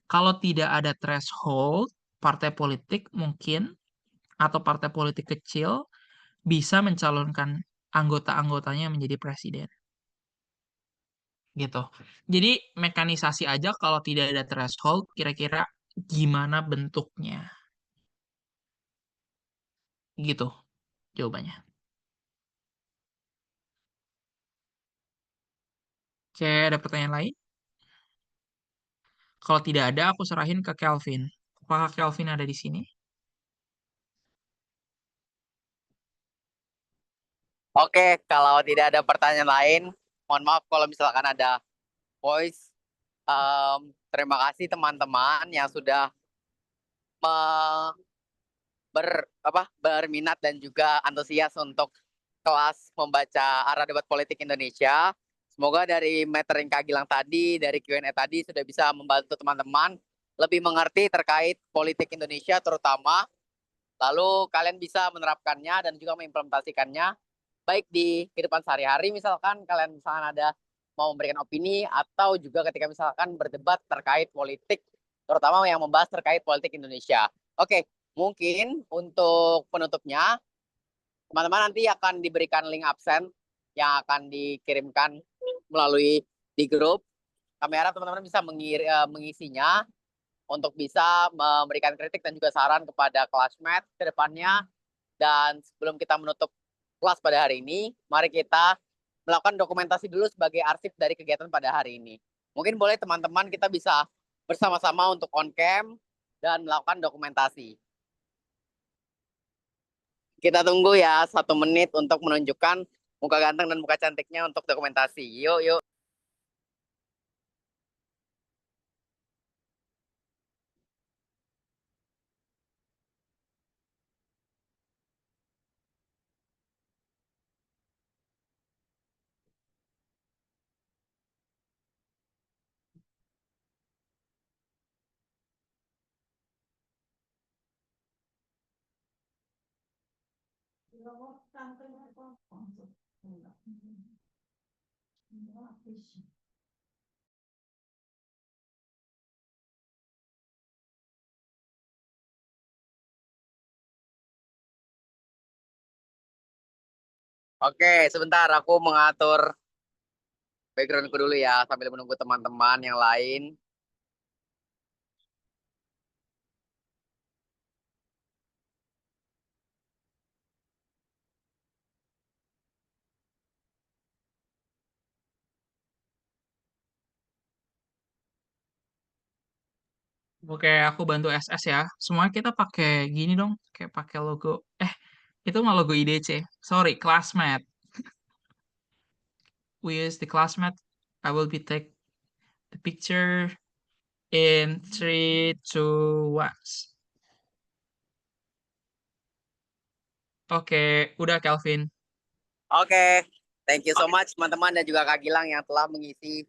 Kalau tidak ada threshold, partai politik mungkin atau partai politik kecil bisa mencalonkan anggota-anggotanya menjadi presiden. Gitu. Jadi mekanisasi aja kalau tidak ada threshold, kira-kira gimana bentuknya. Gitu jawabannya. Oke, ada pertanyaan lain? Kalau tidak ada, aku serahin ke Kelvin. Apakah Kelvin ada di sini? Oke, kalau tidak ada pertanyaan lain, mohon maaf kalau misalkan ada voice. Terima kasih teman-teman yang sudah me- berminat dan juga antusias untuk kelas membaca arah debat politik Indonesia. Semoga dari materi Kak Gilang tadi, dari Q&A tadi sudah bisa membantu teman-teman lebih mengerti terkait politik Indonesia terutama. Lalu kalian bisa menerapkannya dan juga mengimplementasikannya baik di kehidupan sehari-hari, misalkan kalian misalkan ada mau memberikan opini atau juga ketika misalkan berdebat terkait politik, terutama yang membahas terkait politik Indonesia. Oke, mungkin untuk penutupnya teman-teman nanti akan diberikan link absen yang akan dikirimkan melalui di grup. Kami harap teman-teman bisa mengisinya untuk bisa memberikan kritik dan juga saran kepada classmate ke depannya. Dan sebelum kita menutup kelas pada hari ini, mari kita melakukan dokumentasi dulu sebagai arsip dari kegiatan pada hari ini. Mungkin boleh teman-teman kita bisa bersama-sama untuk on cam dan melakukan dokumentasi. Kita tunggu ya 1 menit untuk menunjukkan muka ganteng dan muka cantiknya untuk dokumentasi. Yuk, yuk. Oke, sebentar aku mengatur backgroundku dulu ya sambil menunggu teman-teman yang lain. Oke, aku bantu SS ya. Semua kita pakai gini dong, kayak pakai logo. Itu mah logo IDC. Sorry, classmate. We use the classmate. I will be take the picture in 3, 2, 1. Oke, udah Kelvin. Oke, thank you so much teman-teman dan juga Kak Gilang yang telah mengisi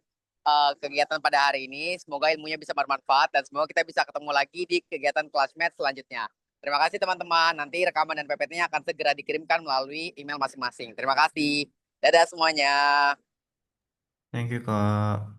kegiatan pada hari ini. Semoga ilmunya bisa bermanfaat dan semoga kita bisa ketemu lagi di kegiatan classmate selanjutnya. Terima kasih teman-teman. Nanti rekaman dan PPT-nya akan segera dikirimkan melalui email masing-masing. Terima kasih. Dadah semuanya. Thank you, Kak.